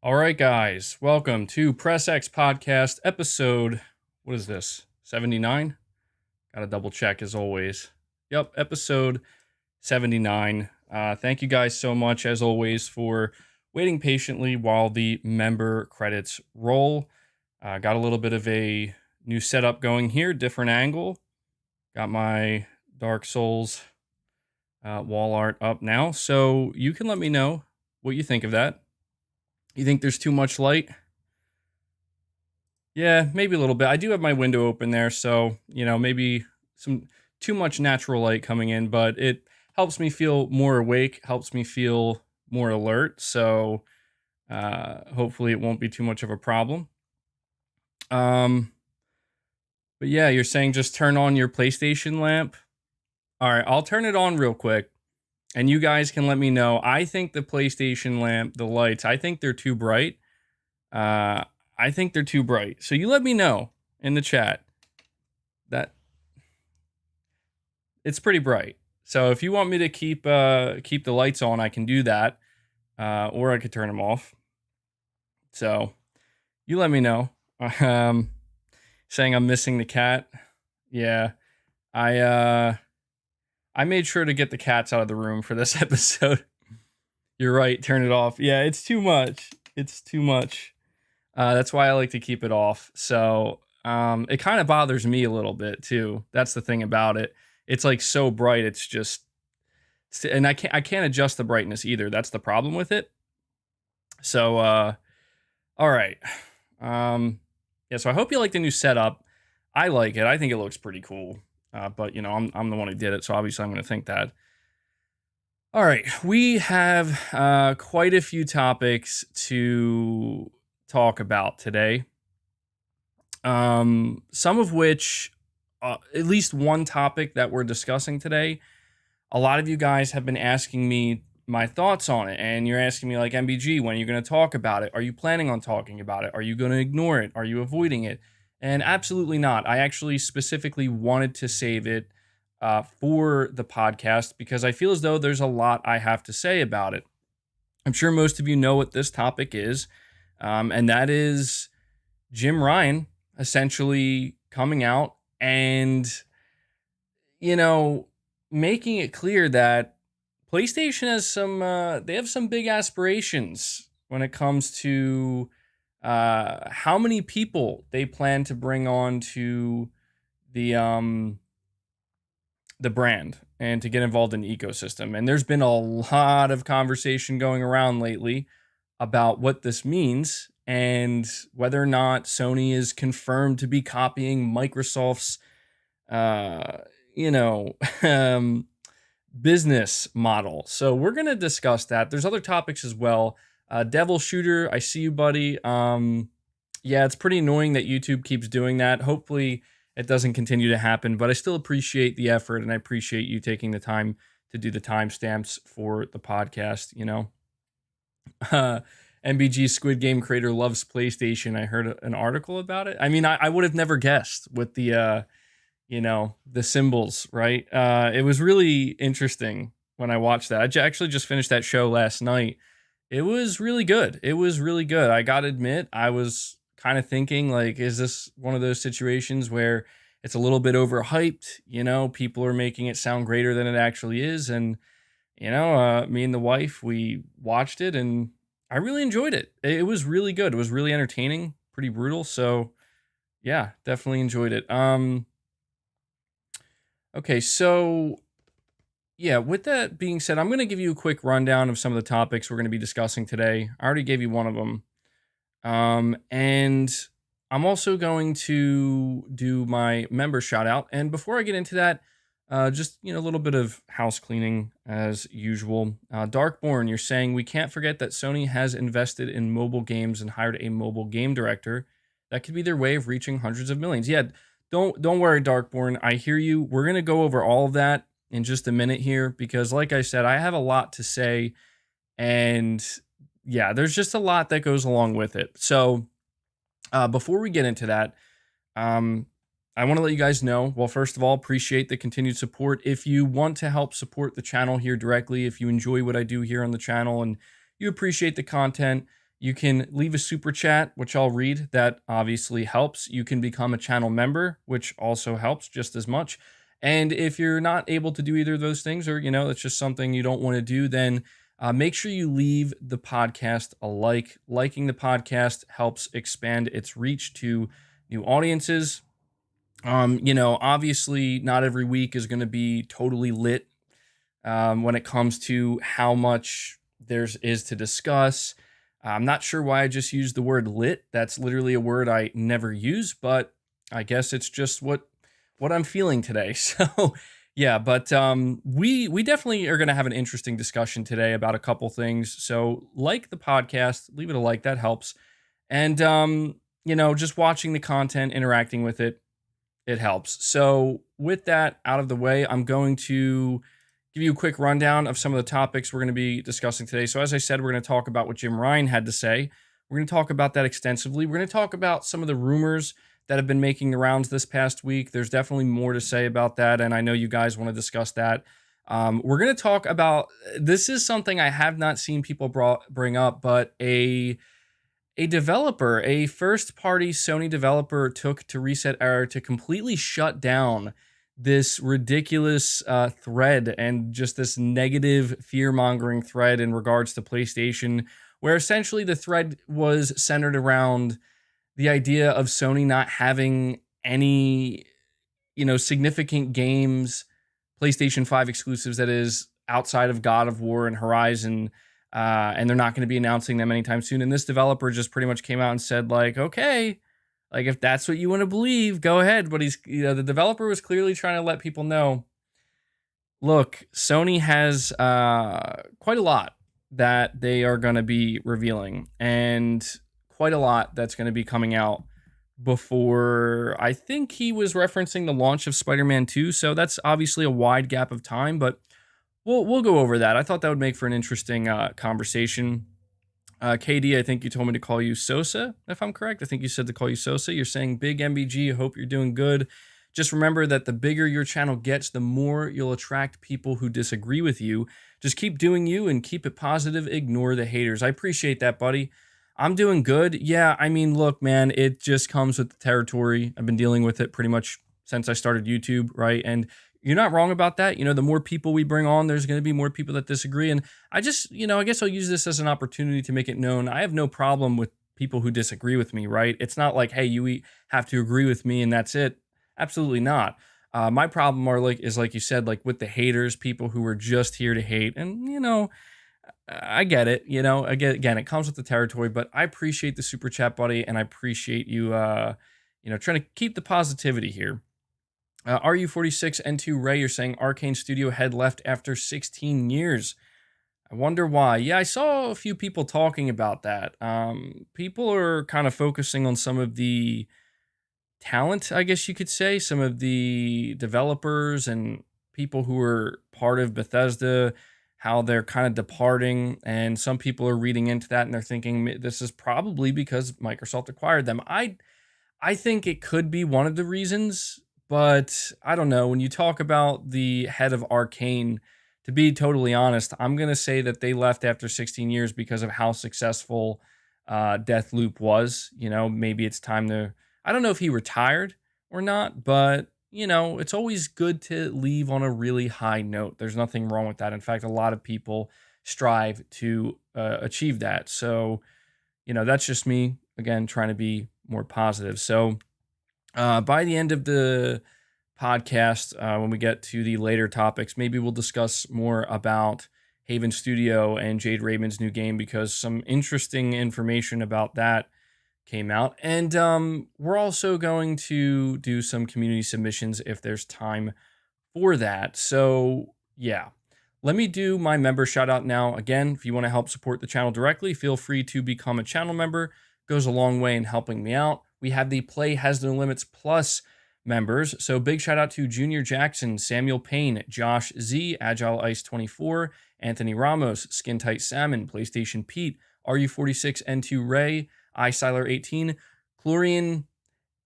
All right, guys, welcome to Press X Podcast episode. What is this? 79? Got to double check as always. Yep, episode 79. Thank you guys so much as always for waiting patiently while the member credits roll. Got a little bit of a new setup going here, different angle. Got my Dark Souls wall art up now, so you can let me know what you think of that. You think there's too much light? Yeah, maybe a little bit. I do have my window open there, so, maybe some too much natural light coming in, but it helps me feel more awake, helps me feel more alert, so hopefully it won't be too much of a problem. But yeah, you're saying just turn on your PlayStation lamp? All right, I'll turn it on real quick, and you guys can let me know. I think the PlayStation lamp, the lights, I think they're too bright. I think they're too bright. So you let me know in the chat that it's pretty bright. So if you want me to keep the lights on, I can do that, or I could turn them off. So you let me know. Saying I'm missing the cat. Yeah, I made sure to get the cats out of the room for this episode. You're right. Turn it off. Yeah, it's too much. It's too much. That's why I like to keep it off. So it kind of bothers me a little bit too. That's the thing about it. It's like so bright. It's just, and I can't adjust the brightness either. That's the problem with it. So all right. Yeah. So I hope you like the new setup. I like it. I think it looks pretty cool. But I'm the one who did it, so obviously I'm going to think that. All right, we have quite a few topics to talk about today. Some of which, at least one topic that we're discussing today, a lot of you guys have been asking me my thoughts on it, and you're asking me like, MBG, when are you going to talk about it? Are you planning on talking about it? Are you going to ignore it? Are you avoiding it? And absolutely not. I actually specifically wanted to save it for the podcast because I feel as though there's a lot I have to say about it. I'm sure most of you know what this topic is, and that is Jim Ryan essentially coming out and, making it clear that PlayStation has they have some big aspirations when it comes to how many people they plan to bring on to the brand and to get involved in the ecosystem. And there's been a lot of conversation going around lately about what this means and whether or not Sony is confirmed to be copying Microsoft's, business model. So we're going to discuss that. There's other topics as well. Devil Shooter, I see you, buddy. Yeah, it's pretty annoying that YouTube keeps doing that. Hopefully it doesn't continue to happen, but I still appreciate the effort and I appreciate you taking the time to do the timestamps for the podcast, MBG Squid Game creator loves PlayStation. I heard an article about it. I mean, I would have never guessed with the, the symbols, right? It was really interesting when I watched that. I actually just finished that show last night. It was really good. It was really good. I got to admit, I was kind of thinking, like, is this one of those situations where it's a little bit overhyped? People are making it sound greater than it actually is. And, me and the wife, we watched it and I really enjoyed it. It was really good. It was really entertaining, pretty brutal. So yeah, definitely enjoyed it. Okay, so yeah, with that being said, I'm going to give you a quick rundown of some of the topics we're going to be discussing today. I already gave you one of them. And I'm also going to do my member shout out. And before I get into that, just, a little bit of house cleaning as usual. Darkborn, you're saying we can't forget that Sony has invested in mobile games and hired a mobile game director. That could be their way of reaching hundreds of millions. Yeah, don't worry, Darkborn. I hear you. We're going to go over all of that in just a minute here because, like I said, I have a lot to say. And yeah, there's just a lot that goes along with it. So before we get into that, I want to let you guys know, well, first of all, appreciate the continued support. If you want to help support the channel here directly, if you enjoy what I do here on the channel and you appreciate the content, You can leave a super chat, which I'll read. That obviously helps. You can become a channel member, which also helps just as much. And if you're not able to do either of those things, or, it's just something you don't want to do, then make sure you leave the podcast a like. Liking the podcast helps expand its reach to new audiences. Obviously not every week is going to be totally lit when it comes to how much is to discuss. I'm not sure why I just used the word lit. That's literally a word I never use, but I guess it's just what I'm feeling today. So yeah, but we definitely are going to have an interesting discussion today about a couple things. So like the podcast, leave it a like, that helps. And just watching the content, interacting with it, it helps. So with that out of the way, I'm going to give you a quick rundown of some of the topics we're going to be discussing today. So as I said, we're going to talk about what Jim Ryan had to say. We're going to talk about that extensively. We're going to talk about some of the rumors that have been making the rounds this past week. There's definitely more to say about that, and I know you guys want to discuss that. We're going to talk about, this is something I have not seen people bring up, but a developer, a first-party Sony developer, took to Reset Error to completely shut down this ridiculous thread and just this negative fear-mongering thread in regards to PlayStation, where essentially the thread was centered around the idea of Sony not having any, significant games, PlayStation 5 exclusives, that is, outside of God of War and Horizon, and they're not going to be announcing them anytime soon. And this developer just pretty much came out and said, like, okay, like, if that's what you want to believe, go ahead. But the developer was clearly trying to let people know, look, Sony has quite a lot that they are going to be revealing, and quite a lot that's going to be coming out before, I think he was referencing the launch of Spider-Man 2. So that's obviously a wide gap of time, but we'll go over that. I thought that would make for an interesting conversation. KD, I think you told me to call you Sosa, if I'm correct. I think you said to call you Sosa. You're saying big MBG. I hope you're doing good. Just remember that the bigger your channel gets, the more you'll attract people who disagree with you. Just keep doing you and keep it positive. Ignore the haters. I appreciate that, buddy. I'm doing good. Yeah, I mean, look, man, it just comes with the territory. I've been dealing with it pretty much since I started YouTube, right? And you're not wrong about that. The more people we bring on, there's going to be more people that disagree. And I just, I guess I'll use this as an opportunity to make it known. I have no problem with people who disagree with me, right? It's not like, hey, you have to agree with me and that's it. Absolutely not. My problem is like you said, like with the haters, people who are just here to hate. And, I get it. Again, it comes with the territory, but I appreciate the super chat, buddy. And I appreciate you, trying to keep the positivity here. RU46N2 Ray, you're saying Arcane Studio head left after 16 years. I wonder why. Yeah, I saw a few people talking about that. People are kind of focusing on some of the talent, I guess you could say, some of the developers and people who are part of Bethesda, how they're kind of departing. And some people are reading into that and they're thinking this is probably because Microsoft acquired them. I think it could be one of the reasons. But I don't know. When you talk about the head of Arcane, to be totally honest, I'm going to say that they left after 16 years because of how successful Deathloop was. Maybe it's time to, I don't know if he retired or not, but, it's always good to leave on a really high note. There's nothing wrong with that. In fact, a lot of people strive to achieve that. So, that's just me, again, trying to be more positive. So, by the end of the podcast, when we get to the later topics, maybe we'll discuss more about Haven Studio and Jade Raymond's new game, because some interesting information about that came out. And we're also going to do some community submissions if there's time for that. So yeah, let me do my member shout out now. Again, if you want to help support the channel directly, feel free to become a channel member. It goes a long way in helping me out. We have the Play Has No Limits Plus members. So big shout out to Junior Jackson, Samuel Payne, Josh Z, Agile Ice 24, Anthony Ramos, Skin Tight Salmon, PlayStation Pete, RU46N2 Ray, iSiler 18, Chlorian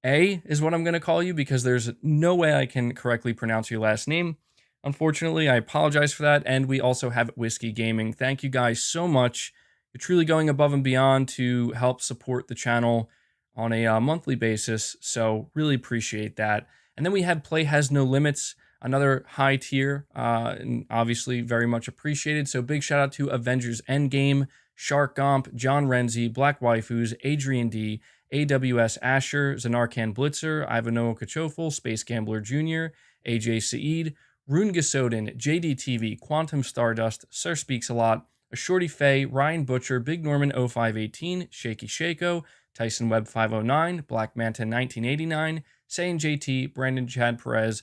A is what I'm going to call you, because there's no way I can correctly pronounce your last name. Unfortunately, I apologize for that. And we also have Whiskey Gaming. Thank you guys so much. You're truly going above and beyond to help support the channel on a monthly basis. So really appreciate that. And then we had Play Has No Limits, another high tier, and obviously very much appreciated. So big shout out to Avengers Endgame, Shark Gomp, John Renzi, Black Waifus, Adrian D, AWS Asher, Zanarkand Blitzer, Ivanoa Kachofel, Space Gambler Jr., AJ Saeed, Rune Gasoden, JDTV, Quantum Stardust, Sir Speaks a Lot, Shorty Faye, Ryan Butcher, Big Norman 0518, Shaky Shako, Tyson Webb 509, Black Manta 1989, Sayin JT, Brandon Chad Perez,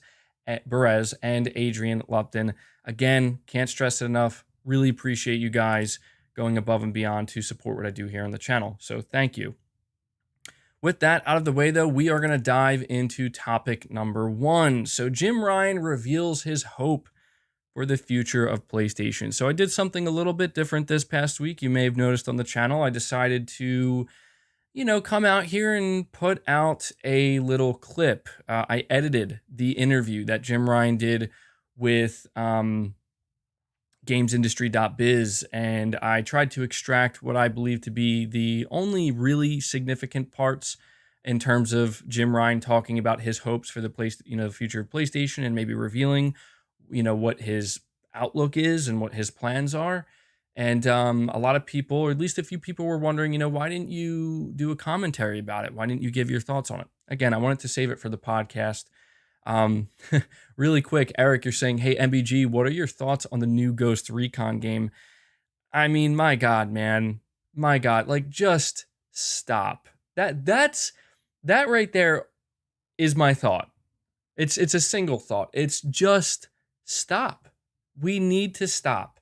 and Adrian Lupton. Again, can't stress it enough. Really appreciate you guys going above and beyond to support what I do here on the channel. So thank you. With that out of the way, though, we are going to dive into topic number 1. So Jim Ryan reveals his hope for the future of PlayStation. So I did something a little bit different this past week. You may have noticed on the channel, I decided to, come out here and put out a little clip. I edited the interview that Jim Ryan did with gamesindustry.biz, and I tried to extract what I believe to be the only really significant parts in terms of Jim Ryan talking about his hopes for the future of PlayStation, and maybe revealing, what his outlook is and what his plans are. And a lot of people, or at least a few people, were wondering, why didn't you do a commentary about it? Why didn't you give your thoughts on it? Again, I wanted to save it for the podcast. Really quick, Eric, you're saying, hey, MBG, what are your thoughts on the new Ghost Recon game? I mean, my God, man. My God, just stop. That right there is my thought. It's a single thought. It's just stop. We need to stop.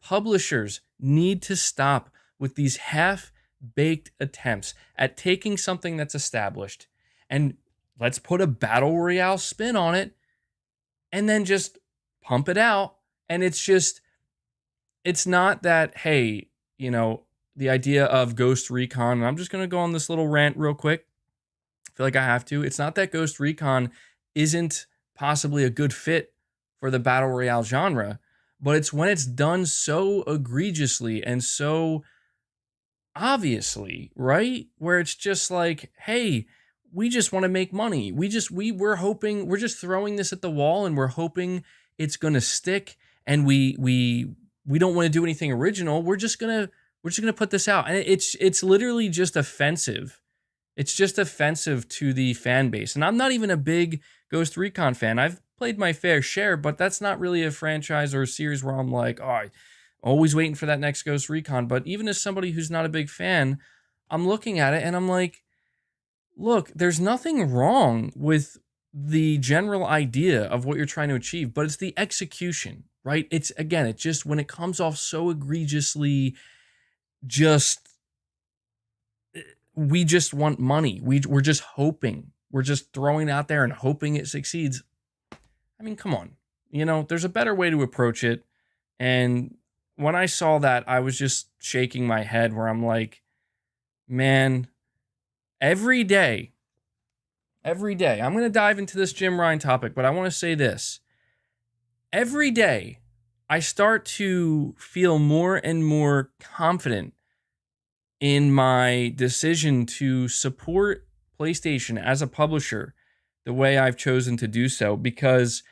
Publishers need to stop with these half-baked attempts at taking something that's established and let's put a battle royale spin on it and then just pump it out. And it's not that, hey, the idea of Ghost Recon, and I'm just going to go on this little rant real quick. I feel like I have to. It's not that Ghost Recon isn't possibly a good fit for the battle royale genre, but it's when it's done so egregiously and so obviously, right? Where it's just like, hey, we just want to make money. We're just throwing this at the wall and we're hoping it's going to stick, and we don't want to do anything original. We're just going to put this out. And it's literally just offensive. It's just offensive to the fan base. And I'm not even a big Ghost Recon fan. I've played my fair share, but that's not really a franchise or a series where I'm like, I'm always waiting for that next Ghost Recon. But even as somebody who's not a big fan, I'm looking at it and I'm like, look, there's nothing wrong with the general idea of what you're trying to achieve, but it's the execution, right? It's just when it comes off so egregiously, we just want money. We're just hoping. We're just throwing it out there and hoping it succeeds. I mean, come on. There's a better way to approach it. And when I saw that, I was just shaking my head where I'm like, man, every day, I'm going to dive into this Jim Ryan topic, but I want to say this. Every day, I start to feel more and more confident in my decision to support PlayStation as a publisher the way I've chosen to do so, because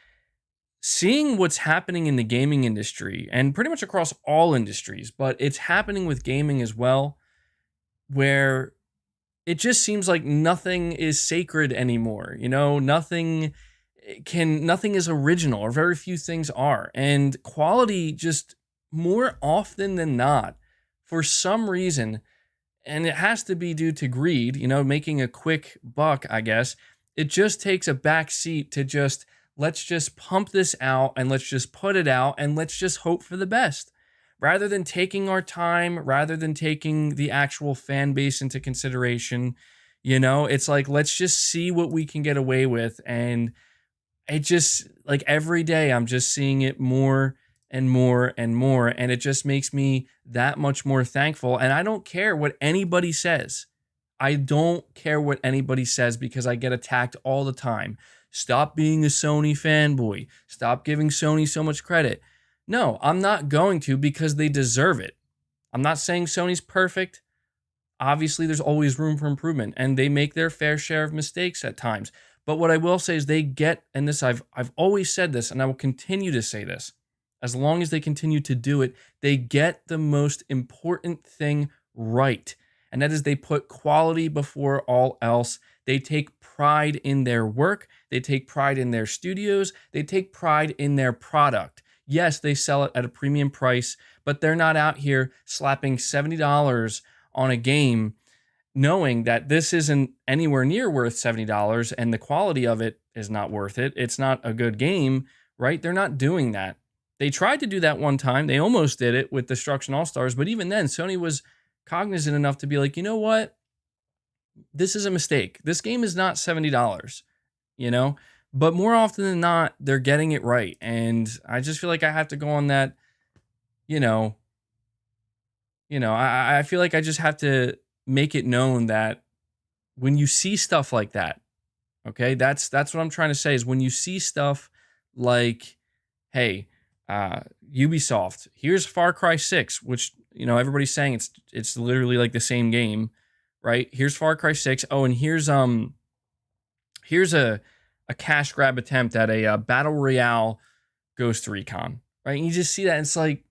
seeing what's happening in the gaming industry, and pretty much across all industries, but it's happening with gaming as well, where it just seems like nothing is sacred anymore. Nothing is original, or very few things are. And quality, just more often than not, for some reason, and it has to be due to greed, making a quick buck, I guess, it just takes a back seat to let's just pump this out and let's just put it out and let's just hope for the best. Rather than taking our time, rather than taking the actual fan base into consideration, it's like, let's just see what we can get away with. And it just, every day I'm just seeing it more and more and more. And it just makes me that much more thankful. And I don't care what anybody says. I don't care what anybody says, because I get attacked all the time. Stop being a Sony fanboy. Stop giving Sony so much credit. No, I'm not going to, because they deserve it. I'm not saying Sony's perfect. Obviously, there's always room for improvement, and they make their fair share of mistakes at times. But what I will say is they get, and this I've always said this, and I will continue to say this, as long as they continue to do it, they get the most important thing right. And that is they put quality before all else. They take pride in their work. They take pride in their studios. They take pride in their product. Yes, they sell it at a premium price, but they're not out here slapping $70 on a game knowing that this isn't anywhere near worth $70 and the quality of it is not worth it. It's not a good game, right? They're not doing that. They tried to do that one time. They almost did it with Destruction All-Stars, but even then, Sony was cognizant enough to be like, you know what? This is a mistake. This game is not $70, you know? But more often than not, they're getting it right. And I just feel like I have to go on that, you know, I feel like I just have to make it known that when you see stuff like that, okay, that's what I'm trying to say is when you see stuff like, hey, Ubisoft, here's Far Cry 6, which, everybody's saying it's literally like the same game, right? Here's Far Cry 6. Oh, and here's a cash grab attempt at a battle royale Ghost Recon, right? And you just see that, and it's like,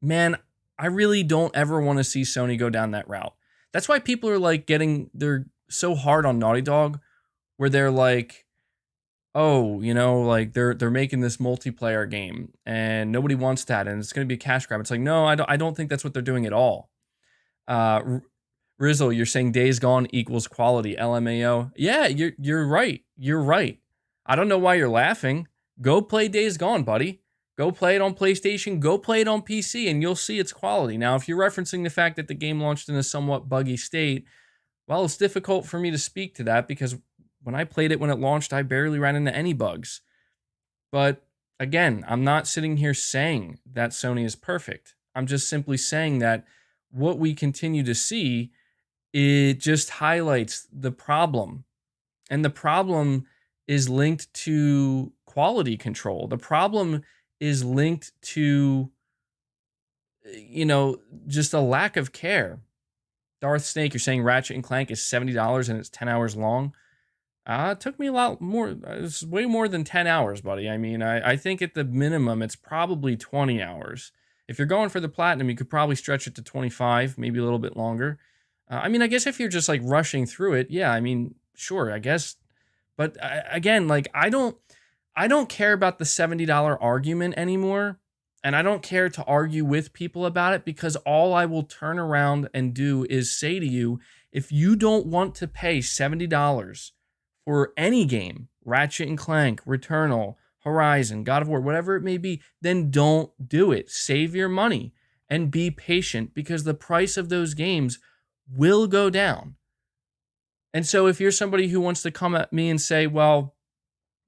man, I really don't ever want to see Sony go down that route. That's why people are like they're so hard on Naughty Dog, where they're like, oh, like they're making this multiplayer game and nobody wants that and it's going to be a cash grab. It's like, no, I don't think that's what they're doing at all. Rizzle, you're saying Days Gone equals quality, LMAO. Yeah, you're right. You're right. I don't know why you're laughing. Go play Days Gone, buddy. Go play it on PlayStation, go play it on PC, and you'll see its quality. Now, if you're referencing the fact that the game launched in a somewhat buggy state, well, it's difficult for me to speak to that because when I played it when it launched, I barely ran into any bugs. But again, I'm not sitting here saying that Sony is perfect. I'm just simply saying that what we continue to see, it just highlights the problem. And the problem is linked to quality control. The problem is linked to, just a lack of care. Darth Snake, you're saying Ratchet and Clank is $70 and it's 10 hours long. It took me a lot more. It's way more than 10 hours, buddy. I mean, I think at the minimum, it's probably 20 hours. If you're going for the platinum, you could probably stretch it to 25, maybe a little bit longer. I mean, I guess if you're just like rushing through it, yeah, I mean, sure, I guess. But again, like I don't care about the $70 argument anymore. And I don't care to argue with people about it because all I will turn around and do is say to you, if you don't want to pay $70 for any game, Ratchet and Clank, Returnal, Horizon, God of War, whatever it may be, then don't do it. Save your money and be patient because the price of those games will go down. And so if you're somebody who wants to come at me and say, well,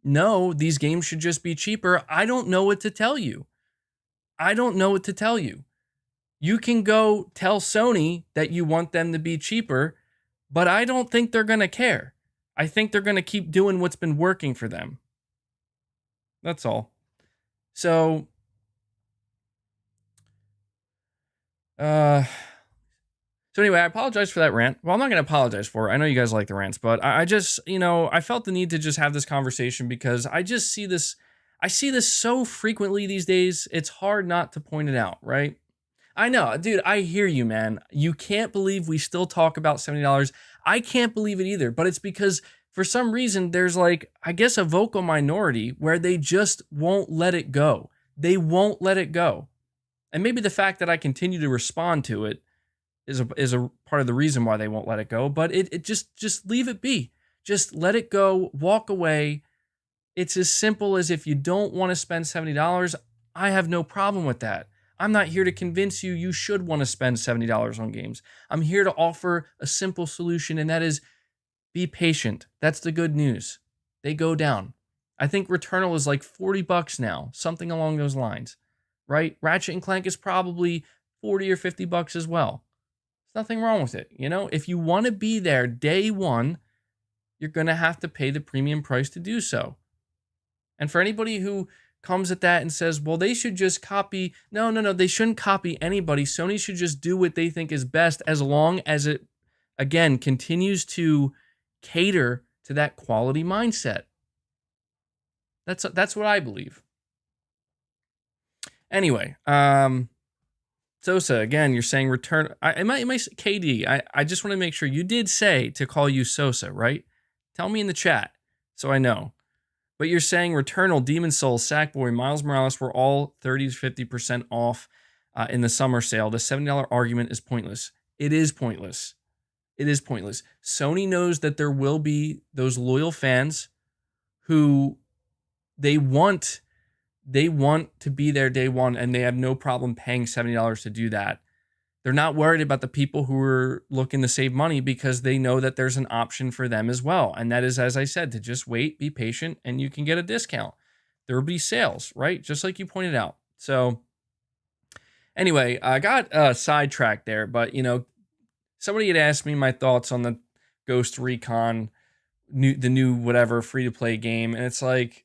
no, these games should just be cheaper, I don't know what to tell you. I don't know what to tell you. You can go tell Sony that you want them to be cheaper, but I don't think they're going to care. I think they're going to keep doing what's been working for them. That's all. So, anyway, I apologize for that rant. Well, I'm not going to apologize for it. I know you guys like the rants, but I just, I felt the need to just have this conversation because I just see this. I see this so frequently these days, it's hard not to point it out, right? I know, dude, I hear you, man. You can't believe we still talk about $70. I can't believe it either, but it's because for some reason there's like, I guess a vocal minority where they just won't let it go. They won't let it go. And maybe the fact that I continue to respond to it is a part of the reason why they won't let it go, but it just leave it be. Just let it go, walk away. It's as simple as if you don't want to spend $70, I have no problem with that. I'm not here to convince you you should want to spend $70 on games. I'm here to offer a simple solution, and that is be patient. That's the good news. They go down. I think Returnal is like $40 now, something along those lines, right? Ratchet and Clank is probably $40 or $50 as well. There's nothing wrong with it. If you want to be there day one, you're going to have to pay the premium price to do so. And for anybody who comes at that and says, well, they should just copy. No, they shouldn't copy anybody. Sony should just do what they think is best, as long as it, again, continues to cater to that quality mindset. That's what I believe. Anyway, Sosa, again, you're saying return. I might KD. I just want to make sure you did say to call you Sosa, right? Tell me in the chat so I know. But you're saying Returnal, Demon Souls, Sackboy, Miles Morales were all 30 to 50% off in the summer sale. The $70 argument is pointless. It is pointless. It is pointless. Sony knows that there will be those loyal fans who they want to be there day one, and they have no problem paying $70 to do that. They're not worried about the people who are looking to save money, because they know that there's an option for them as well. And that is, as I said, to just wait, be patient, and you can get a discount. There will be sales, right? Just like you pointed out. So anyway, I got sidetracked there, but somebody had asked me my thoughts on the Ghost Recon, the new whatever free-to-play game. And it's like,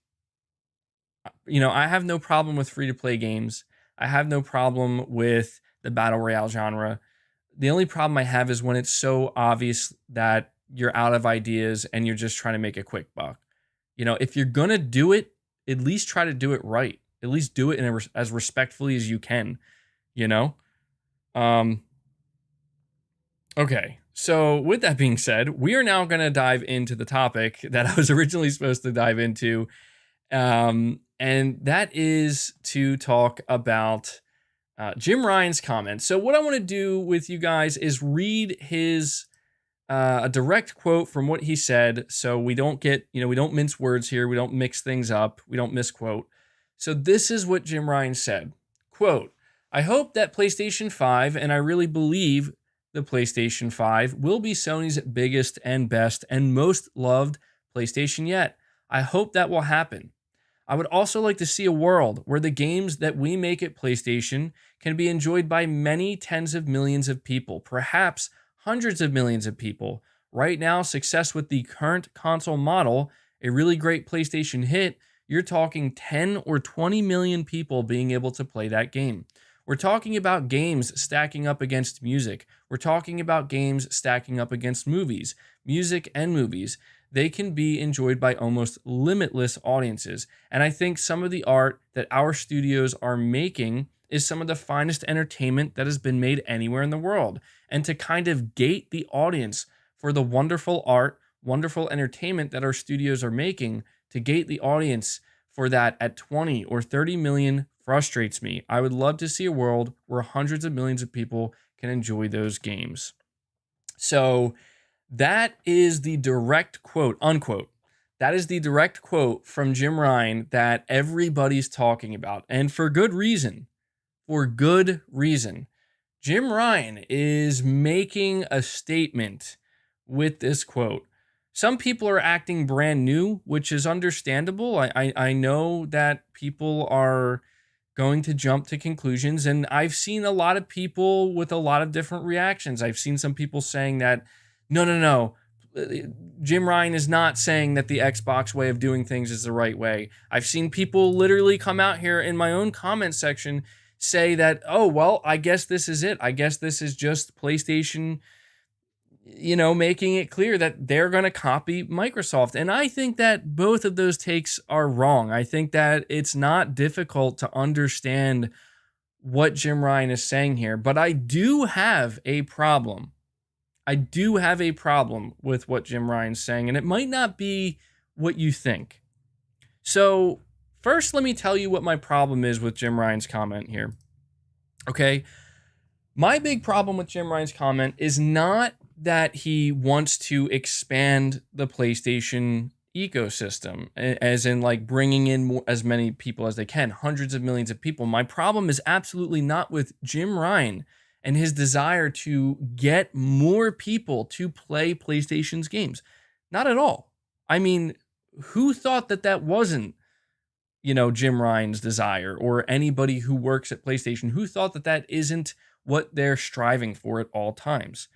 I have no problem with free-to-play games. I have no problem with the battle royale genre. The only problem I have is when it's so obvious that you're out of ideas and you're just trying to make a quick buck. If you're going to do it, at least try to do it right. At least do it as respectfully as you can, Okay, so with that being said, we are now going to dive into the topic that I was originally supposed to dive into. And that is to talk about Jim Ryan's comments. So what I want to do with you guys is read his a direct quote from what he said, so we don't get, we don't mince words here, we don't mix things up, we don't misquote. So this is what Jim Ryan said. Quote, I hope that PlayStation 5, and I really believe the PlayStation 5, will be Sony's biggest and best and most loved PlayStation yet. I hope that will happen. I would also like to see a world where the games that we make at PlayStation can be enjoyed by many tens of millions of people, perhaps hundreds of millions of people. Right now, success with the current console model, a really great PlayStation hit, you're talking 10 or 20 million people being able to play that game. We're talking about games stacking up against music. We're talking about games stacking up against movies, music and movies. They can be enjoyed by almost limitless audiences. And I think some of the art that our studios are making is some of the finest entertainment that has been made anywhere in the world. And to kind of gate the audience for the wonderful art, wonderful entertainment that our studios are making, to gate the audience for that at 20 or 30 million frustrates me. I would love to see a world where hundreds of millions of people can enjoy those games. So that is the direct quote, unquote. That is the direct quote from Jim Ryan that everybody's talking about. And for good reason. For good reason. Jim Ryan is making a statement with this quote. Some people are acting brand new, which is understandable. I know that people are going to jump to conclusions, and I've seen a lot of people with a lot of different reactions. I've seen some people saying that, no, Jim Ryan is not saying that the Xbox way of doing things is the right way. I've seen people literally come out here in my own comment section say that, oh, well, I guess this is it. I guess this is just PlayStation, making it clear that they're going to copy Microsoft. And I think that both of those takes are wrong. I think that it's not difficult to understand what Jim Ryan is saying here, but I do have a problem. I do have a problem with what Jim Ryan's saying, and it might not be what you think. So first, let me tell you what my problem is with Jim Ryan's comment here. Okay? My big problem with Jim Ryan's comment is not that he wants to expand the PlayStation ecosystem, as in like bringing in as many people as they can, hundreds of millions of people. My problem is absolutely not with Jim Ryan and his desire to get more people to play PlayStation's games. Not at all. I mean, who thought that wasn't, Jim Ryan's desire, or anybody who works at PlayStation? Who thought that isn't what they're striving for at all times?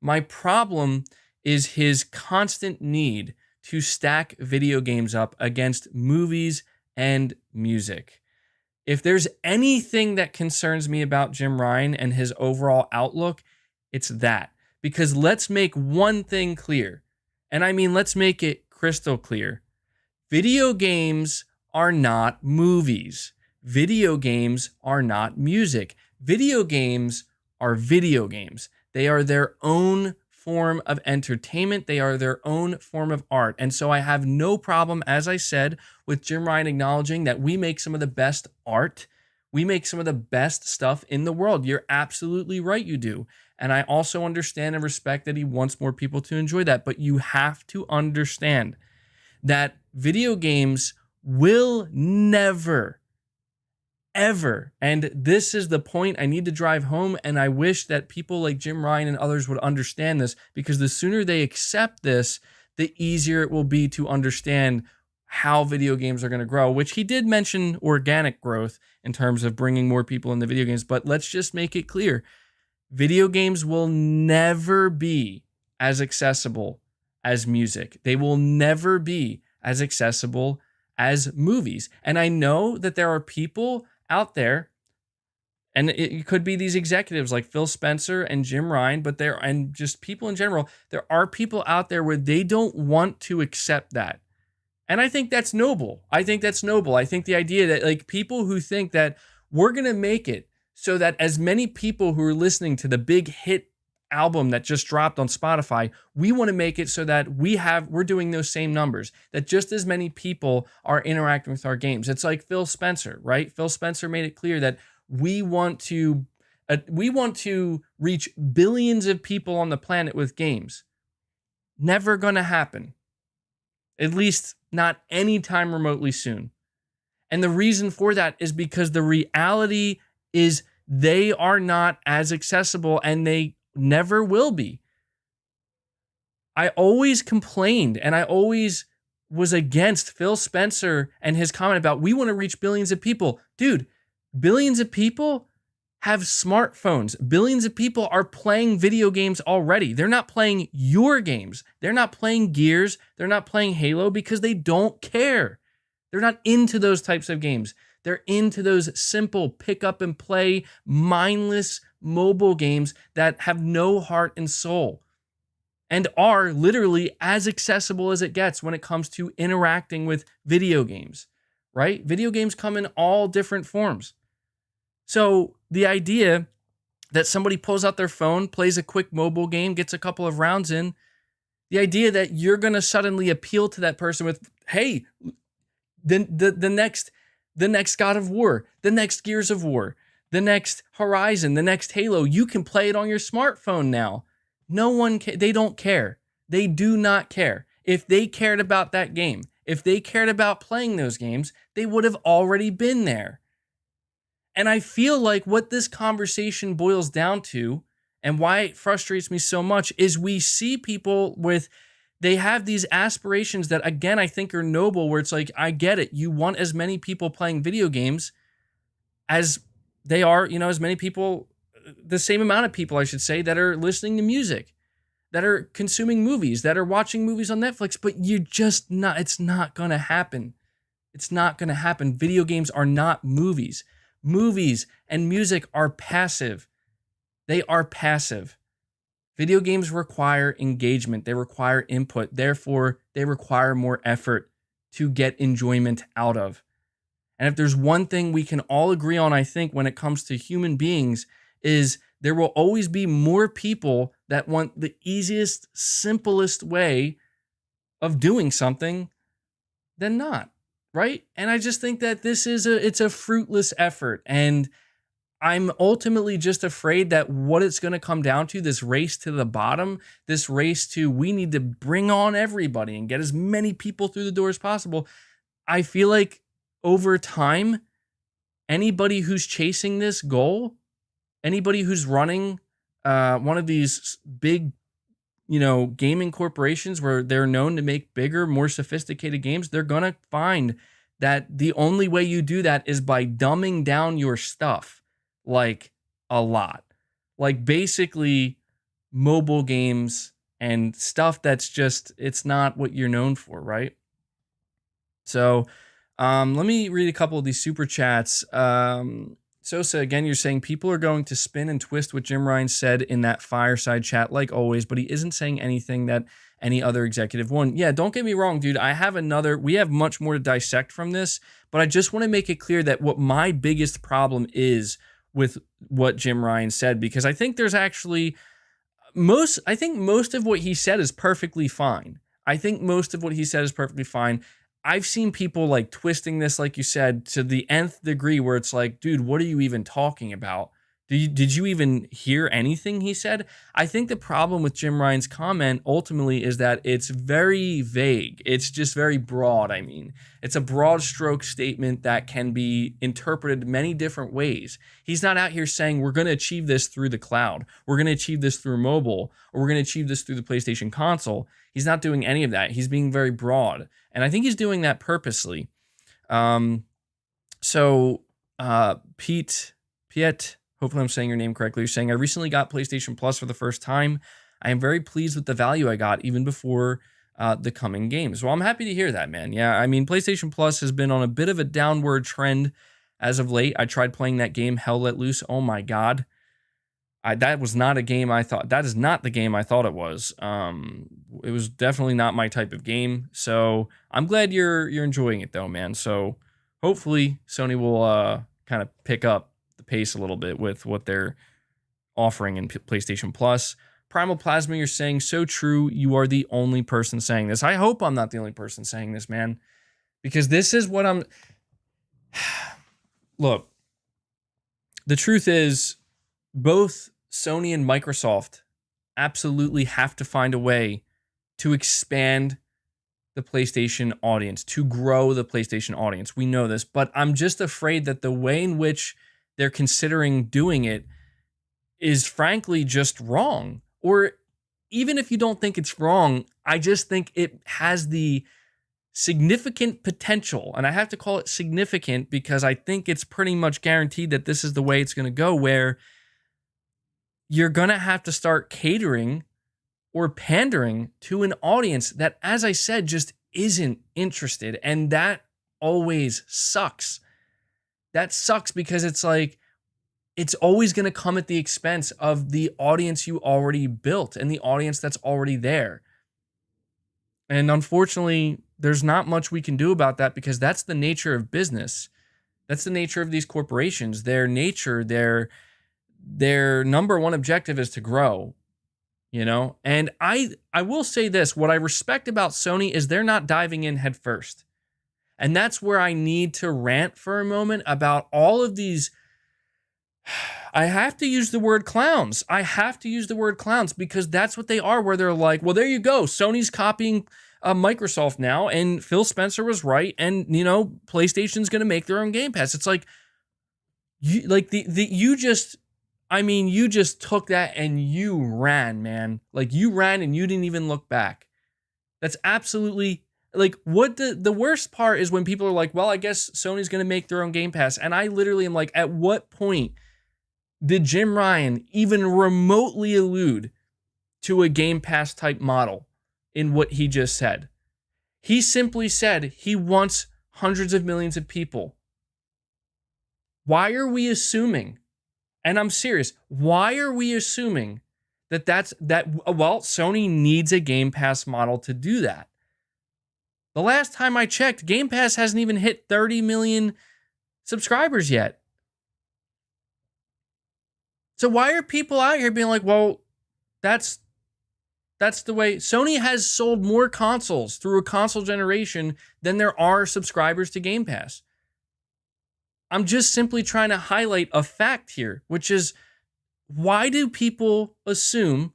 My problem is his constant need to stack video games up against movies and music. If there's anything that concerns me about Jim Ryan and his overall outlook, it's that. Because let's make one thing clear, and I mean, let's make it crystal clear. Video games are not movies. Video games are not music. Video games are video games. They are their own form of entertainment. They are their own form of art. And so I have no problem, as I said, with Jim Ryan acknowledging that we make some of the best art. We make some of the best stuff in the world. You're absolutely right, you do. And I also understand and respect that he wants more people to enjoy that. But you have to understand that video games will never, ever, and this is the point I need to drive home, and I wish that people like Jim Ryan and others would understand this, because the sooner they accept this, the easier it will be to understand how video games are going to grow, which he did mention organic growth in terms of bringing more people into video games. But let's just make it clear. Video games will never be as accessible as music. They will never be as accessible as movies. And I know that there are people out there, and it could be these executives like Phil Spencer and Jim Ryan, but and just people in general, there are people out there where they don't want to accept that. And I think that's noble. I think the idea that like people who think that we're going to make it so that as many people who are listening to the big hit album that just dropped on Spotify, we want to make it so that we're doing those same numbers, that just as many people are interacting with our games. It's like Phil Spencer, right? Phil Spencer made it clear that we want to reach billions of people on the planet with games. Never going to happen. At least not anytime remotely soon. And the reason for that is because the reality is they are not as accessible, and they never will be. I always complained, and I always was against Phil Spencer and his comment about we want to reach billions of people. Dude, billions of people have smartphones. Billions of people are playing video games already. They're not playing your games. They're not playing Gears. They're not playing Halo because they don't care. They're not into those types of games. They're into those simple pick up and play, mindless mobile games that have no heart and soul and are literally as accessible as it gets when it comes to interacting with video games, right? Video games come in all different forms. So the idea that somebody pulls out their phone, plays a quick mobile game, gets a couple of rounds in, the idea that you're going to suddenly appeal to that person with, hey, the next God of War, the next Gears of War, the next Horizon, the next Halo, you can play it on your smartphone now. No one they don't care. They do not care. If they cared about that game, if they cared about playing those games, they would have already been there. And I feel like what this conversation boils down to, and why it frustrates me so much, is we see people they have these aspirations that, again, I think are noble, where it's like, I get it. You want as many people playing video games as they are, as many people, the same amount of people, I should say, that are listening to music, that are consuming movies, that are watching movies on Netflix, but it's not going to happen. It's not going to happen. Video games are not movies. Movies and music are passive. They are passive. Video games require engagement. They require input. Therefore, they require more effort to get enjoyment out of. And if there's one thing we can all agree on, I think, when it comes to human beings, is there will always be more people that want the easiest, simplest way of doing something than not, right? And I just think that it's a fruitless effort. And I'm ultimately just afraid that what it's going to come down to, this race to the bottom, this race to we need to bring on everybody and get as many people through the door as possible. I feel like over time, anybody who's chasing this goal, anybody who's running one of these big, gaming corporations where they're known to make bigger, more sophisticated games, they're going to find that the only way you do that is by dumbing down your stuff. Like a lot, like basically mobile games and stuff that's just, it's not what you're known for, right? So Let me read a couple of these super chats. Sosa, again, you're saying people are going to spin and twist what Jim Ryan said in that fireside chat, like always, but he isn't saying anything that any other executive won. Yeah, don't get me wrong, dude. We have much more to dissect from this, but I just want to make it clear that what my biggest problem is with what Jim Ryan said, because I think there's actually most of what he said is perfectly fine. I've seen people like twisting this, like you said, to the nth degree where it's like, dude, what are you even talking about? Did you even hear anything he said? I think the problem with Jim Ryan's comment ultimately is that it's very vague. It's just very broad. I mean, it's a broad stroke statement that can be interpreted many different ways. He's not out here saying we're going to achieve this through the cloud. We're going to achieve this through mobile, or we're going to achieve this through the PlayStation console. He's not doing any of that. He's being very broad. And I think he's doing that purposely. Piet, hopefully I'm saying your name correctly. You're saying, I recently got PlayStation Plus for the first time. I am very pleased with the value I got, even before the coming games. Well, I'm happy to hear that, man. Yeah, I mean, PlayStation Plus has been on a bit of a downward trend as of late. I tried playing that game, Hell Let Loose. Oh my God. That is not the game I thought it was. It was definitely not my type of game. So I'm glad you're enjoying it though, man. So hopefully Sony will kind of pick up the pace a little bit with what they're offering in PlayStation Plus. Primal Plasma, you're saying so true. You are the only person saying this. I hope I'm not the only person saying this, man, because this is what I'm. Look, the truth is, both Sony and Microsoft absolutely have to find a way to expand the PlayStation audience, to grow the PlayStation audience. We know this, but I'm just afraid that the way in which they're considering doing it is frankly just wrong. Or even if you don't think it's wrong, I just think it has the significant potential, and I have to call it significant because I think it's pretty much guaranteed that this is the way it's going to go, where you're going to have to start catering or pandering to an audience that, as I said, just isn't interested. And that always sucks. That sucks because it's like, it's always going to come at the expense of the audience you already built and the audience that's already there. And unfortunately, there's not much we can do about that because that's the nature of business. That's the nature of these corporations. Their nature, their number one objective is to grow, you know? And I will say this, what I respect about Sony is they're not diving in head first. And that's where I need to rant for a moment about all of these. I have to use the word clowns. Because that's what they are, where they're like, well, there you go. Sony's copying Microsoft now, and Phil Spencer was right. And, you know, PlayStation's going to make their own Game Pass. It's like, you just took that and you ran, man. Like, you ran and you didn't even look back. That's absolutely, like, what the worst part is when people are like, well, I guess Sony's going to make their own Game Pass. And I literally am like, at what point did Jim Ryan even remotely allude to a Game Pass type model in what he just said? He simply said he wants hundreds of millions of people. Why are we assuming, and I'm serious, why are we assuming that Sony needs a Game Pass model to do that? The last time I checked, Game Pass hasn't even hit 30 million subscribers yet. So why are people out here being like, well, that's the way. Sony has sold more consoles through a console generation than there are subscribers to Game Pass. I'm just simply trying to highlight a fact here, which is, why do people assume,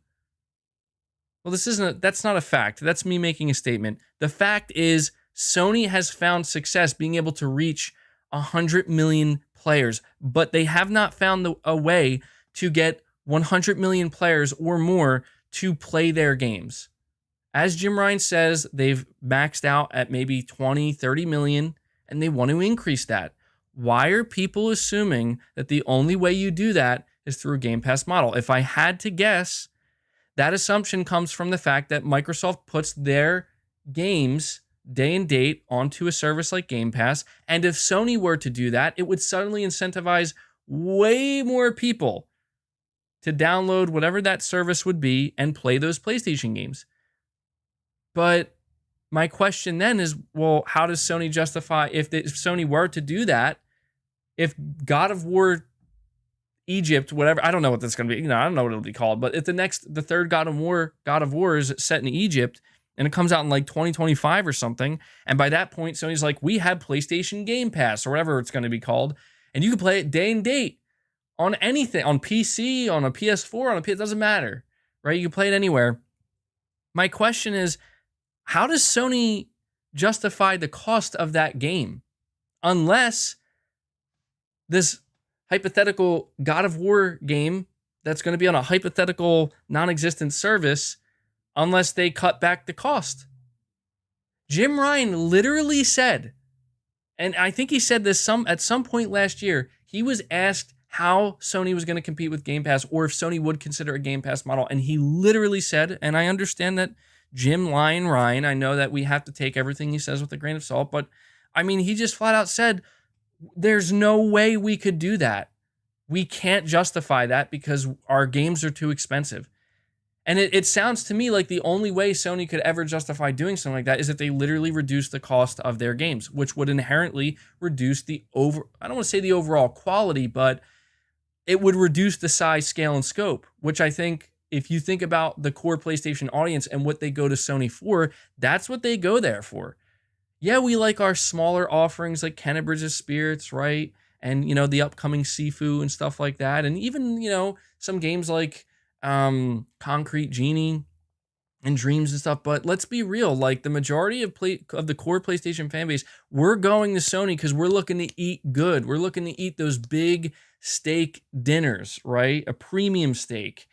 well, that's not a fact. That's me making a statement. The fact is, Sony has found success being able to reach 100 million players, but they have not found a way to get 100 million players or more to play their games. As Jim Ryan says, they've maxed out at maybe 20, 30 million, and they want to increase that. Why are people assuming that the only way you do that is through a Game Pass model? If I had to guess, that assumption comes from the fact that Microsoft puts their games, day and date onto a service like Game Pass. And if Sony were to do that, it would suddenly incentivize way more people to download whatever that service would be and play those PlayStation games. But my question then is, well, how does Sony justify, if Sony were to do that, if God of War Egypt, whatever, I don't know what that's going to be, I don't know what it'll be called, but if the third God of War is set in Egypt, and it comes out in like 2025 or something, and by that point, Sony's like, we have PlayStation Game Pass, or whatever it's going to be called, and you can play it day and date on anything, on PC, on a PS4, on a PS, it doesn't matter, right? You can play it anywhere. My question is, how does Sony justify the cost of that game? Unless this hypothetical God of War game that's going to be on a hypothetical non-existent service, unless they cut back the cost. Jim Ryan literally said, and I think he said this at some point last year, he was asked how Sony was going to compete with Game Pass, or if Sony would consider a Game Pass model, and he literally said, and I understand that Jim Ryan, I know that we have to take everything he says with a grain of salt, but I mean, he just flat out said, there's no way we could do that. We can't justify that because our games are too expensive. And it sounds to me like the only way Sony could ever justify doing something like that is if they literally reduce the cost of their games, which would inherently reduce I don't want to say the overall quality, but it would reduce the size, scale, and scope, which I think if you think about the core PlayStation audience and what they go to Sony for, that's what they go there for. Yeah, we like our smaller offerings like Bridge of Spirits, right? And, the upcoming Sifu and stuff like that. And even, some games like Concrete Genie and Dreams and stuff. But let's be real, like the majority of the core PlayStation fan base, we're going to Sony because we're looking to eat good. We're looking to eat those big steak dinners, right? A premium steak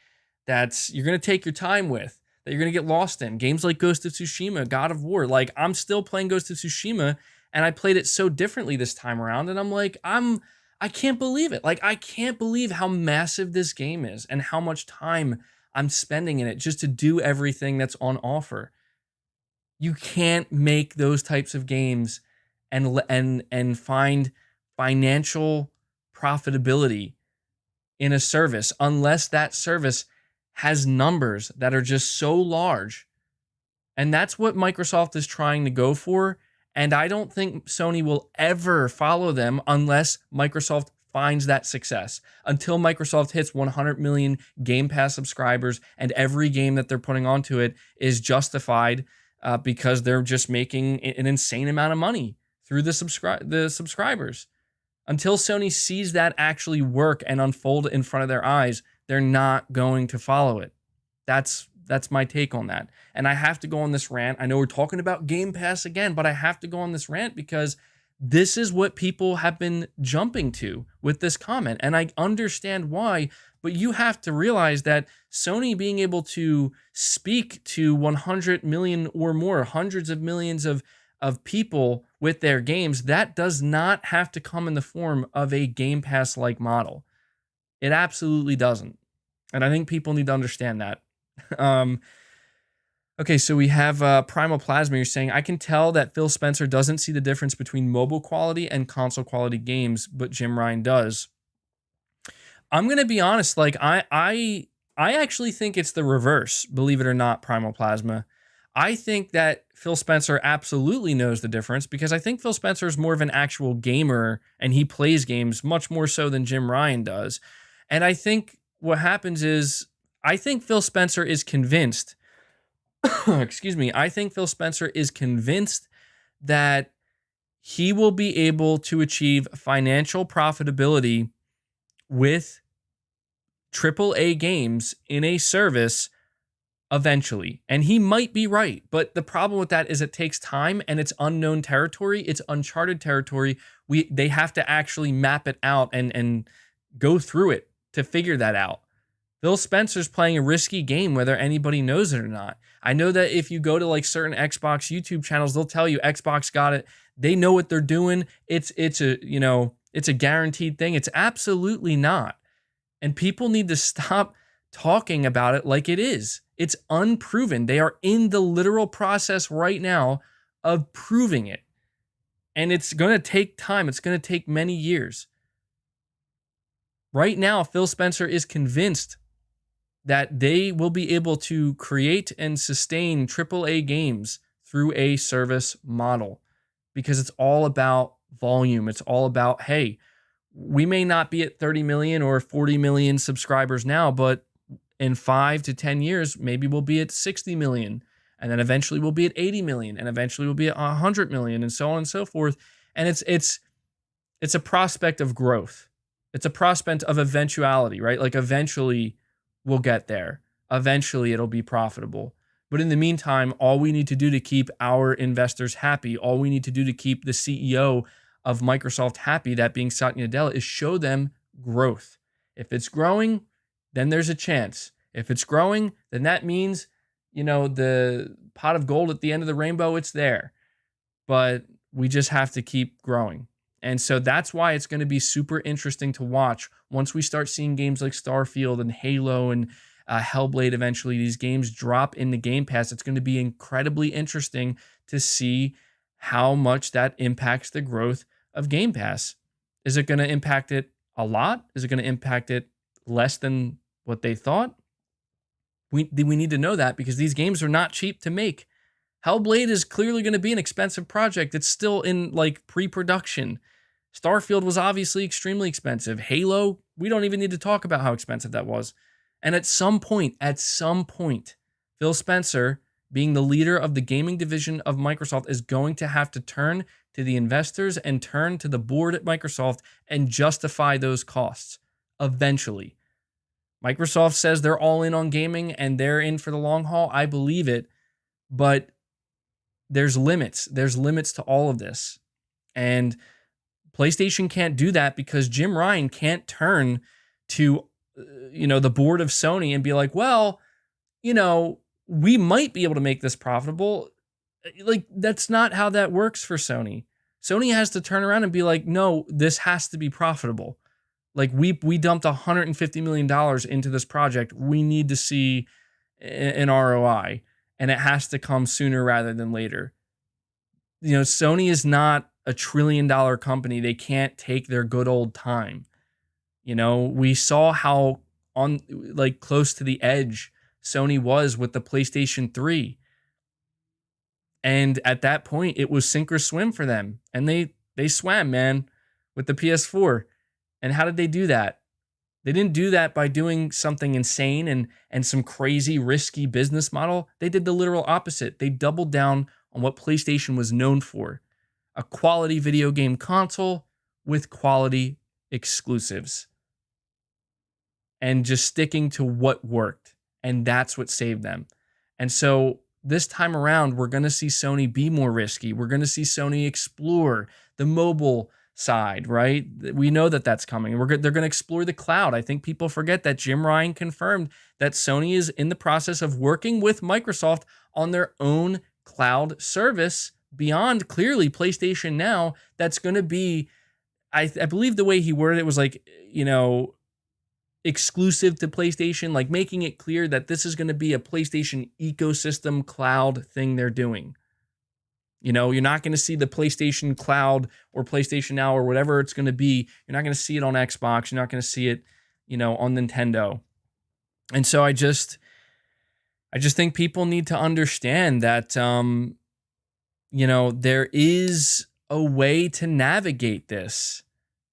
that's you're going to take your time with, that you're going to get lost in. Games like Ghost of Tsushima, God of War. Like, I'm still playing Ghost of Tsushima, and I played it so differently this time around, and I'm like, I can't believe it. Like, I can't believe how massive this game is and how much time I'm spending in it just to do everything that's on offer. You can't make those types of games and find financial profitability in a service unless that service has numbers that are just so large. And that's what Microsoft is trying to go for. And I don't think Sony will ever follow them unless Microsoft finds that success. Until Microsoft hits 100 million Game Pass subscribers and every game that they're putting onto it is justified because they're just making an insane amount of money through the subscribers. Until Sony sees that actually work and unfold in front of their eyes, they're not going to follow it. That's my take on that. And I have to go on this rant. I know we're talking about Game Pass again, but I have to go on this rant because this is what people have been jumping to with this comment. And I understand why, but you have to realize that Sony being able to speak to 100 million or more, hundreds of millions of people with their games, that does not have to come in the form of a Game Pass-like model. It absolutely doesn't. And I think people need to understand that. Okay, so we have Primal Plasma. You're saying, I can tell that Phil Spencer doesn't see the difference between mobile quality and console quality games, but Jim Ryan does. I'm going to be honest, like I actually think it's the reverse, believe it or not, Primal Plasma. I think that Phil Spencer absolutely knows the difference because I think Phil Spencer is more of an actual gamer and he plays games much more so than Jim Ryan does. And I think what happens is, I think Phil Spencer is convinced, excuse me, I think Phil Spencer is convinced that he will be able to achieve financial profitability with AAA games in a service eventually. And he might be right, but the problem with that is it takes time and it's unknown territory. It's uncharted territory. They have to actually map it out and go through it to figure that out. Phil Spencer's playing a risky game, whether anybody knows it or not. I know that if you go to like certain Xbox YouTube channels, they'll tell you Xbox got it. They know what they're doing. It's a guaranteed thing. It's absolutely not. And people need to stop talking about it like it is. It's unproven. They are in the literal process right now of proving it. And it's going to take time. It's going to take many years. Right now, Phil Spencer is convinced that they will be able to create and sustain AAA games through a service model, because it's all about volume. It's all about, hey, we may not be at 30 million or 40 million subscribers now, but in 5 to 10 years, maybe we'll be at 60 million. And then eventually we'll be at 80 million, and eventually we'll be at 100 million, and so on and so forth. And it's a prospect of growth. It's a prospect of eventuality, right? Like eventually we'll get there. Eventually it'll be profitable. But in the meantime, all we need to do to keep our investors happy, all we need to do to keep the CEO of Microsoft happy, that being Satya Nadella, is show them growth. If it's growing, then there's a chance. If it's growing, then that means, the pot of gold at the end of the rainbow, it's there. But we just have to keep growing. And so that's why it's going to be super interesting to watch once we start seeing games like Starfield and Halo and Hellblade. Eventually, these games drop into Game Pass. It's going to be incredibly interesting to see how much that impacts the growth of Game Pass. Is it going to impact it a lot? Is it going to impact it less than what they thought? We need to know that, because these games are not cheap to make. Hellblade is clearly going to be an expensive project. It's still in pre-production. Starfield was obviously extremely expensive. Halo, we don't even need to talk about how expensive that was. And at some point, Phil Spencer, being the leader of the gaming division of Microsoft, is going to have to turn to the investors and turn to the board at Microsoft and justify those costs eventually. Microsoft says they're all in on gaming and they're in for the long haul. I believe it, but there's limits. There's limits to all of this. And PlayStation can't do that, because Jim Ryan can't turn to, the board of Sony and be like, well, we might be able to make this profitable. That's not how that works for Sony. Sony has to turn around and be like, no, this has to be profitable. We dumped $150 million into this project. We need to see an ROI, and it has to come sooner rather than later. Sony is not a $1 trillion company. They can't take their good old time. We saw how close to the edge Sony was with the PlayStation 3. And at that point, it was sink or swim for them. And they swam, man, with the PS4. And how did they do that? They didn't do that by doing something insane and some crazy, risky business model. They did the literal opposite. They doubled down on what PlayStation was known for: a quality video game console with quality exclusives. And just sticking to what worked. And that's what saved them. And so this time around, we're going to see Sony be more risky. We're going to see Sony explore the mobile side, right? We know that that's coming. They're going to explore the cloud. I think people forget that Jim Ryan confirmed that Sony is in the process of working with Microsoft on their own cloud service beyond, clearly, PlayStation Now. That's going to be, I believe the way he worded it was exclusive to PlayStation, making it clear that this is going to be a PlayStation ecosystem cloud thing they're doing. You're not going to see the PlayStation Cloud or PlayStation Now or whatever it's going to be. You're not going to see it on Xbox. You're not going to see it, on Nintendo. And so I just think people need to understand that, there is a way to navigate this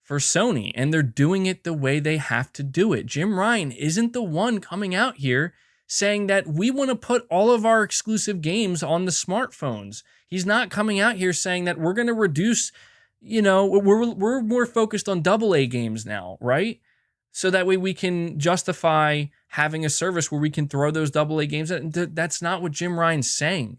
for Sony, and they're doing it the way they have to do it. Jim Ryan isn't the one coming out here saying that we want to put all of our exclusive games on the smartphones. He's not coming out here saying that we're going to reduce, we're more focused on AA games now, right? So that way we can justify having a service where we can throw those AA games in. That's not what Jim Ryan's saying.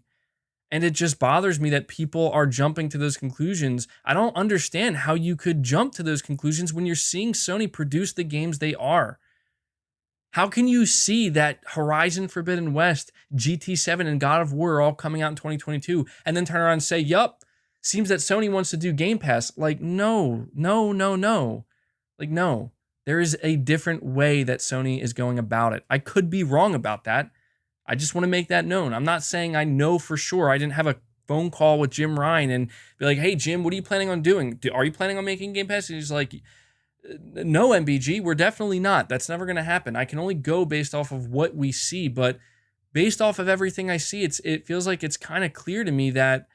And it just bothers me that people are jumping to those conclusions. I don't understand how you could jump to those conclusions when you're seeing Sony produce the games they are. How can you see that Horizon Forbidden West, GT7, and God of War are all coming out in 2022 and then turn around and say, yup, seems that Sony wants to do Game Pass? No. No. There is a different way that Sony is going about it. I could be wrong about that. I just want to make that known. I'm not saying I know for sure. I didn't have a phone call with Jim Ryan and be like, hey, Jim, what are you planning on doing? Are you planning on making Game Pass? And he's like, no, MBG, we're definitely not. That's never going to happen. I can only go based off of what we see, but based off of everything I see, it feels like it's kind of clear to me that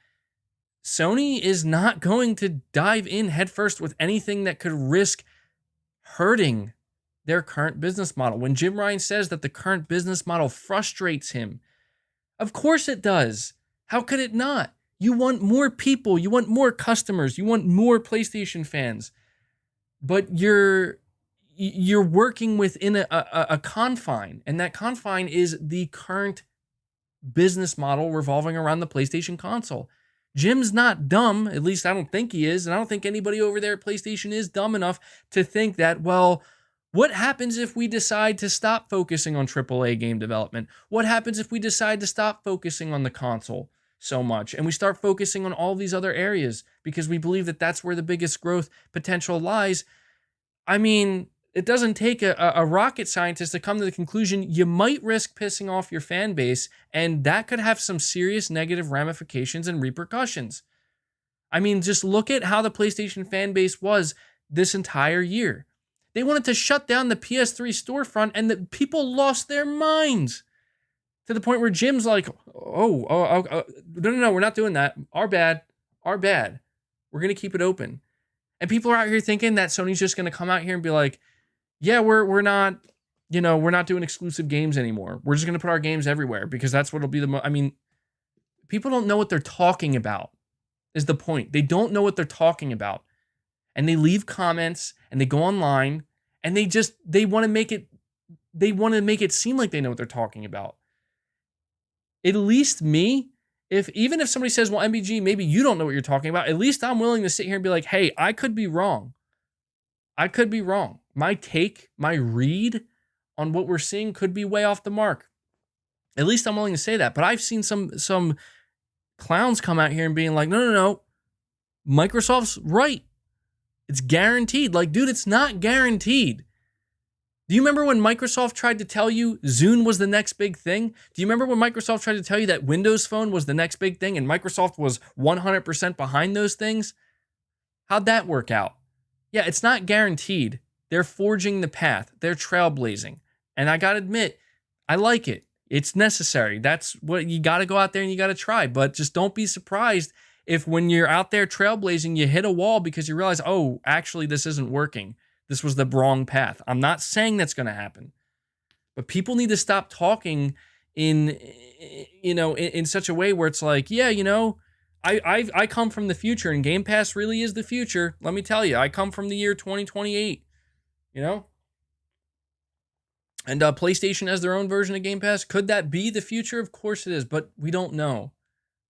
Sony is not going to dive in headfirst with anything that could risk hurting their current business model. When Jim Ryan says that the current business model frustrates him, of course it does. How could it not? You want more people, you want more customers, you want more PlayStation fans, but you're working within a confine, and that confine is the current business model revolving around the PlayStation console. Jim's not dumb, at least I don't think he is, and I don't think anybody over there at PlayStation is dumb enough to think that, well, what happens if we decide to stop focusing on AAA game development? What happens if we decide to stop focusing on the console so much and we start focusing on all these other areas because we believe that that's where the biggest growth potential lies? I mean, it doesn't take a rocket scientist to come to the conclusion you might risk pissing off your fan base, and that could have some serious negative ramifications and repercussions. I mean, just look at how the PlayStation fan base was this entire year. They wanted to shut down the PS3 storefront, and the people lost their minds to the point where Jim's like, no, we're not doing that. Our bad. We're going to keep it open. And people are out here thinking that Sony's just going to come out here and be like, yeah, we're not doing exclusive games anymore. We're just going to put our games everywhere because that's what'll be I mean, people don't know what they're talking about is the point. They don't know what they're talking about. And they leave comments and they go online and they want to make it seem like they know what they're talking about. At least me, even if somebody says, well, MBG, maybe you don't know what you're talking about, at least I'm willing to sit here and be like, hey, I could be wrong. My take, my read on what we're seeing could be way off the mark. At least I'm willing to say that. But I've seen some clowns come out here and being like, no, Microsoft's right. It's guaranteed. Like, dude, it's not guaranteed. Do you remember when Microsoft tried to tell you Zune was the next big thing? Do you remember when Microsoft tried to tell you that Windows Phone was the next big thing and Microsoft was 100% behind those things? How'd that work out? Yeah, it's not guaranteed. They're forging the path. They're trailblazing. And I got to admit, I like it. It's necessary. That's what you got to go out there and you got to try. But just don't be surprised if when you're out there trailblazing, you hit a wall because you realize, oh, actually, this isn't working. This was the wrong path. I'm not saying that's going to happen. But people need to stop talking in such a way where it's like, yeah, I come from the future and Game Pass really is the future. Let me tell you, I come from the year 2028, And PlayStation has their own version of Game Pass. Could that be the future? Of course it is, but we don't know.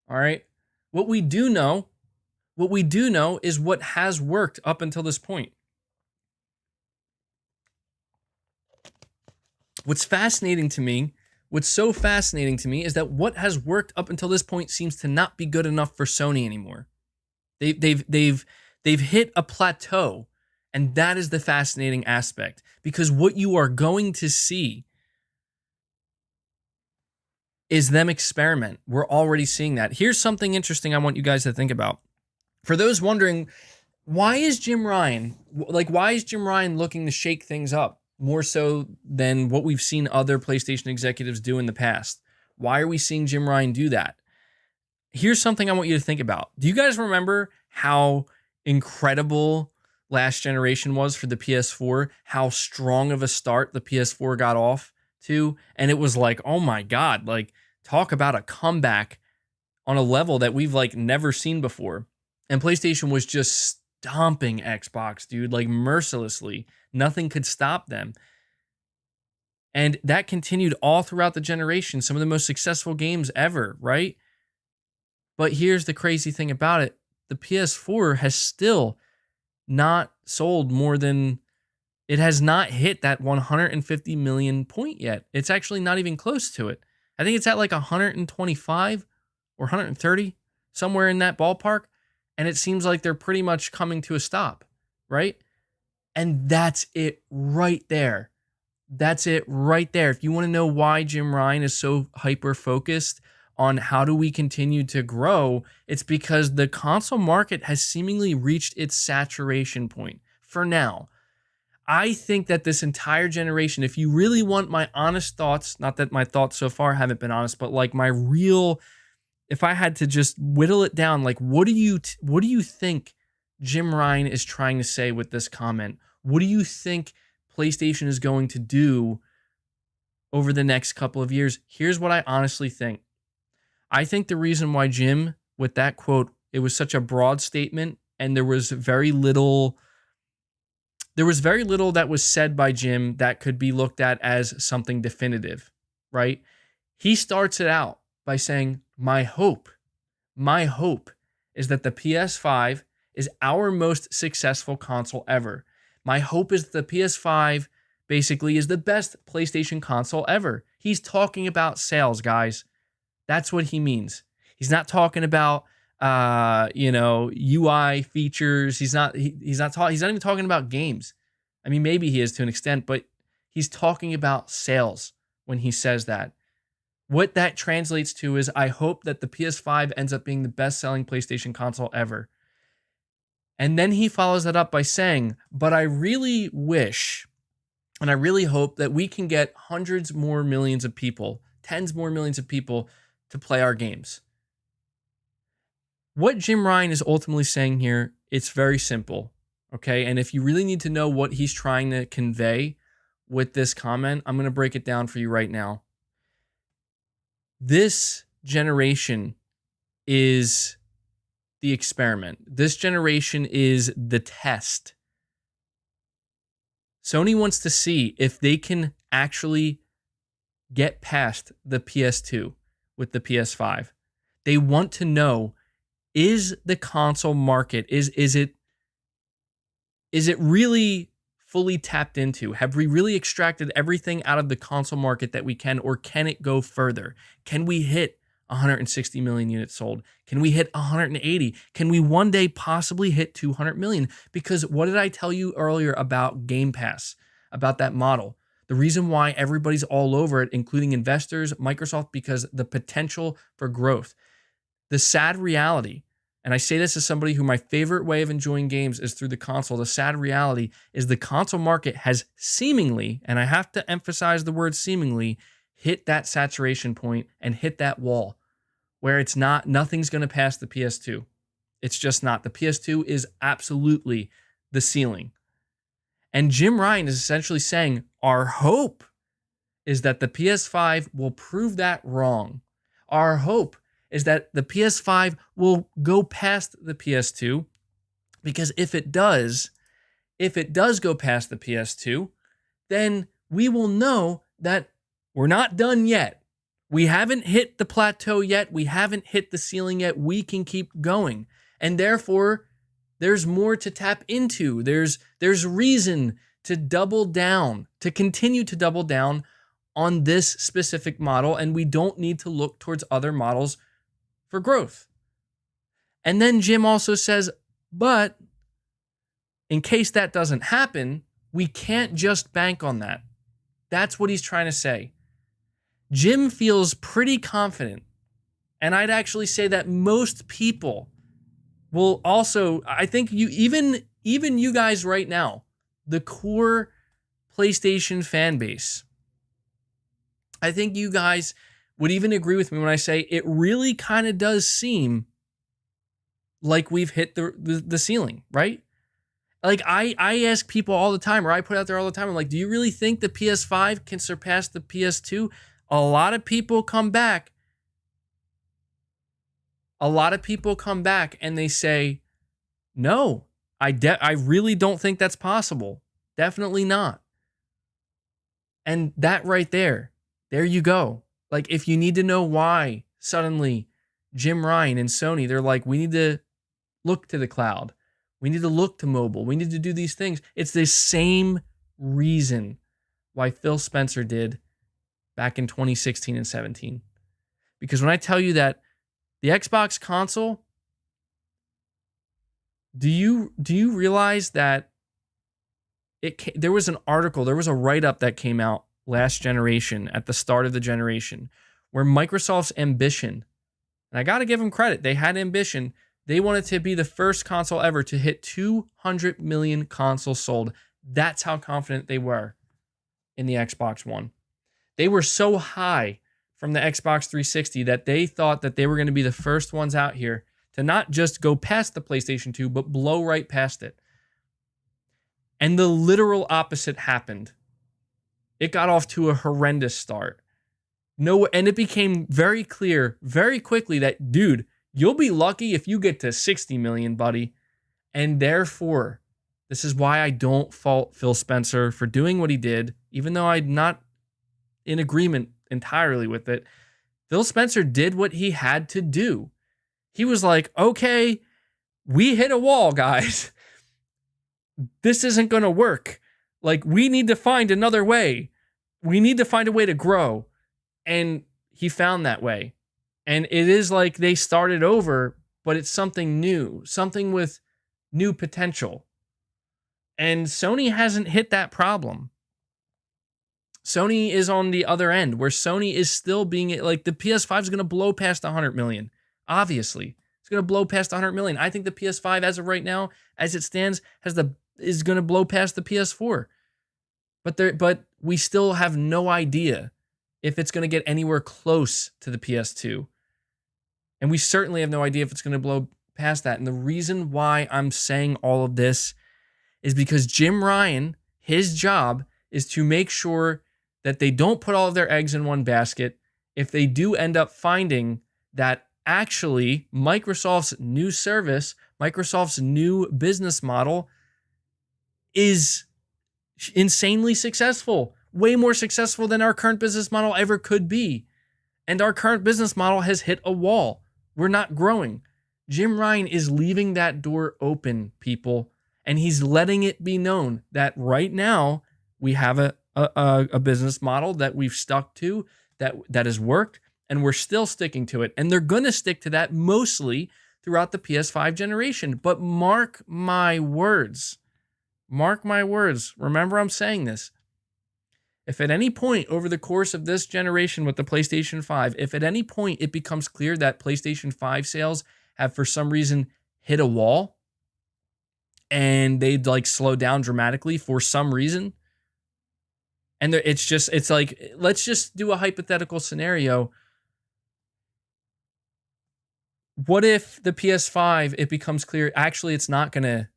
All right? What we do know is what has worked up until this point. What's so fascinating to me is that what has worked up until this point seems to not be good enough for Sony anymore. They've hit a plateau, and that is the fascinating aspect, because what you are going to see is them experiment. We're already seeing that. Here's something interesting I want you guys to think about. For those wondering, why is Jim Ryan looking to shake things up more so than what we've seen other PlayStation executives do in the past? Why are we seeing Jim Ryan do that? Here's something I want you to think about. Do you guys remember how incredible last generation was for the PS4? How strong of a start the PS4 got off to? And it was like, oh my God, like, talk about a comeback on a level that we've never seen before. And PlayStation was just stomping Xbox, dude, mercilessly. Nothing could stop them. And that continued all throughout the generation. Some of the most successful games ever, right? But here's the crazy thing about it. The PS4 has still not sold more than... It has not hit that 150 million point yet. It's actually not even close to it. I think it's at 125 or 130, somewhere in that ballpark. And it seems like they're pretty much coming to a stop, right? And that's it right there. If you want to know why Jim Ryan is so hyper-focused on how do we continue to grow, it's because the console market has seemingly reached its saturation point for now. I think that this entire generation, if you really want my honest thoughts, not that my thoughts so far haven't been honest, but like my real, if I had to just whittle it down, like what do you think Jim Ryan is trying to say with this comment? What do you think PlayStation is going to do over the next couple of years? Here's what I honestly think. I think the reason why Jim, with that quote, it was such a broad statement and there was very little that was said by Jim that could be looked at as something definitive, right? He starts it out by saying, my hope is that the PS5 is our most successful console ever. My hope is that the PS5 basically is the best PlayStation console ever. He's talking about sales, guys. That's what he means. He's not talking about UI features. He's not even talking about games. I mean, maybe he is to an extent, but he's talking about sales when he says that. What that translates to is, I hope that the PS5 ends up being the best-selling PlayStation console ever. And then he follows that up by saying, but I really wish and I really hope that we can get hundreds more millions of people, tens more millions of people to play our games. What Jim Ryan is ultimately saying here, it's very simple, okay? And if you really need to know what he's trying to convey with this comment, I'm going to break it down for you right now. This generation is the experiment. This generation is the test. Sony wants to see if they can actually get past the PS2 with the PS5. They want to know, is the console market, is it really fully tapped into? Have we really extracted everything out of the console market that we can, or can it go further? Can we hit 160 million units sold? Can we hit 180? Can we one day possibly hit 200 million? Because what did I tell you earlier about Game Pass, about that model? The reason why everybody's all over it, including investors, Microsoft, because the potential for growth. The sad reality, and I say this as somebody who my favorite way of enjoying games is through the console. The sad reality is the console market has seemingly, and I have to emphasize the word seemingly, hit that saturation point and hit that wall where nothing's going to pass the PS2. It's just not. The PS2 is absolutely the ceiling. And Jim Ryan is essentially saying, our hope is that the PS5 will prove that wrong. Our hope is that the PS5 will go past the PS2, because if it does go past the PS2, then we will know that we're not done yet. We haven't hit the plateau yet. We haven't hit the ceiling yet. We can keep going. And therefore, there's more to tap into. There's reason to double down, to continue to double down on this specific model, and we don't need to look towards other models for growth. And then Jim also says, but in case that doesn't happen, we can't just bank on that. That's what he's trying to say. Jim feels pretty confident, and I'd actually say that most people will also, I think you, even you guys right now, the core PlayStation fan base, I think you guys would even agree with me when I say it really kind of does seem like we've hit the ceiling, right? Like I ask people all the time, or I put out there all the time, I'm like, do you really think the PS5 can surpass the PS2? A lot of people come back. And they say, no, I really don't think that's possible. Definitely not. And that right there you go. Like, if you need to know why suddenly Jim Ryan and Sony, they're like, we need to look to the cloud. We need to look to mobile. We need to do these things. It's the same reason why Phil Spencer did back in 2016 and 17. Because when I tell you that the Xbox console, do you realize that there was an article, there was a write-up that came out last generation, at the start of the generation, where Microsoft's ambition And I got to give them credit. They had ambition. They wanted to be the first console ever to hit 200 million consoles sold. That's how confident they were in the Xbox One. They were so high from the Xbox 360 that they thought that they were going to be the first ones out here to not just go past the PlayStation 2, but blow right past it. And the literal opposite happened. It got off to a horrendous start. And it became very clear very quickly that, dude, you'll be lucky if you get to 60 million, buddy. And therefore, this is why I don't fault Phil Spencer for doing what he did, even though I'm not in agreement entirely with it. Phil Spencer did what he had to do. He was like, okay, we hit a wall, guys. This isn't going to work. Like, we need to find another way. We need to find a way to grow. And he found that way. And it is like they started over, but it's something new, something with new potential. And Sony hasn't hit that problem. Sony is on the other end, where Sony is still being like, the PS5 is going to blow past 100 million. Obviously, it's going to blow past 100 million. I think the PS5, as of right now, as it stands, is going to blow past the PS4. But we still have no idea if it's going to get anywhere close to the PS2. And we certainly have no idea if it's going to blow past that. And the reason why I'm saying all of this is because Jim Ryan, his job is to make sure that they don't put all of their eggs in one basket. If they do end up finding that actually Microsoft's new service, Microsoft's new business model is insanely successful, way more successful than our current business model ever could be. And our current business model has hit a wall. We're not growing. Jim Ryan is leaving that door open, people, and he's letting it be known that right now we have a business model that we've stuck to, that has worked, and we're still sticking to it. And they're going to stick to that mostly throughout the PS5 generation. But mark my words. Mark my words. Remember, I'm saying this. If at any point over the course of this generation with the PlayStation 5, if at any point it becomes clear that PlayStation 5 sales have for some reason hit a wall and they'd like slow down dramatically for some reason, and it's like, let's just do a hypothetical scenario. What if the PS5, it becomes clear, actually it's not going to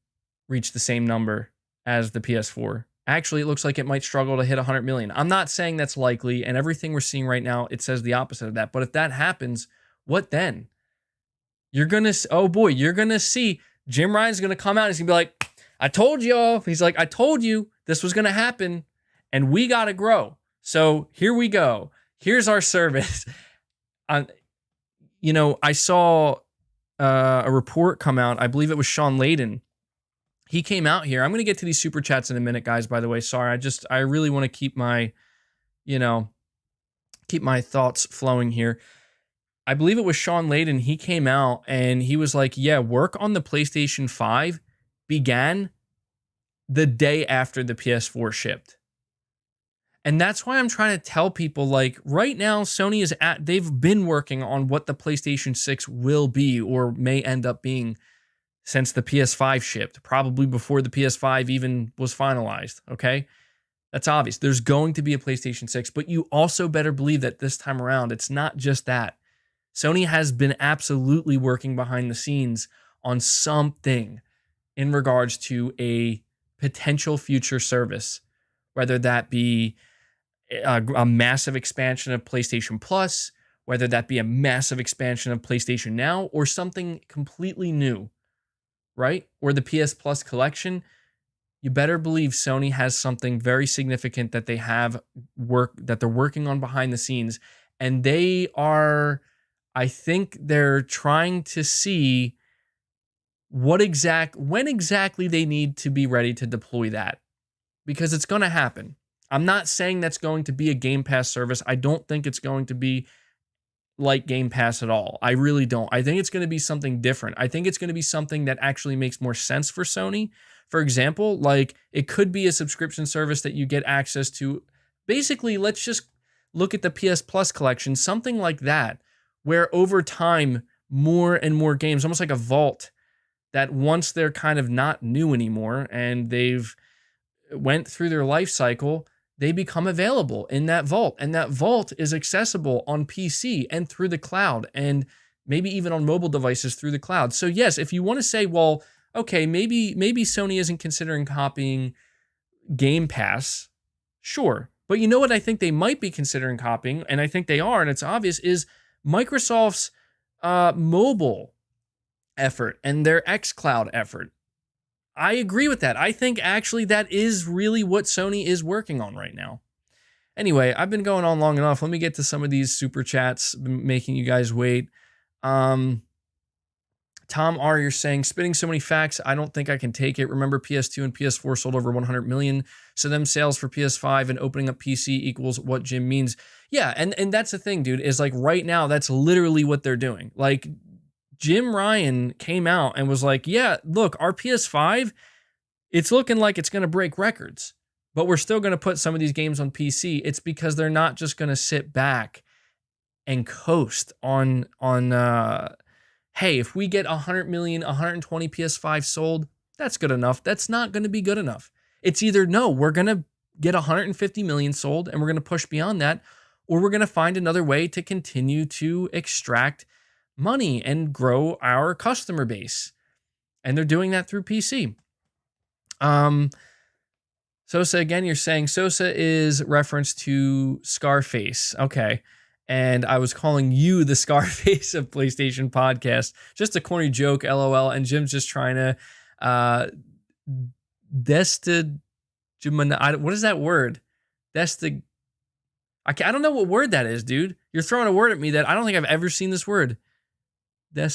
reach the same number as the PS4? Actually, it looks like it might struggle to hit 100 million. I'm not saying that's likely, and everything we're seeing right now, it says the opposite of that. But if that happens, what then? You're going to see Jim Ryan's going to come out and he's going to be like, I told y'all. He's like, I told you this was going to happen, and we got to grow. So here we go. Here's our service. I saw a report come out. I believe it was Sean Layden. He came out here. I'm going to get to these super chats in a minute, guys, by the way. Sorry, I really want to keep my thoughts flowing here. I believe it was Sean Layden. He came out and he was like, yeah, work on the PlayStation 5 began the day after the PS4 shipped. And that's why I'm trying to tell people, like, right now, Sony they've been working on what the PlayStation 6 will be or may end up being since the PS5 shipped, probably before the PS5 even was finalized, okay? That's obvious. There's going to be a PlayStation 6, but you also better believe that this time around, it's not just that. Sony has been absolutely working behind the scenes on something in regards to a potential future service, whether that be a massive expansion of PlayStation Plus, whether that be a massive expansion of PlayStation Now, or something completely new, right? Or the PS Plus collection. You better believe Sony has something very significant that they're working on behind the scenes. And I think they're trying to see when exactly they need to be ready to deploy that. Because it's going to happen. I'm not saying that's going to be a Game Pass service. I don't think it's going to be like Game Pass at all. I really don't. I think it's going to be something different. I think it's going to be something that actually makes more sense for Sony. For example, like it could be a subscription service that you get access to. Basically, let's just look at the PS Plus collection, something like that, where over time, more and more games, almost like a vault, that once they're kind of not new anymore and they've went through their life cycle, they become available in that vault. And that vault is accessible on PC and through the cloud, and maybe even on mobile devices through the cloud. So yes, if you want to say, well, okay, maybe Sony isn't considering copying Game Pass, sure. But you know what I think they might be considering copying, and I think they are, and it's obvious, is Microsoft's mobile effort and their xCloud effort. I agree with that. I think actually that is really what Sony is working on right now. Anyway, I've been going on long enough. Let me get to some of these super chats, making you guys wait. Tom R, you're saying, spitting so many facts, I don't think I can take it. Remember, PS2 and PS4 sold over 100 million. So them sales for PS5 and opening up PC equals what Jim means. Yeah, and that's the thing, dude, is like right now, that's literally what they're doing. Like, Jim Ryan came out and was like, yeah, look, our PS5, it's looking like it's going to break records, but we're still going to put some of these games on PC. It's because they're not just going to sit back and coast on hey, if we get 100 million, 120 PS5 sold, that's good enough. That's not going to be good enough. It's either, no, we're going to get 150 million sold and we're going to push beyond that, or we're going to find another way to continue to extract money and grow our customer base. And they're doing that through PC. Sosa, again, you're saying Sosa is reference to Scarface. Okay. And I was calling you the Scarface of PlayStation Podcast. Just a corny joke, LOL. And Jim's just trying to what is that word? I don't know what word that is, dude. You're throwing a word at me that I don't think I've ever seen this word. I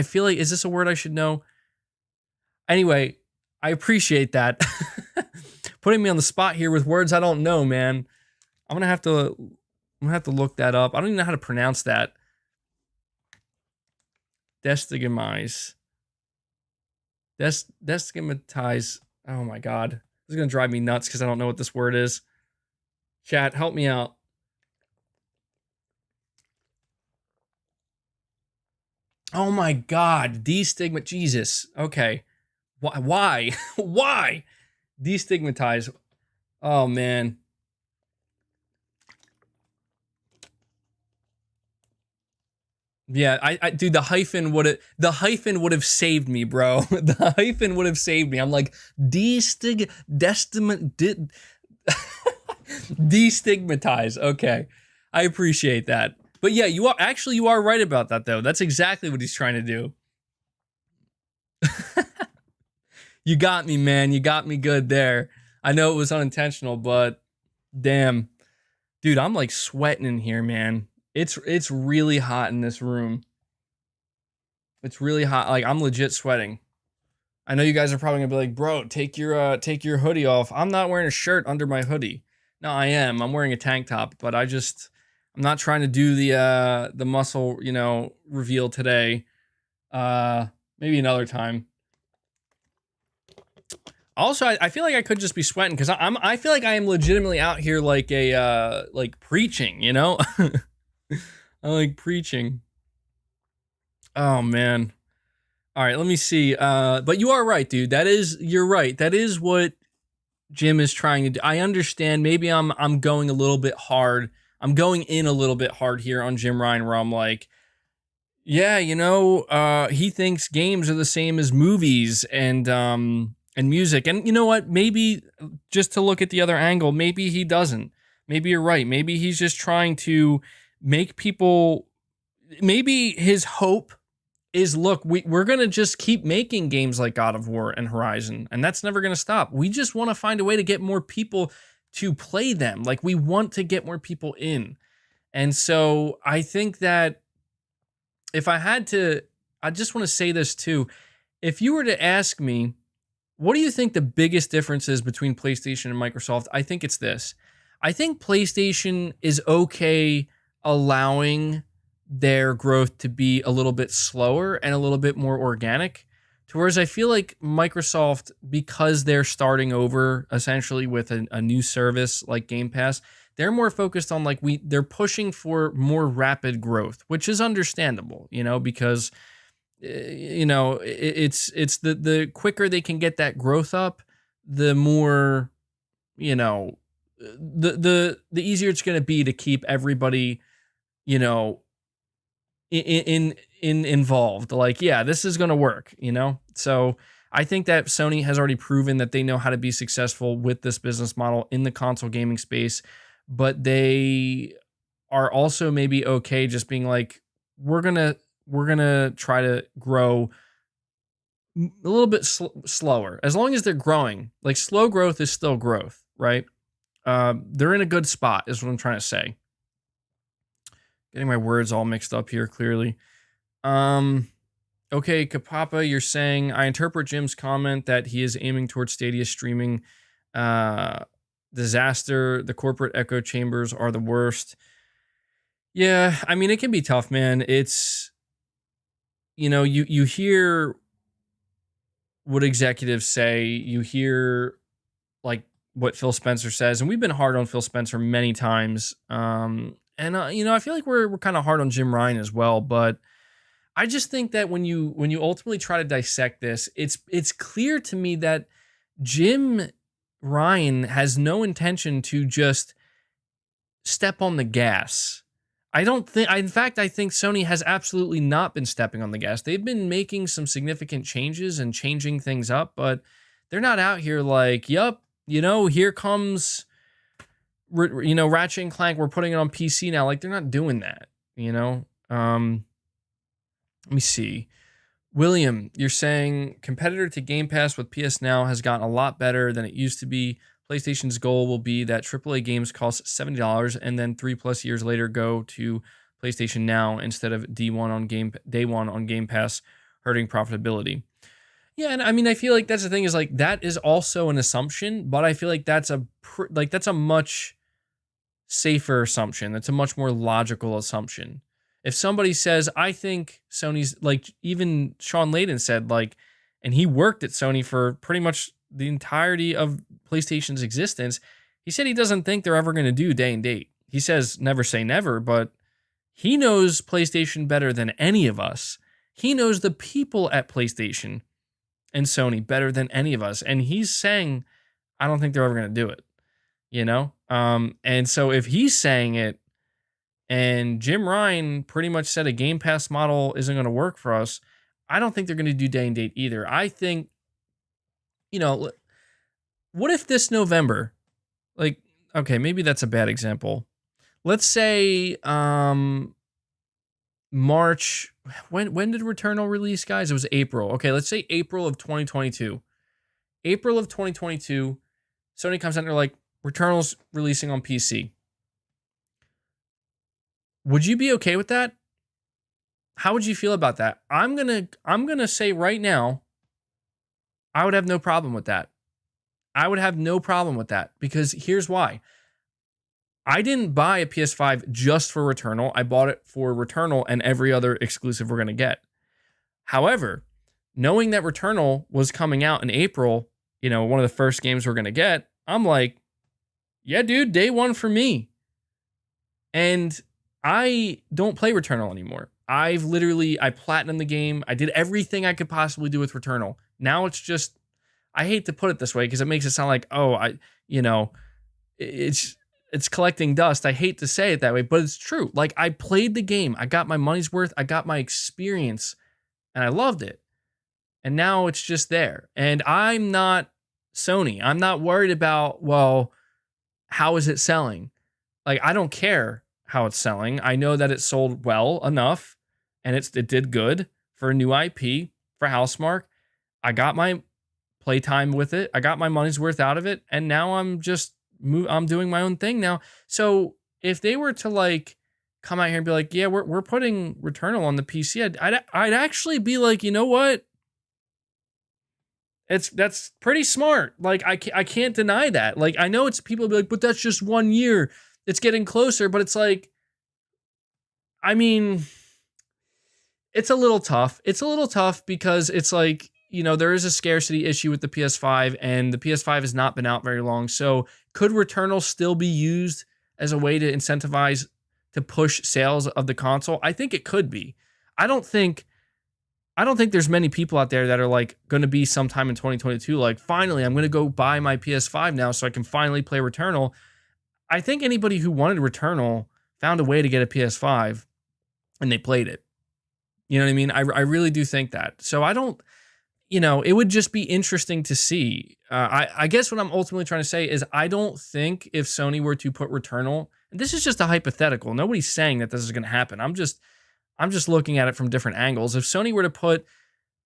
feel like, is this a word I should know? Anyway, I appreciate that. Putting me on the spot here with words I don't know, man. I'm gonna have to look that up. I don't even know how to pronounce that. Destigmatize. Destigmatize. Oh my god. This is gonna drive me nuts because I don't know what this word is. Chat, help me out. Oh my god. Destigmat. Jesus. Okay. Why? Why? Destigmatize. Oh man. Yeah, I dude, the hyphen would have saved me, bro. The hyphen would have saved me. I'm like, destigmatize. Okay. I appreciate that. But yeah, you are right about that though. That's exactly what he's trying to do. You got me, man. You got me good there. I know it was unintentional, but damn. Dude, I'm like sweating in here, man. It's really hot in this room. It's really hot. Like, I'm legit sweating. I know you guys are probably gonna be like, bro, take your hoodie off. I'm not wearing a shirt under my hoodie. No, I am. I'm wearing a tank top, but I'm not trying to do the muscle, reveal today. Maybe another time. Also, I feel like I could just be sweating because I feel like I am legitimately out here like preaching, I like preaching. Oh man. All right, let me see. But you are right, dude. You're right. That is what Jim is trying to do. I understand. Maybe I'm going a little bit hard. I'm going in a little bit hard here on Jim Ryan, where I'm like, yeah, he thinks games are the same as movies and music. And you know what? Maybe just to look at the other angle, maybe he doesn't. Maybe you're right. Maybe he's just trying to make people, maybe his hope is, look, we're going to just keep making games like God of War and Horizon, and that's never going to stop. We just want to find a way to get more people to play them. Like, we want to get more people in. And so I think that if I just want to say this too. If you were to ask me, what do you think the biggest difference is between PlayStation and Microsoft? I think it's this. I think PlayStation is okay allowing their growth to be a little bit slower and a little bit more organic. Whereas I feel like Microsoft, because they're starting over essentially with a new service like Game Pass, They're more focused on like they're pushing for more rapid growth, which is understandable, because it's the quicker they can get that growth up, the more, the easier it's going to be to keep everybody, you know, in involved. Like, yeah, this is going to work, So I think that Sony has already proven that they know how to be successful with this business model in the console gaming space, but they are also maybe okay just being like, we're going to try to grow a little bit slower. As long as they're growing, like slow growth is still growth, right? They're in a good spot is what I'm trying to say. Getting my words all mixed up here, clearly. Okay, Kapapa, you're saying, I interpret Jim's comment that he is aiming towards Stadia streaming. Disaster. The corporate echo chambers are the worst. Yeah, I mean, it can be tough, man. It's, you hear what executives say. You hear, like, what Phil Spencer says, and we've been hard on Phil Spencer many times. And I feel like we're kind of hard on Jim Ryan as well, but I just think that when you ultimately try to dissect this, it's clear to me that Jim Ryan has no intention to just step on the gas. In fact, I think Sony has absolutely not been stepping on the gas. They've been making some significant changes and changing things up, but they're not out here like, yup, here comes, Ratchet and Clank, we're putting it on PC now. Like, they're not doing that, Let me see. William, you're saying competitor to Game Pass with PS Now has gotten a lot better than it used to be. PlayStation's goal will be that AAA games cost $70 and then 3+ years later go to PlayStation Now instead of day one on Game Pass, hurting profitability. Yeah, and I mean, I feel like that's the thing is like that is also an assumption, but I feel like that's a much safer assumption. That's a much more logical assumption. If somebody says, I think Sony's, like, even Sean Layden said, like, and he worked at Sony for pretty much the entirety of PlayStation's existence, he said he doesn't think they're ever going to do day and date. He says never say never, but he knows PlayStation better than any of us. He knows the people at PlayStation and Sony better than any of us. And he's saying, I don't think they're ever going to do it, And so if he's saying it, and Jim Ryan pretty much said a Game Pass model isn't going to work for us, I don't think they're going to do day and date either. I think, what if this November, like, okay, maybe that's a bad example. Let's say March, when did Returnal release, guys? It was April. Okay, let's say April of 2022. April of 2022, Sony comes out and they're like, Returnal's releasing on PC. Would you be okay with that? How would you feel about that? I'm gonna say right now, I would have no problem with that. I would have no problem with that because here's why. I didn't buy a PS5 just for Returnal. I bought it for Returnal and every other exclusive we're gonna get. However, knowing that Returnal was coming out in April, one of the first games we're gonna get, I'm like, yeah, dude, day one for me. And I don't play Returnal anymore. I platinumed the game. I did everything I could possibly do with Returnal. Now it's just, I hate to put it this way because it makes it sound like, it's collecting dust. I hate to say it that way, but it's true. Like, I played the game. I got my money's worth. I got my experience and I loved it. And now it's just there. And I'm not Sony. I'm not worried about, well, how is it selling? Like, I don't care how it's selling. I know that it sold well enough and it did good for a new IP, for Housemarque. I got my playtime with it. I got my money's worth out of it. And now I'm doing my own thing now. So if they were to like come out here and be like, yeah, we're putting Returnal on the PC, I'd actually be like, you know what? That's pretty smart. Like, I can't deny that. Like, I know it's people be like, but that's just 1 year. It's getting closer, but it's like, I mean, it's a little tough. It's a little tough because it's like, there is a scarcity issue with the PS5 and the PS5 has not been out very long. So could Returnal still be used as a way to incentivize to push sales of the console? I think it could be. I don't think there's many people out there that are like going to be sometime in 2022 like, finally, I'm going to go buy my PS5 now so I can finally play Returnal. I think anybody who wanted Returnal found a way to get a PS5 and they played it. You know what I mean? I really do think that. So I don't, it would just be interesting to see. I guess what I'm ultimately trying to say is I don't think if Sony were to put Returnal, and this is just a hypothetical, nobody's saying that this is going to happen. I'm just looking at it from different angles. If Sony were to put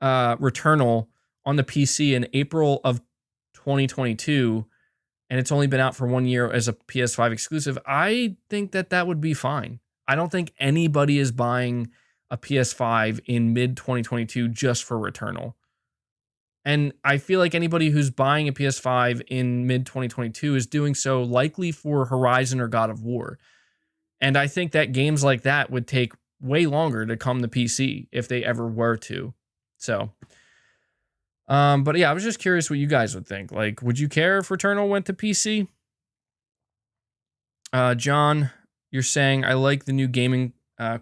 Returnal on the PC in April of 2022, and it's only been out for 1 year as a PS5 exclusive, I think that would be fine. I don't think anybody is buying a PS5 in mid 2022 just for Returnal. And I feel like anybody who's buying a PS5 in mid 2022 is doing so likely for Horizon or God of War. And I think that games like that would take way longer to come to PC if they ever were to. So, but yeah, I was just curious what you guys would think. Like, would you care if Returnal went to PC? John, you're saying, I like the new gaming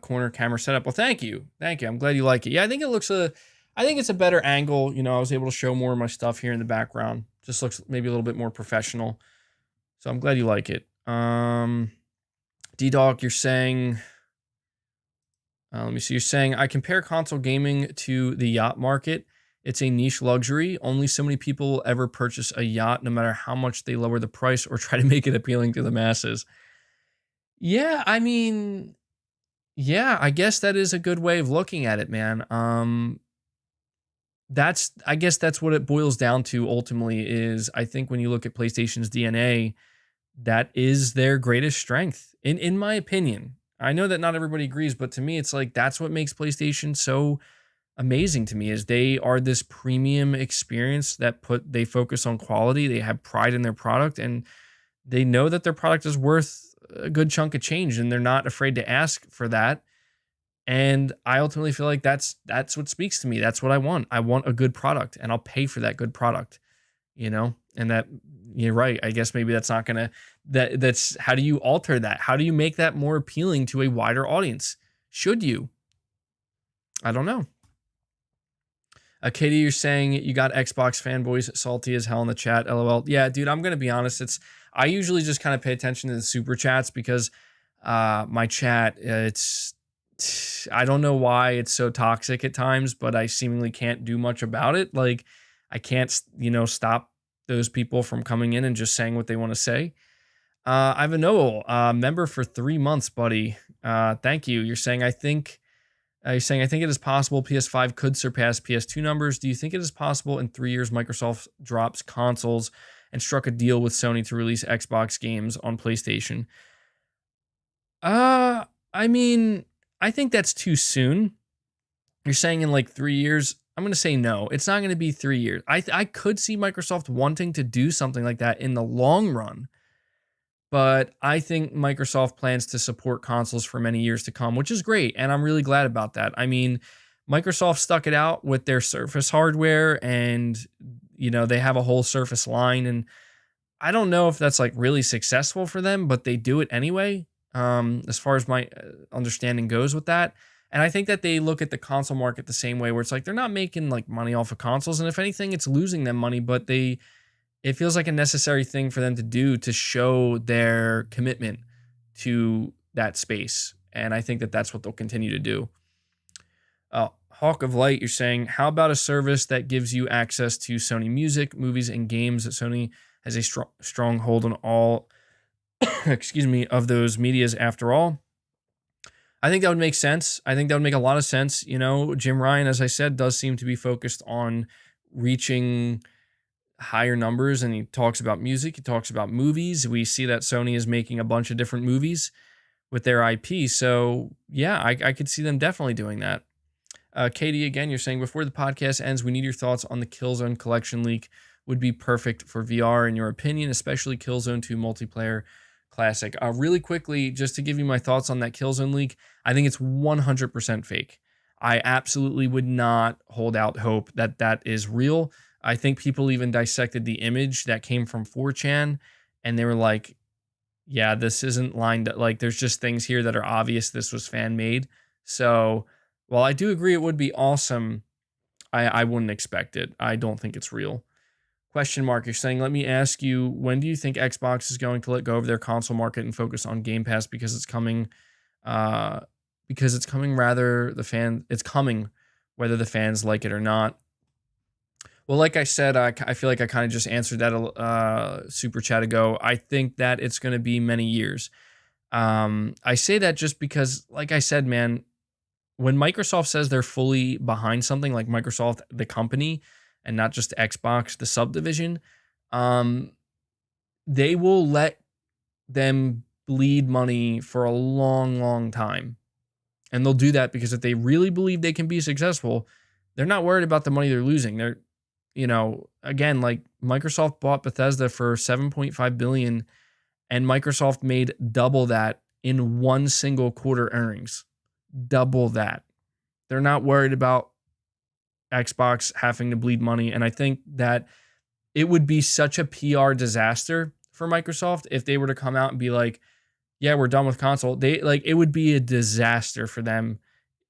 corner camera setup. Well, thank you. I'm glad you like it. Yeah, I think it's a better angle. I was able to show more of my stuff here in the background. Just looks maybe a little bit more professional. So I'm glad you like it. D-Dog, you're saying, let me see. You're saying, I compare console gaming to the yacht market. It's a niche luxury. Only so many people will ever purchase a yacht, no matter how much they lower the price or try to make it appealing to the masses. Yeah, I mean, yeah, I guess that is a good way of looking at it, man. I guess that's what it boils down to ultimately is, I think when you look at PlayStation's DNA, that is their greatest strength, in my opinion. I know that not everybody agrees, but to me, it's like, that's what makes PlayStation so amazing to me, is they are this premium experience that they focus on quality. They have pride in their product, and they know that their product is worth a good chunk of change, and they're not afraid to ask for that. And I ultimately feel like that's what speaks to me. That's what I want. I want a good product, and I'll pay for that good product, and that, you're right. I guess maybe that's not going to, that's how do you alter that? How do you make that more appealing to a wider audience? Should you? I don't know. Katie, you're saying you got Xbox fanboys salty as hell in the chat. LOL. Yeah, dude, I'm going to be honest. I usually just kind of pay attention to the super chats because my chat, I don't know why it's so toxic at times, but I seemingly can't do much about it. Like, I can't, stop those people from coming in and just saying what they want to say. Ivan Noel, member for 3 months, buddy. Thank you. You're saying, I think it is possible PS5 could surpass PS2 numbers. Do you think it is possible in 3 years Microsoft drops consoles and struck a deal with Sony to release Xbox games on PlayStation? I mean, I think that's too soon. You're saying in like 3 years. I'm going to say no. It's not going to be 3 years. I could see Microsoft wanting to do something like that in the long run. But I think Microsoft plans to support consoles for many years to come, which is great. And I'm really glad about that. I mean, Microsoft stuck it out with their Surface hardware, and, they have a whole Surface line. And I don't know if that's like really successful for them, but they do it anyway, as far as my understanding goes with that. And I think that they look at the console market the same way, where it's like they're not making like money off of consoles. And if anything, it's losing them money, but it feels like a necessary thing for them to do to show their commitment to that space. And I think that that's what they'll continue to do. Hawk of Light, you're saying, how about a service that gives you access to Sony music, movies, and games? That Sony has a strong hold on all, of those medias after all. I think that would make sense. I think that would make a lot of sense. Jim Ryan, as I said, does seem to be focused on reaching higher numbers, and he talks about music. He talks about movies. We see that Sony is making a bunch of different movies with their IP. So yeah, I could see them definitely doing that. Katie, again, you're saying, before the podcast ends, we need your thoughts on the Killzone collection leak. Would be perfect for VR in your opinion, especially Killzone 2 multiplayer classic. Really quickly, just to give you my thoughts on that Killzone leak, I think it's 100% fake. I absolutely would not hold out hope that that is real. I think people even dissected the image that came from 4chan, and they were like, yeah, this isn't lined up. Like, there's just things here that are obvious this was fan made. So, while I do agree it would be awesome, I wouldn't expect it. I don't think it's real. Question mark, you're saying, let me ask you, when do you think Xbox is going to let go of their console market and focus on Game Pass uh, because it's coming it's coming whether the fans like it or not. Well, like I said, I feel like I kind of just answered that super chat ago. I think that it's going to be many years. I say that just because, like I said, man, when Microsoft says they're fully behind something, like Microsoft, the company, and not just Xbox, the subdivision, um, they will let them bleed money for a long, long time. And they'll do that because if they really believe they can be successful, they're not worried about the money they're losing. They're, again, like Microsoft bought Bethesda for 7.5 billion and Microsoft made double that in one single quarter earnings. Double that. They're not worried about Xbox having to bleed money. And I think that it would be such a PR disaster for Microsoft if they were to come out and be like, yeah, we're done with console. It would be a disaster for them.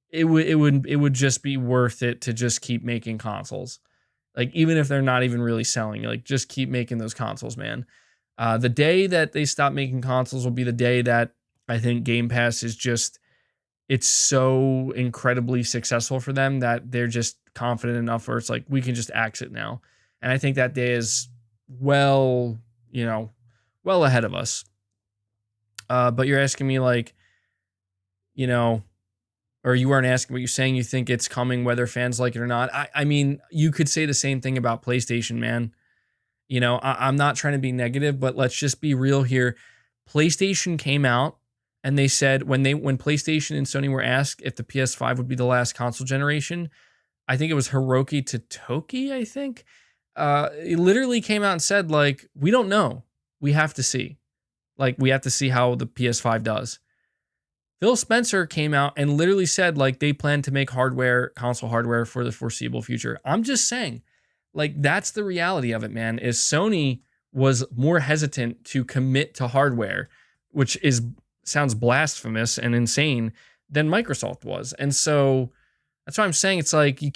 It would just be worth it to just keep making consoles. Like, even if they're not even really selling, like, just keep making those consoles, man. The day that they stop making consoles will be the day that I think Game Pass is just, it's so incredibly successful for them that they're just confident enough where it's like, we can just axe it now. And I think that day is well ahead of us. But you're asking me, like, or you weren't asking, but you're saying you think it's coming whether fans like it or not. I mean, you could say the same thing about PlayStation, man. I'm not trying to be negative, but let's just be real here. PlayStation came out and they said when PlayStation and Sony were asked if the PS5 would be the last console generation, I think it was Hiroki Totoki, I think. It literally came out and said, like, we don't know. We have to see. Like, we have to see how the PS5 does. Phil Spencer came out and literally said, like, they plan to make console hardware for the foreseeable future. I'm just saying, like, that's the reality of it, man, is Sony was more hesitant to commit to hardware, which sounds blasphemous and insane, than Microsoft was. And so that's why I'm saying it's like, you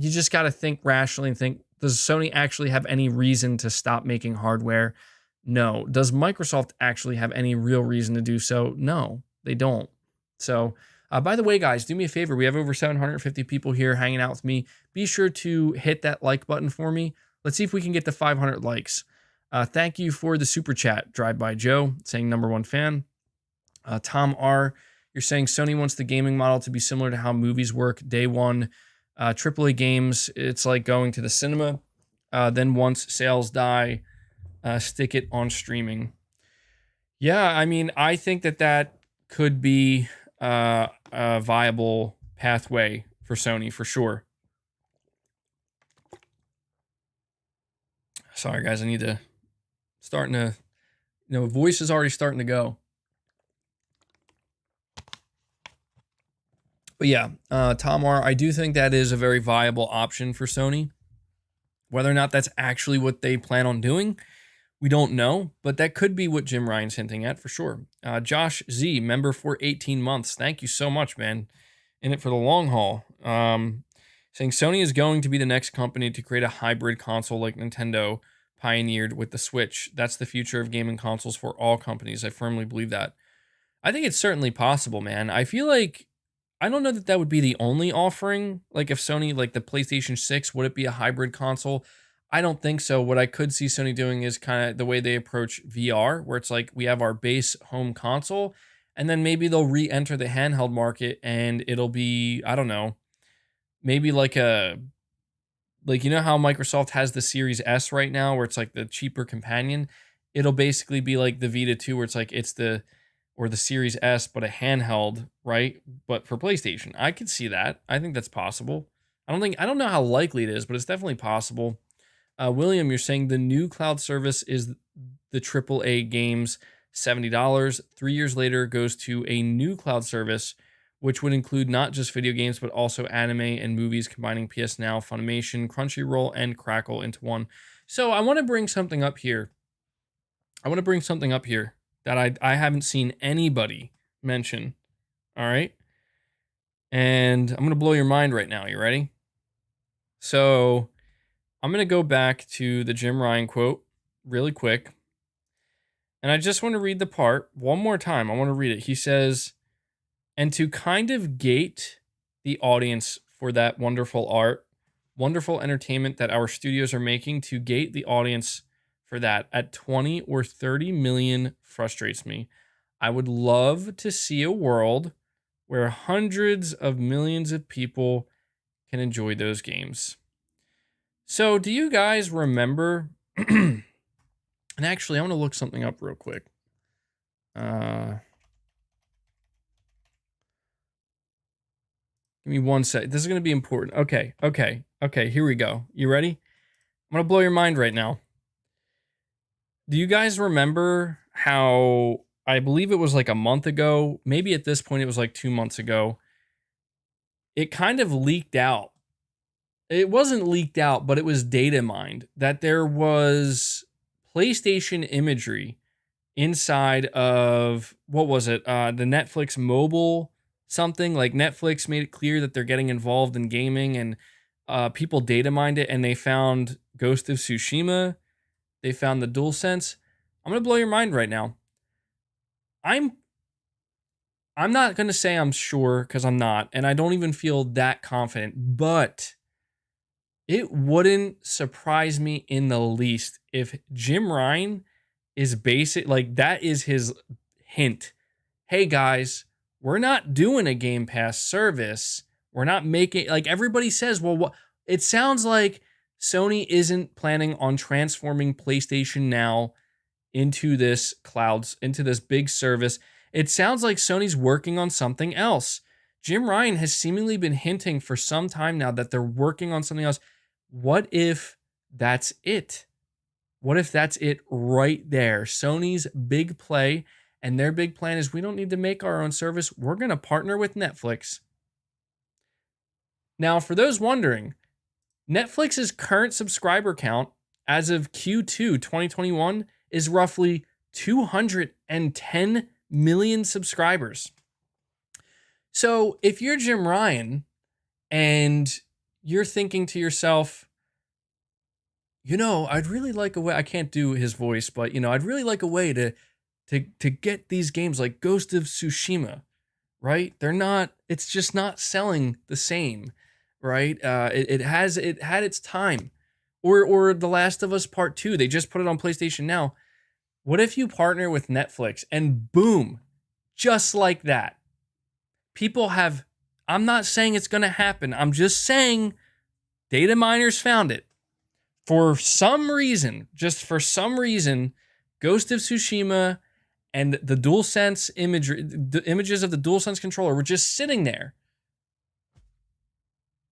just got to think rationally and think, does Sony actually have any reason to stop making hardware? No. Does Microsoft actually have any real reason to do so? No, they don't. So, by the way, guys, do me a favor. We have over 750 people here hanging out with me. Be sure to hit that like button for me. Let's see if we can get to 500 likes. Thank you for the super chat, Drive By Joe, saying #1 fan. Tom R., you're saying Sony wants the gaming model to be similar to how movies work. Day one, AAA games, it's like going to the cinema. Then once sales die, stick it on streaming. Yeah, I mean, I think that could be a viable pathway for Sony for sure. Sorry, guys, I need to voice is already starting to go. But yeah, Tom R., I do think that is a very viable option for Sony. Whether or not that's actually what they plan on doing, we don't know, but that could be what Jim Ryan's hinting at for sure. Josh Z, member for 18 months. Thank you so much, man. In it for the long haul. Saying Sony is going to be the next company to create a hybrid console like Nintendo pioneered with the Switch. That's the future of gaming consoles for all companies. I firmly believe that. I think it's certainly possible, man. I feel like, I don't know that would be the only offering. Like, if Sony, like the PlayStation 6, would it be a hybrid console? I don't think so. What I could see Sony doing is kind of the way they approach VR, where it's like we have our base home console, and then maybe they'll re-enter the handheld market, and it'll be, I don't know, maybe like how Microsoft has the Series S right now, where it's like the cheaper companion. It'll basically be like the Vita 2, where it's like or the Series S, but a handheld, right? But for PlayStation, I could see that. I think that's possible. I don't know how likely it is, but it's definitely possible. William, you're saying the new cloud service is the AAA games, $70. 3 years later, it goes to a new cloud service, which would include not just video games, but also anime and movies, combining PS Now, Funimation, Crunchyroll, and Crackle into one. So I want to bring something up here. that I haven't seen anybody mention. All right. And I'm going to blow your mind right now. You ready? So I'm going to go back to the Jim Ryan quote really quick. And I just want to read the part one more time. I want to read it. He says, and to kind of gate the audience for that wonderful art, wonderful entertainment that our studios are making, to gate the audience for that at 20 or 30 million frustrates me. I would love to see a world where hundreds of millions of people can enjoy those games. So, do you guys remember? And actually, I want to look something up real quick. Give me 1 sec. This is going to be important. Okay. Here we go. You ready? I'm going to blow your mind right now. Do you guys remember how, I believe it was like a month ago, maybe at this point it was like 2 months ago, it kind of leaked out. It wasn't leaked out, but it was data mined that there was PlayStation imagery inside of, what was it? The Netflix mobile something. Like Netflix made it clear that they're getting involved in gaming, and people data mined it, and they found Ghost of Tsushima. They found the DualSense. I'm going to blow your mind right now. I'm not going to say I'm sure, because I'm not, and I don't even feel that confident, but it wouldn't surprise me in the least if Jim Ryan is basic, like that is his hint. Hey guys, we're not doing a Game Pass service. We're not making, like everybody says, well, what? It sounds like Sony isn't planning on transforming PlayStation Now into this clouds, into this big service. It sounds like Sony's working on something else. Jim Ryan has seemingly been hinting for some time now that they're working on something else. What if that's it? What if that's it right there? Sony's big play, and their big plan is we don't need to make our own service. We're going to partner with Netflix. Now, for those wondering, Netflix's current subscriber count as of Q2 2021 is roughly 210 million subscribers. So if you're Jim Ryan and you're thinking to yourself, I'd really like a way, I can't do his voice, but I'd really like a way to get these games like Ghost of Tsushima, right? It's just not selling the same, right? It had its time. Or The Last of Us Part 2, they just put it on PlayStation Now. What if you partner with Netflix and boom, just like that, I'm not saying it's going to happen. I'm just saying data miners found it. For some reason, Ghost of Tsushima and the DualSense imagery, the images of the DualSense controller were just sitting there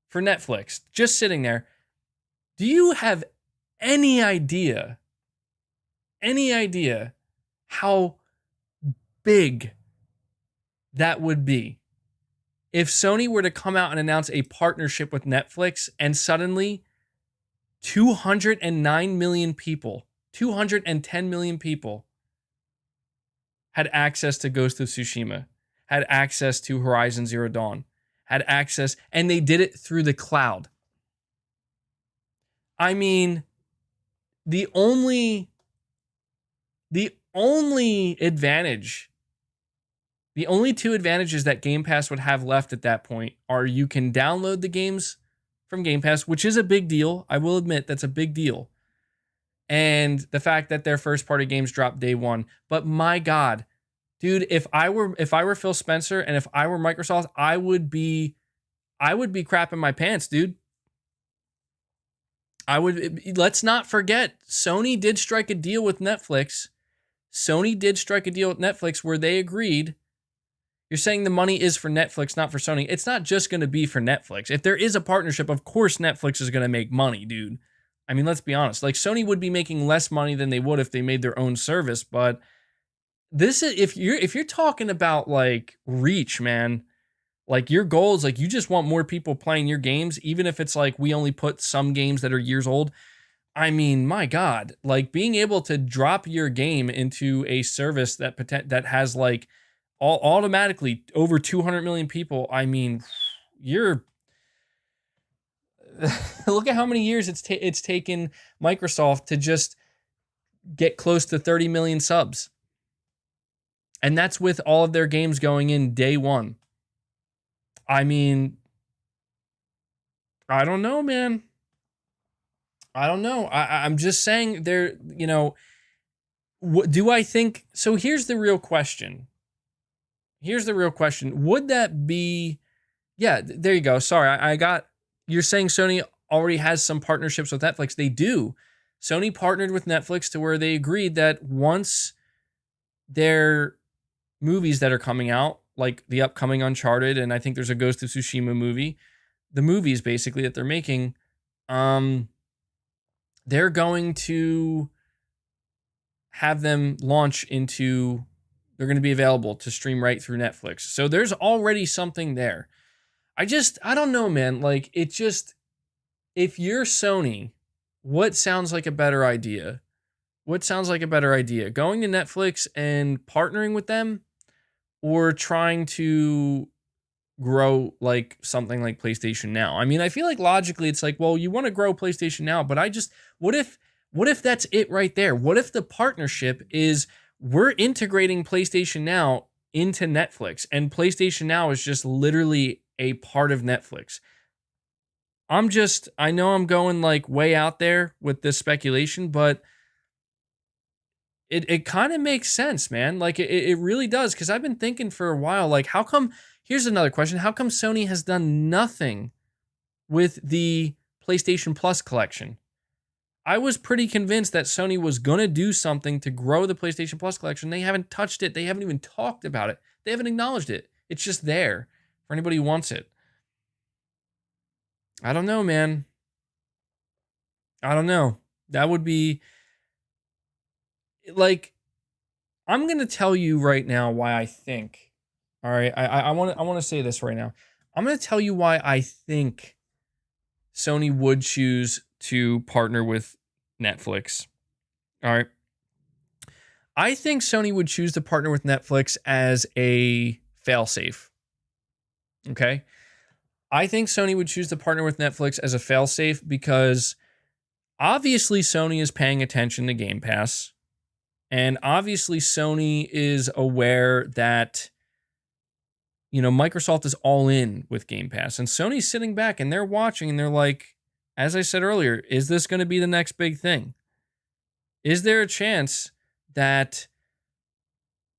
for Netflix, just sitting there. Do you have any idea how big that would be if Sony were to come out and announce a partnership with Netflix and suddenly 209 million people, 210 million people had access to Ghost of Tsushima, had access to Horizon Zero Dawn, had access, and they did it through the cloud. I mean, the only advantage, the only two advantages that Game Pass would have left at that point are you can download the games from Game Pass, which is a big deal. I will admit that's a big deal. And the fact that their first party games drop day one. But my God, dude, if I were Phil Spencer and if I were Microsoft, I would be crapping my pants, dude. Let's not forget, Sony did strike a deal with Netflix. Where they agreed. You're saying the money is for Netflix, not for Sony. It's not just going to be for Netflix. If there is a partnership, of course Netflix is going to make money, dude. I mean, let's be honest. Like, Sony would be making less money than they would if they made their own service, but this is, if you're talking about like reach, man, like your goal is like you just want more people playing your games, even if it's like we only put some games that are years old. I mean, my God, like being able to drop your game into a service that has like all automatically over 200 million people. I mean, you're look at how many years it's taken Microsoft to just get close to 30 million subs. And that's with all of their games going in day one. I mean, I don't know, man. I don't know. I'm just saying there, do I think so? Here's the real question. Would that be, yeah, there you go. Sorry, you're saying Sony already has some partnerships with Netflix. They do. Sony partnered with Netflix to where they agreed that once their movies that are coming out, like the upcoming Uncharted, and I think there's a Ghost of Tsushima movie, the movies basically that they're making, they're going to have them launch into, they're going to be available to stream right through Netflix. So there's already something there. I don't know, man. Like, if you're Sony, what sounds like a better idea? Going to Netflix and partnering with them, or trying to grow like something like PlayStation Now? I mean, I feel like logically it's like, well, you want to grow PlayStation Now, but what if that's it right there? What if the partnership is we're integrating PlayStation Now into Netflix, and PlayStation Now is just literally a part of Netflix? I know I'm going like way out there with this speculation, but it kind of makes sense, man. Like it really does. Cause I've been thinking for a while, like here's another question. How come Sony has done nothing with the PlayStation Plus collection? I was pretty convinced that Sony was going to do something to grow the PlayStation Plus collection. They haven't touched it. They haven't even talked about it. They haven't acknowledged it. It's just there for anybody who wants it. I don't know, man. I don't know. That would be like, I'm going to tell you right now why I think, all right, I want to say this right now. I'm going to tell you why I think Sony would choose to partner with Netflix. All right. I think Sony would choose to partner with Netflix as a failsafe. Okay. I think Sony would choose to partner with Netflix as a failsafe because obviously Sony is paying attention to Game Pass. And obviously Sony is aware that, Microsoft is all in with Game Pass. And Sony's sitting back and they're watching and they're like, as I said earlier, is this going to be the next big thing? Is there a chance that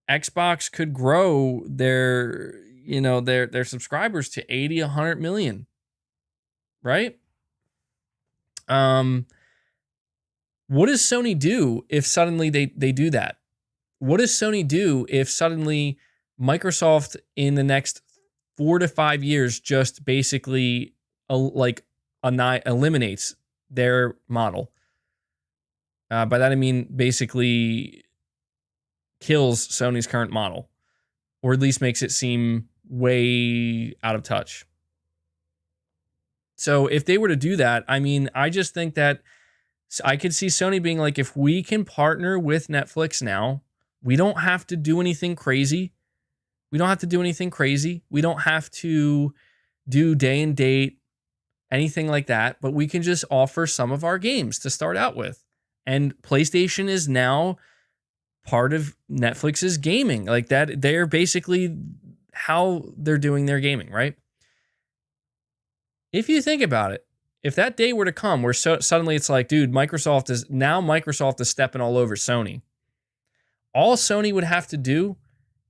Xbox could grow their subscribers to 80, 100 million? Right? What does Sony do if suddenly they do that? What does Sony do if suddenly Microsoft in the next 4 to 5 years just basically eliminates their model? By that I mean basically kills Sony's current model, or at least makes it seem way out of touch. So if they were to do that, I mean, I just think that I could see Sony being like, if we can partner with Netflix now, we don't have to do anything crazy. We don't have to do day and date, anything like that, but we can just offer some of our games to start out with. And PlayStation is now part of Netflix's gaming. Like that, they're basically how they're doing their gaming, right? If you think about it, if that day were to come where suddenly it's like, dude, Microsoft is stepping all over Sony. All Sony would have to do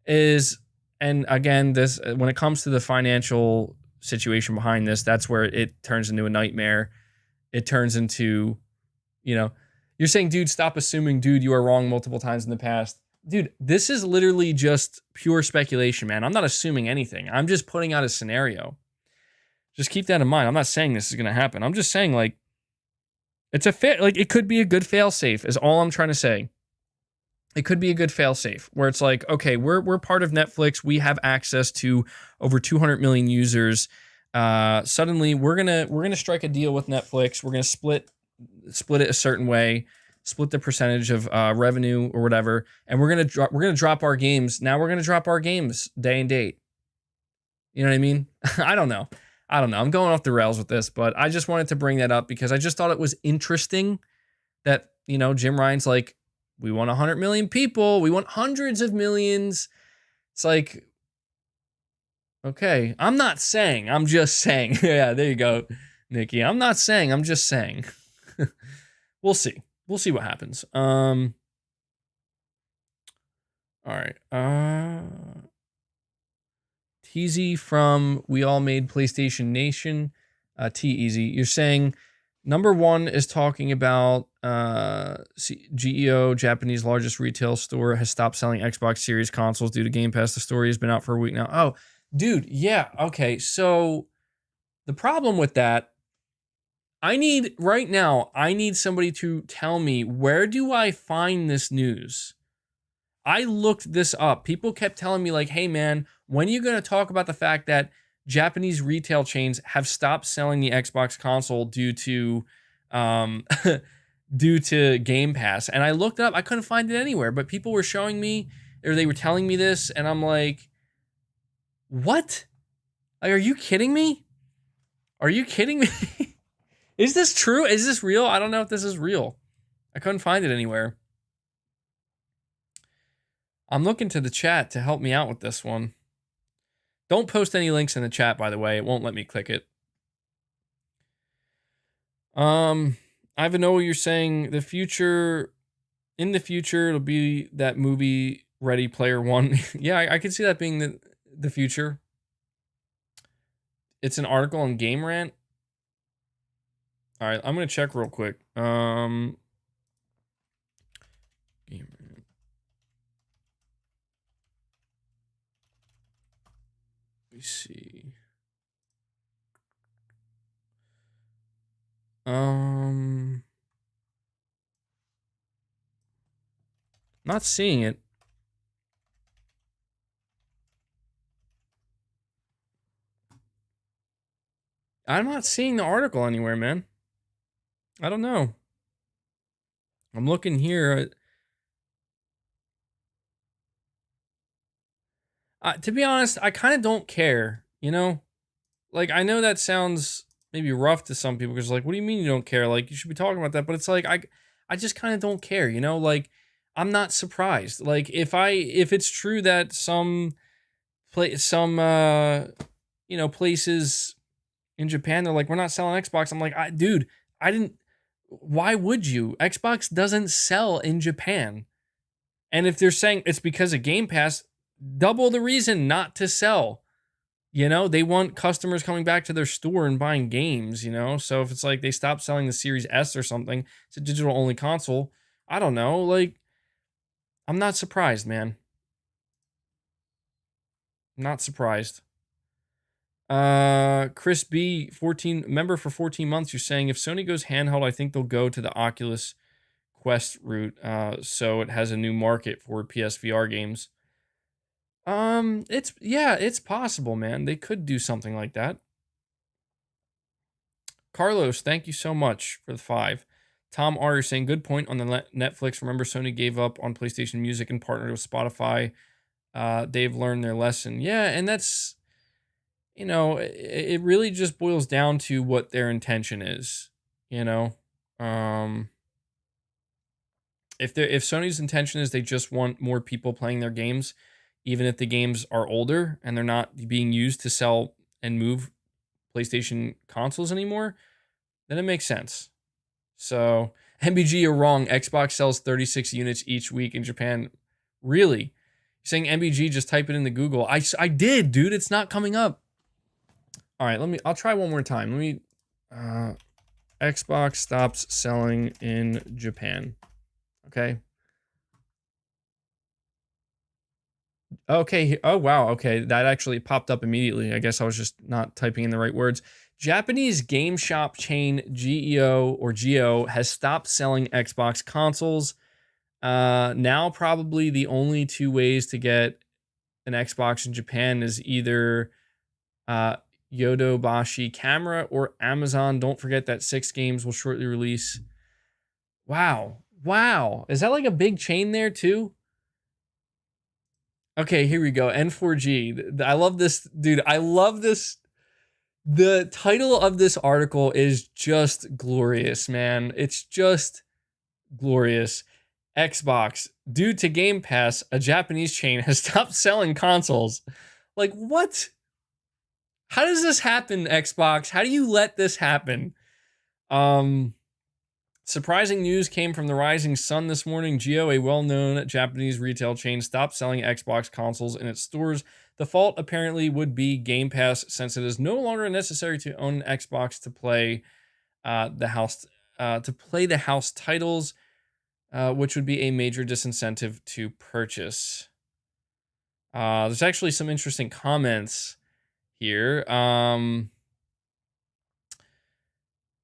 is, and again, this, when it comes to the financial situation behind this, that's where it turns into a nightmare. It turns into, you're saying, dude, stop assuming, dude, you are wrong multiple times in the past. Dude, this is literally just pure speculation, man. I'm not assuming anything. I'm just putting out a scenario. Just keep that in mind. I'm not saying this is going to happen. I'm just saying, like, it could be a good fail-safe is all I'm trying to say. It could be a good fail-safe where it's like, okay, we're part of Netflix. We have access to over 200 million users. Suddenly we're going to strike a deal with Netflix. We're going to split split it a certain way, split the percentage of revenue or whatever, and we're gonna drop our games. Now we're gonna drop our games day and date. You know what I mean? I don't know. I'm going off the rails with this, but I just wanted to bring that up because I just thought it was interesting that, you know, Jim Ryan's like, we want 100 million people. We want hundreds of millions. It's like, okay, I'm not saying, I'm just saying. Yeah, there you go, Nikki. I'm not saying, I'm just saying. We'll see. We'll see what happens. All right. Teasy from We All Made PlayStation Nation. T-Easy. You're saying number one is talking about GEO, Japanese largest retail store, has stopped selling Xbox Series consoles due to Game Pass. The story has been out for a week now. Oh, dude, yeah, okay. So the problem with that, I need somebody to tell me, where do I find this news? I looked this up. People kept telling me like, hey man, when are you going to talk about the fact that Japanese retail chains have stopped selling the Xbox console due to due to Game Pass? And I looked up, I couldn't find it anywhere, but people were showing me, or they were telling me this, and I'm like, what? Like, are you kidding me? Are you kidding me? Is this true? Is this real? I don't know if this is real. I couldn't find it anywhere. I'm looking to the chat to help me out with this one. Don't post any links in the chat, by the way. It won't let me click it. Ivan, know what you're saying. In the future, it'll be that movie Ready Player One. Yeah, I can see that being the future. It's an article on Game Rant. All right, I'm going to check real quick. Game Rant. Let me see. Not seeing it. I'm not seeing the article anywhere, man. I don't know. I'm looking here. To be honest, I kind of don't care, you know? Like, I know that sounds maybe rough to some people because, like, what do you mean you don't care? Like, you should be talking about that. But it's like, I just kind of don't care, you know? Like, I'm not surprised. Like, if it's true that some places in Japan, they're like, we're not selling Xbox. I'm like, dude, why would you? Xbox doesn't sell in Japan. And if they're saying it's because of Game Pass, double the reason not to sell. You know, they want customers coming back to their store and buying games, you know? So if it's like they stop selling the Series S or something, it's a digital only console. I don't know. Like, I'm not surprised, man. Not surprised. Chris B, 14 member for 14 months. You're saying if Sony goes handheld, I think they'll go to the Oculus Quest route. So it has a new market for PSVR games. It's possible, man. They could do something like that. Carlos, thank you so much for the 5. Tom R, you're saying good point on the Netflix. Remember, Sony gave up on PlayStation Music and partnered with Spotify. They've learned their lesson. Yeah, and that's, you know, it really just boils down to what their intention is. You know, if Sony's intention is they just want more people playing their games, even if the games are older and they're not being used to sell and move PlayStation consoles anymore, then it makes sense. So, MBG, you're wrong. Xbox sells 36 units each week in Japan. Really? You're saying MBG, just type it into Google. I did, dude. It's not coming up. All right, I'll try one more time. Xbox stops selling in Japan. Okay. Okay. Oh, wow. Okay. That actually popped up immediately. I guess I was just not typing in the right words. Japanese game shop chain Geo has stopped selling Xbox consoles. Now probably the only 2 ways to get an Xbox in Japan is either Yodobashi camera, or Amazon. Don't forget that 6 games will shortly release. Wow. Wow. Is that like a big chain there too? Okay, here we go. N4G. I love this, dude. I love this. The title of this article is just glorious, man. It's just glorious. Xbox, due to Game Pass, a Japanese chain has stopped selling consoles. Like, what? How does this happen, Xbox? How do you let this happen? Surprising news came from the Rising Sun this morning. Geo, a well-known Japanese retail chain, stopped selling Xbox consoles in its stores. The fault apparently would be Game Pass, since it is no longer necessary to own an Xbox to play the house titles, which would be a major disincentive to purchase. There's actually some interesting comments here.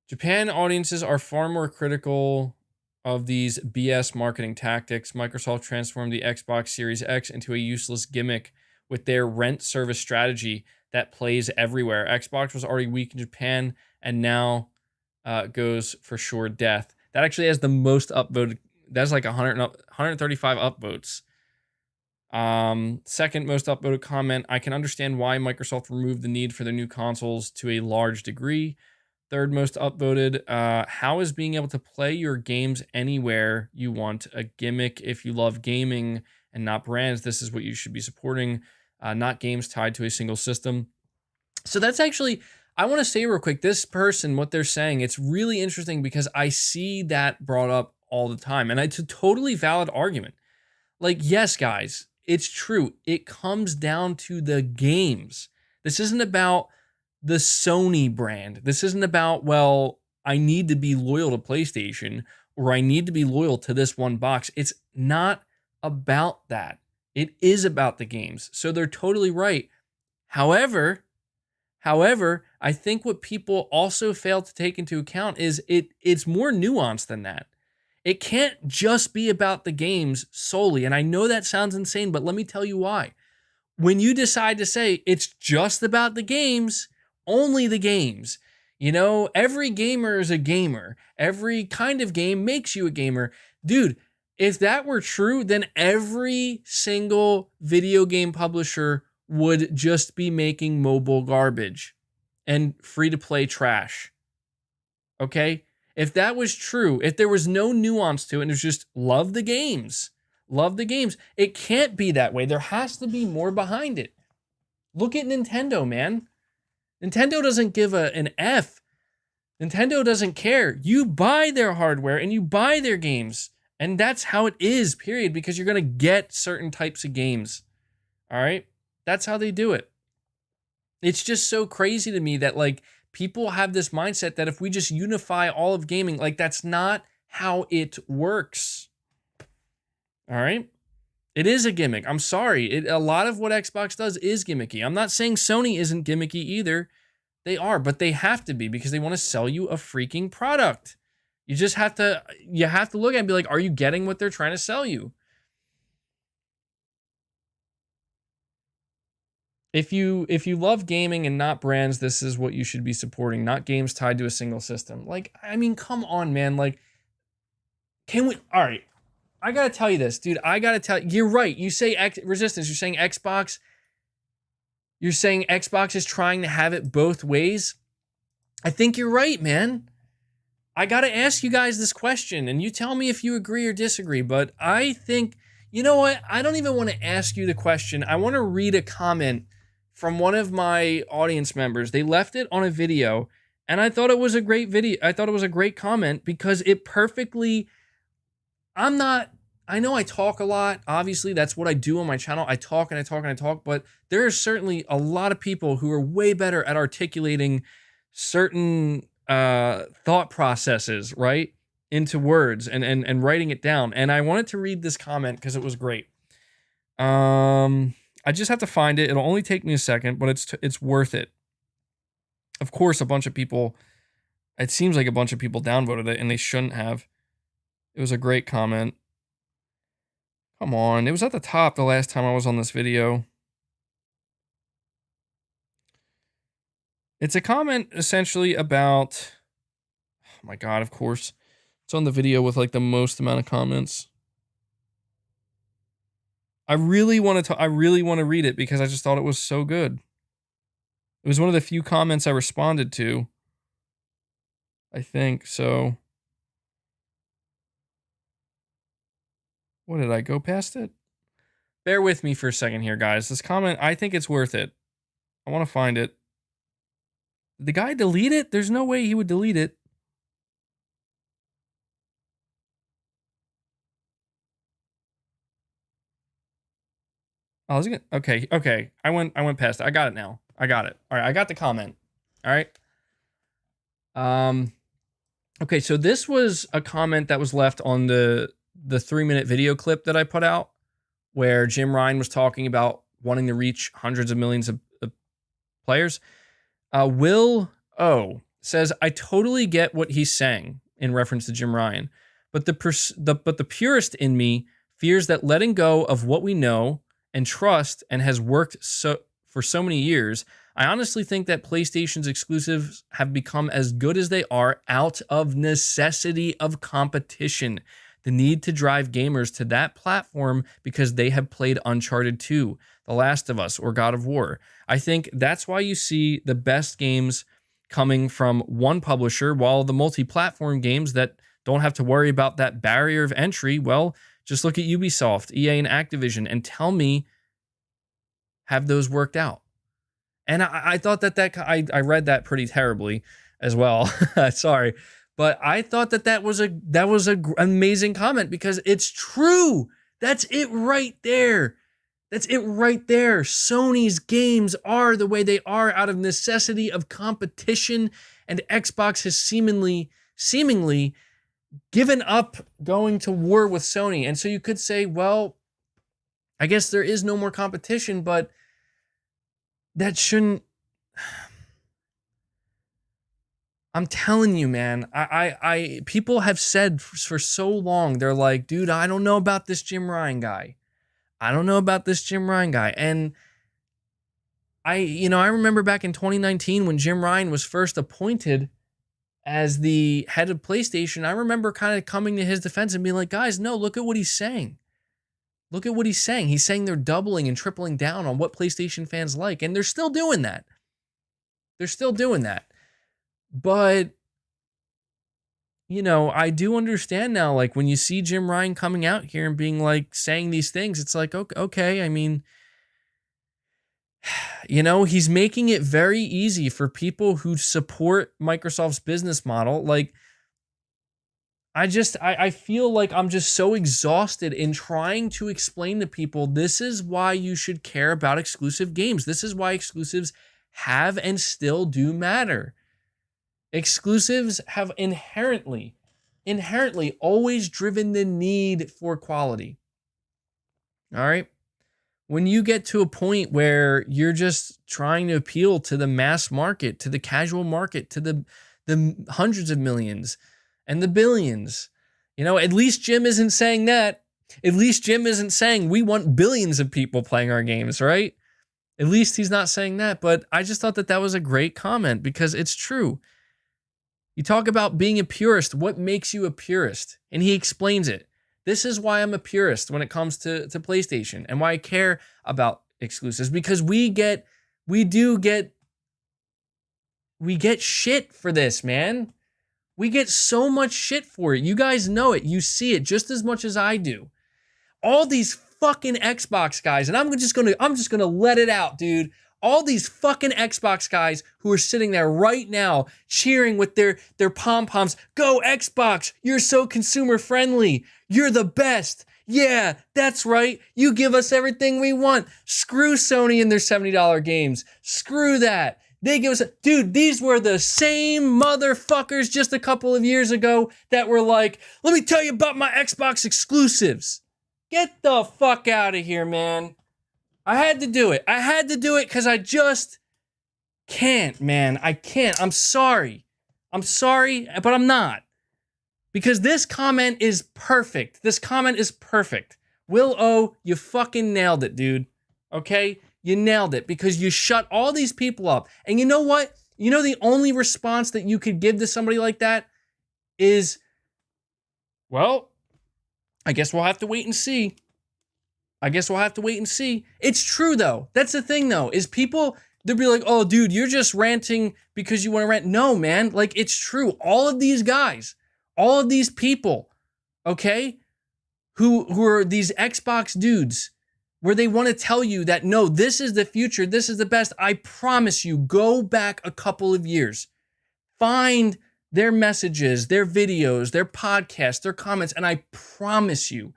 Japan audiences are far more critical of these BS marketing tactics. Microsoft transformed the Xbox Series X into a useless gimmick with their rent service strategy that plays everywhere. Xbox was already weak in Japan and now goes for sure death. That actually has the most upvoted. That's like 135 upvotes. Second most upvoted comment, I can understand why Microsoft removed the need for their new consoles to a large degree. Third most upvoted, how is being able to play your games anywhere you want a gimmick? If you love gaming and not brands, this is what you should be supporting, not games tied to a single system. So that's actually, I want to say real quick, this person, what they're saying, it's really interesting because I see that brought up all the time, and it's a totally valid argument. Like, yes, guys, it's true. It comes down to the games. This isn't about the Sony brand. This isn't about, well, I need to be loyal to PlayStation or I need to be loyal to this one box. It's not about that. It is about the games. So they're totally right. However, I think what people also fail to take into account is it's more nuanced than that. It can't just be about the games solely. And I know that sounds insane, but let me tell you why. When you decide to say it's just about the games, only the games, you know, every gamer is a gamer. Every kind of game makes you a gamer. Dude, if that were true, then every single video game publisher would just be making mobile garbage and free-to-play trash. Okay? If that was true, if there was no nuance to it, and it was just love the games, it can't be that way. There has to be more behind it. Look at Nintendo, man. Nintendo doesn't give an F. Nintendo doesn't care. You buy their hardware and you buy their games. And that's how it is, period, because you're going to get certain types of games. All right? That's how they do it. It's just so crazy to me that, like, people have this mindset that if we just unify all of gaming, like, that's not how it works. All right? It is a gimmick. I'm sorry. A lot of what Xbox does is gimmicky. I'm not saying Sony isn't gimmicky either. They are, but they have to be because they want to sell you a freaking product. You just have to look at it and be like, are you getting what they're trying to sell you? If you love gaming and not brands, this is what you should be supporting, not games tied to a single system. Like, I mean, come on, man. Like, can we? All right. I gotta tell you this, dude. You're right. You say Resistance. You're saying Xbox. You're saying Xbox is trying to have it both ways. I think you're right, man. I gotta ask you guys this question, and you tell me if you agree or disagree. But I think, you know what? I don't even want to ask you the question. I want to read a comment from one of my audience members. They left it on a video, and I thought it was a great video. I thought it was a great comment because it perfectly. I know I talk a lot. Obviously, that's what I do on my channel. I talk and I talk and I talk, but there are certainly a lot of people who are way better at articulating certain thought processes, right, into words and writing it down. And I wanted to read this comment because it was great. I just have to find it. It'll only take me a second, but it's worth it. Of course, it seems like a bunch of people downvoted it, and they shouldn't have. It was a great comment. Come on, it was at the top the last time I was on this video. It's a comment essentially about, oh my God, of course. It's on the video with like the most amount of comments. I really want to read it because I just thought it was so good. It was one of the few comments I responded to, I think. So what did I go past it? Bear with me for a second here, guys. This comment, I think it's worth it. I want to find it. Did the guy delete it? There's no way he would delete it. Oh, I was gonna, okay. I went past it. I got it now. I got it. All right, I got the comment. All right. Okay, so this was a comment that was left on the 3-minute video clip that I put out, where Jim Ryan was talking about wanting to reach hundreds of millions of players. Will O says, "I totally get what he's saying," in reference to Jim Ryan, but the purist in me fears that letting go of what we know and trust and has worked for so many years, I honestly think that PlayStation's exclusives have become as good as they are out of necessity of competition. The need to drive gamers to that platform because they have played Uncharted 2, The Last of Us, or God of War. I think that's why you see the best games coming from one publisher, while the multi-platform games that don't have to worry about that barrier of entry, well, just look at Ubisoft, EA, and Activision and tell me, have those worked out? And I thought that I read that pretty terribly as well. Sorry. But I thought that was a amazing comment because it's true. That's it right there. That's it right there. Sony's games are the way they are out of necessity of competition, and Xbox has seemingly given up going to war with Sony. And so you could say, well, I guess there is no more competition, but that shouldn't. I'm telling you, man, people have said for so long, they're like, dude, I don't know about this Jim Ryan guy. I don't know about this Jim Ryan guy. And I remember back in 2019 when Jim Ryan was first appointed as the head of PlayStation, I remember kind of coming to his defense and being like, guys, no, look at what he's saying. Look at what he's saying. He's saying they're doubling and tripling down on what PlayStation fans like. And they're still doing that. But, I do understand now, like, when you see Jim Ryan coming out here and being like, saying these things, it's like, okay, I mean, he's making it very easy for people who support Microsoft's business model. Like, I feel like I'm just so exhausted in trying to explain to people, this is why you should care about exclusive games. This is why exclusives have and still do matter. Exclusives have inherently always driven the need for quality. All right? When you get to a point where you're just trying to appeal to the mass market, to the casual market, to the hundreds of millions and the billions, at least Jim isn't saying that. At least Jim isn't saying we want billions of people playing our games, right? At least he's not saying that. But I just thought that was a great comment because it's true. You talk about being a purist. What makes you a purist? And he explains it. This is why I'm a purist when it comes to PlayStation and why I care about exclusives, because we get shit for this, man. We get so much shit for it. You guys know it. You see it just as much as I do. All these fucking Xbox guys, and I'm just gonna let it out, dude. All these fucking Xbox guys who are sitting there right now cheering with their pom-poms. Go Xbox, you're so consumer friendly. You're the best. Yeah, that's right. You give us everything we want. Screw Sony and their $70 games. Screw that. They give us, dude, these were the same motherfuckers just a couple of years ago that were like, let me tell you about my Xbox exclusives. Get the fuck out of here, man. I had to do it. Because I just can't, man. I can't. I'm sorry, but I'm not. Because this comment is perfect. Will O, you fucking nailed it, dude. Okay? You nailed it because you shut all these people up. And you know what? the only response that you could give to somebody like that is, well, I guess we'll have to wait and see. It's true, though. That's the thing, though, is people, they'll be like, oh, dude, you're just ranting because you want to rant. No, man, like, it's true. All of these guys, all of these people, okay, who are these Xbox dudes, where they want to tell you that, no, this is the future, this is the best. I promise you, go back a couple of years. Find their messages, their videos, their podcasts, their comments, and I promise you,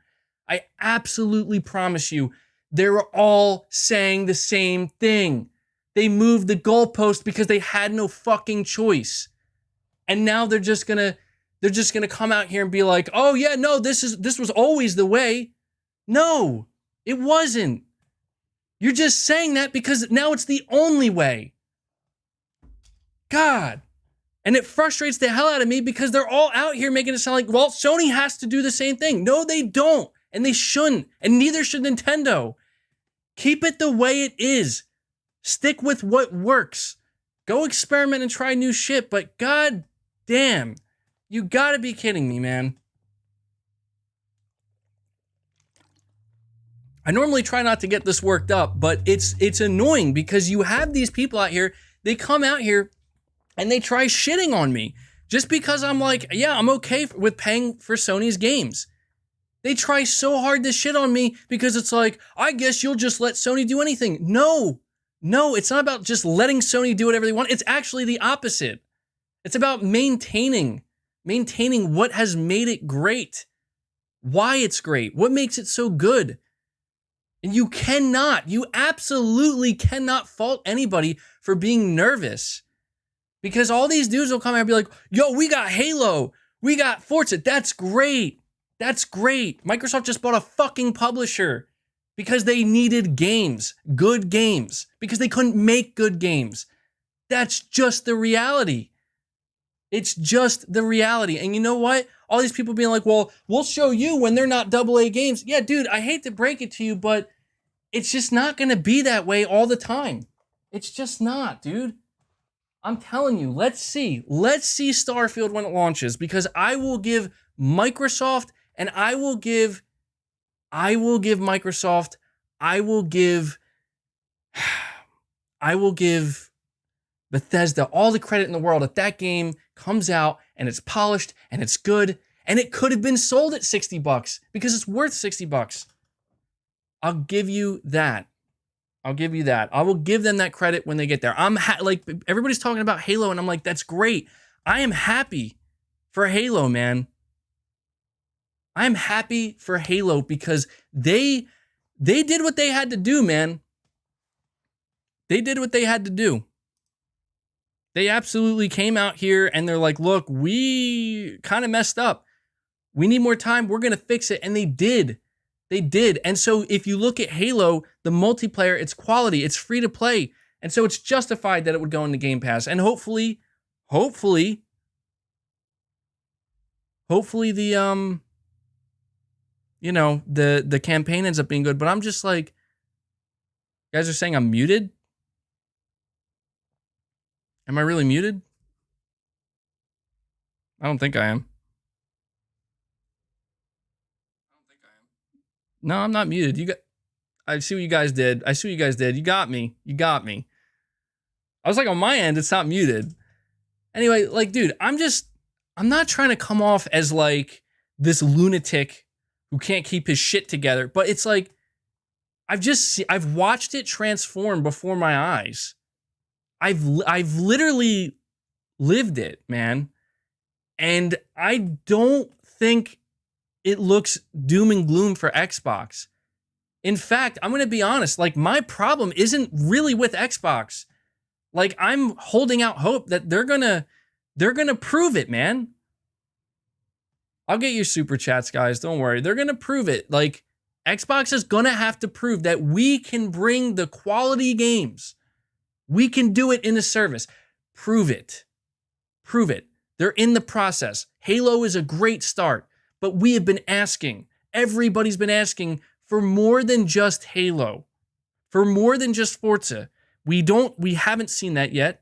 I absolutely promise you, they're all saying the same thing. They moved the goalpost because they had no fucking choice. And now they're just gonna come out here and be like, oh yeah, no, this was always the way. No, it wasn't. You're just saying that because now it's the only way. God. And it frustrates the hell out of me because they're all out here making it sound like, well, Sony has to do the same thing. No, they don't. And they shouldn't. And neither should Nintendo. Keep it the way it is. Stick with what works. Go experiment and try new shit. But god damn, you gotta be kidding me, man. I normally try not to get this worked up, but it's annoying because you have these people out here, they come out here and they try shitting on me just because I'm like, yeah, I'm okay with paying for Sony's games. They try so hard to shit on me because it's like, I guess you'll just let Sony do anything. No, it's not about just letting Sony do whatever they want. It's actually the opposite. It's about maintaining what has made it great, why it's great, what makes it so good. And you absolutely cannot fault anybody for being nervous. Because all these dudes will come out and be like, yo, we got Halo, we got Forza, that's great. Microsoft just bought a fucking publisher because they needed games, good games, because they couldn't make good games. That's just the reality. It's just the reality. And you know what? All these people being like, well, we'll show you when they're not AA games. Yeah, dude, I hate to break it to you, but it's just not going to be that way all the time. It's just not, dude. I'm telling you, let's see Starfield when it launches, because I will give Microsoft and I will give Microsoft, I will give Bethesda all the credit in the world if that game comes out and it's polished and it's good and it could have been sold at $60 because it's worth $60. I'll give you that. I will give them that credit when they get there. Like, everybody's talking about Halo and I'm like, that's great. I am happy for Halo, man. I am happy for Halo because they did what they had to do, man. They did what they had to do. They absolutely came out here and they're like, look, we kind of messed up. We need more time. We're going to fix it. And they did. They did. And so if you look at Halo, the multiplayer, it's quality. It's free to play. And so it's justified that it would go into Game Pass. And hopefully the, the campaign ends up being good. But I'm just like, you guys are saying I'm muted? Am I really muted? I don't think I am. No, I'm not muted. I see what you guys did. You got me. I was like, on my end, it's not muted. Anyway, like, dude, I'm not trying to come off as like this lunatic who can't keep his shit together, but it's like, I've watched it transform before my eyes. I've literally lived it, man. And I don't think it looks doom and gloom for Xbox. In fact, I'm going to be honest, like, my problem isn't really with Xbox. Like, I'm holding out hope that they're going to prove it, man. I'll get your super chats, guys. Don't worry. They're going to prove it. Like, Xbox is going to have to prove that we can bring the quality games. We can do it in a service. Prove it. They're in the process. Halo is a great start, but we have been asking, everybody's been asking for more than just Halo, for more than just Forza. We haven't seen that yet.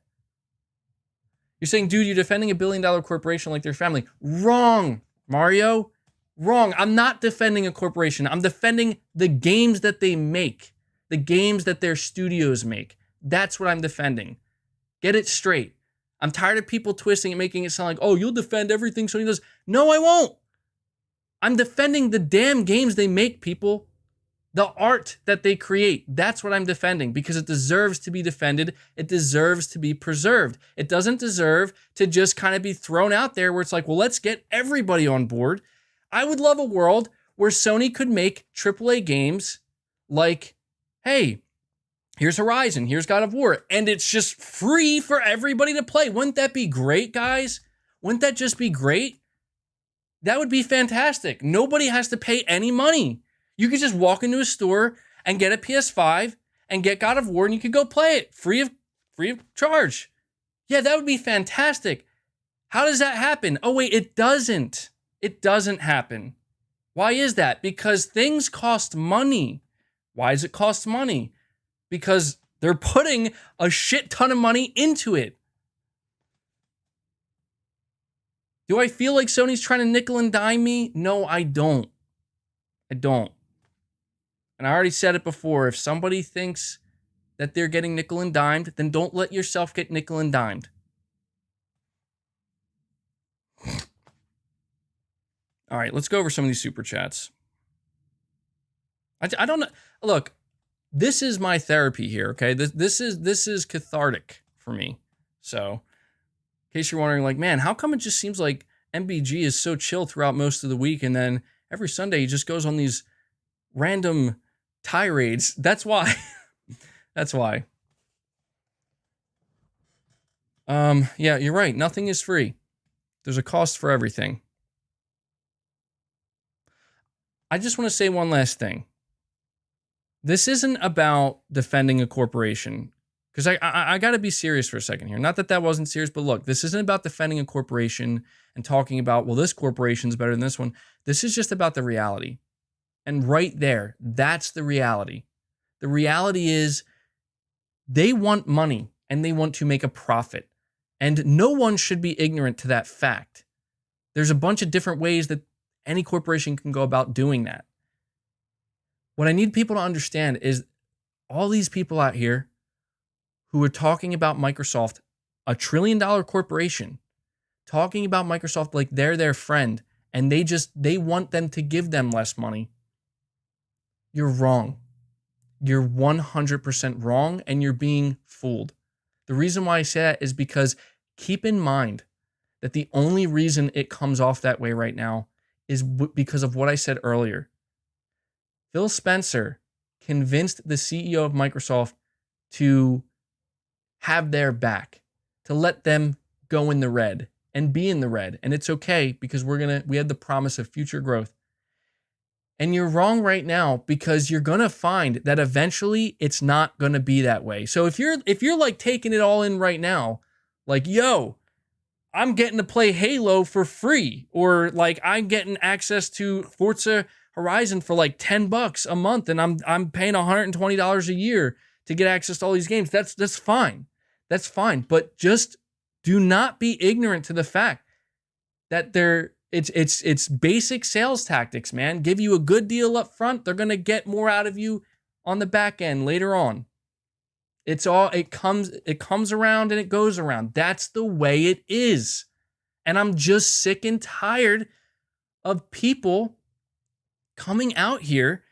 You're saying, dude, you're defending a $1 billion corporation like their family. Wrong, Mario. Wrong. I'm not defending a corporation. I'm defending the games that they make, the games that their studios make. That's what I'm defending. Get it straight. I'm tired of people twisting and making it sound like, oh, you'll defend everything Sony does. No, I won't. I'm defending the damn games they make, people. The art that they create. That's what I'm defending because it deserves to be defended. It deserves to be preserved. It doesn't deserve to just kind of be thrown out there where it's like, well, let's get everybody on board. I would love a world where Sony could make AAA games like, hey, here's Horizon, here's God of War, and it's just free for everybody to play. Wouldn't that be great, guys? Wouldn't that just be great? That would be fantastic. Nobody has to pay any money. You could just walk into a store and get a PS5 and get God of War and you could go play it free of charge. Yeah, that would be fantastic. How does that happen? Oh, wait, it doesn't. It doesn't happen. Why is that? Because things cost money. Why does it cost money? Because they're putting a shit ton of money into it. Do I feel like Sony's trying to nickel and dime me? No, I don't. I don't. And I already said it before. If somebody thinks that they're getting nickel and dimed, then don't let yourself get nickel and dimed. All right, let's go over some of these super chats. I don't know. Look, this is my therapy here, okay? This is cathartic for me. So, in case you're wondering, like, man, how come it just seems like MBG is so chill throughout most of the week, and then every Sunday he just goes on these random tirades? That's why. That's why. Yeah, you're right. Nothing is free. There's a cost for everything. I just want to say one last thing. This isn't about defending a corporation. Because I got to be serious for a second here. Not that that wasn't serious, but look, this isn't about defending a corporation and talking about, well, this corporation's better than this one. This is just about the reality. And right there, that's the reality. The reality is they want money and they want to make a profit. And no one should be ignorant to that fact. There's a bunch of different ways that any corporation can go about doing that. What I need people to understand is all these people out here who are talking about Microsoft, a $1 trillion corporation, talking about Microsoft like they're their friend, and they want them to give them less money. You're wrong. You're 100% wrong, and you're being fooled. The reason why I say that is because keep in mind that the only reason it comes off that way right now is because of what I said earlier. Phil Spencer convinced the CEO of Microsoft to have their back, to let them go in the red and be in the red. And it's okay because we had the promise of future growth. And you're wrong right now because you're going to find that eventually it's not going to be that way. So if you're like taking it all in right now, like, yo, I'm getting to play Halo for free, or like I'm getting access to Forza Horizon for like $10 a month and I'm paying $120 a year to get access to all these games. That's fine. That's fine. But just do not be ignorant to the fact that it's basic sales tactics, man. Give you a good deal up front. They're going to get more out of you on the back end later on. It comes around and it goes around. That's the way it is. And I'm just sick and tired of people coming out here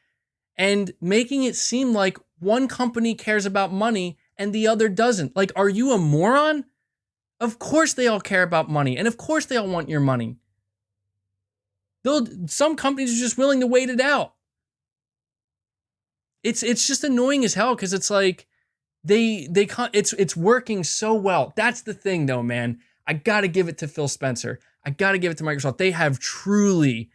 and making it seem like one company cares about money and the other doesn't. Like, are you a moron? Of course they all care about money, and of course they all want your money. Some companies are just willing to wait it out. It's just annoying as hell because it's like it's working so well. That's the thing though, man. I got to give it to Phil Spencer. I got to give it to Microsoft. They have truly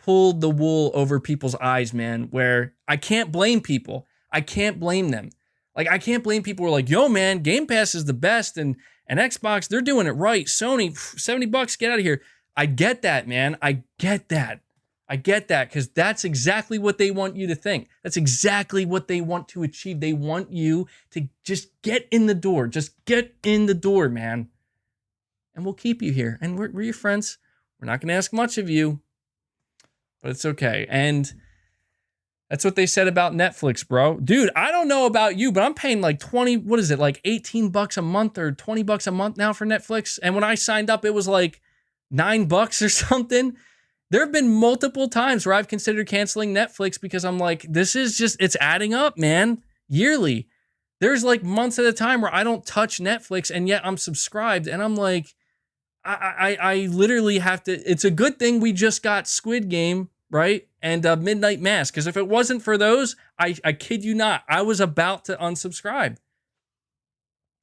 pulled the wool over people's eyes, man, where I can't blame people. I can't blame them. Like, I can't blame people who are like, yo, man, Game Pass is the best, and Xbox, they're doing it right. Sony, $70, get out of here. I get that, man. I get that. Because that's exactly what they want you to think. That's exactly what they want to achieve. They want you to just get in the door. Just get in the door, man. and we'll keep you here. And we're your friends. We're not going to ask much of you, but it's okay. And that's what they said about Netflix, bro. Dude, I don't know about you, but I'm paying like 20, what is it, like 18 bucks a month or 20 bucks a month now for Netflix. And when I signed up, it was like $9 or something. There have been multiple times where I've considered canceling Netflix because I'm like, this is just, it's adding up, man, yearly. There's like months at a time where I don't touch Netflix and yet I'm subscribed. And I'm like, I literally have to, it's a good thing we just got Squid Game, right? And Midnight Mass, because if it wasn't for those, I kid you not, I was about to unsubscribe.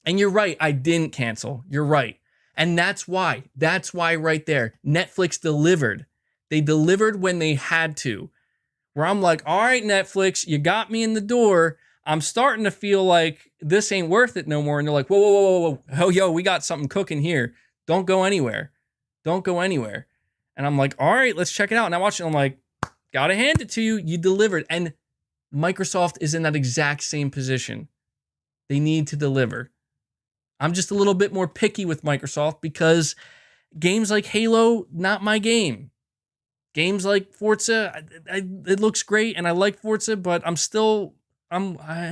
And you're right, I didn't cancel. You're right. And that's why right there, Netflix delivered. They delivered when they had to. Where I'm like, all right, Netflix, you got me in the door. I'm starting to feel like this ain't worth it no more. And they're like, whoa. Oh, yo, we got something cooking here. Don't go anywhere. Don't go anywhere. And I'm like, all right, let's check it out. And I watch it. I'm like, gotta hand it to you. You delivered. And Microsoft is in that exact same position. They need to deliver. I'm just a little bit more picky with Microsoft because games like Halo, not my game. Games like Forza, it looks great and I like Forza, but I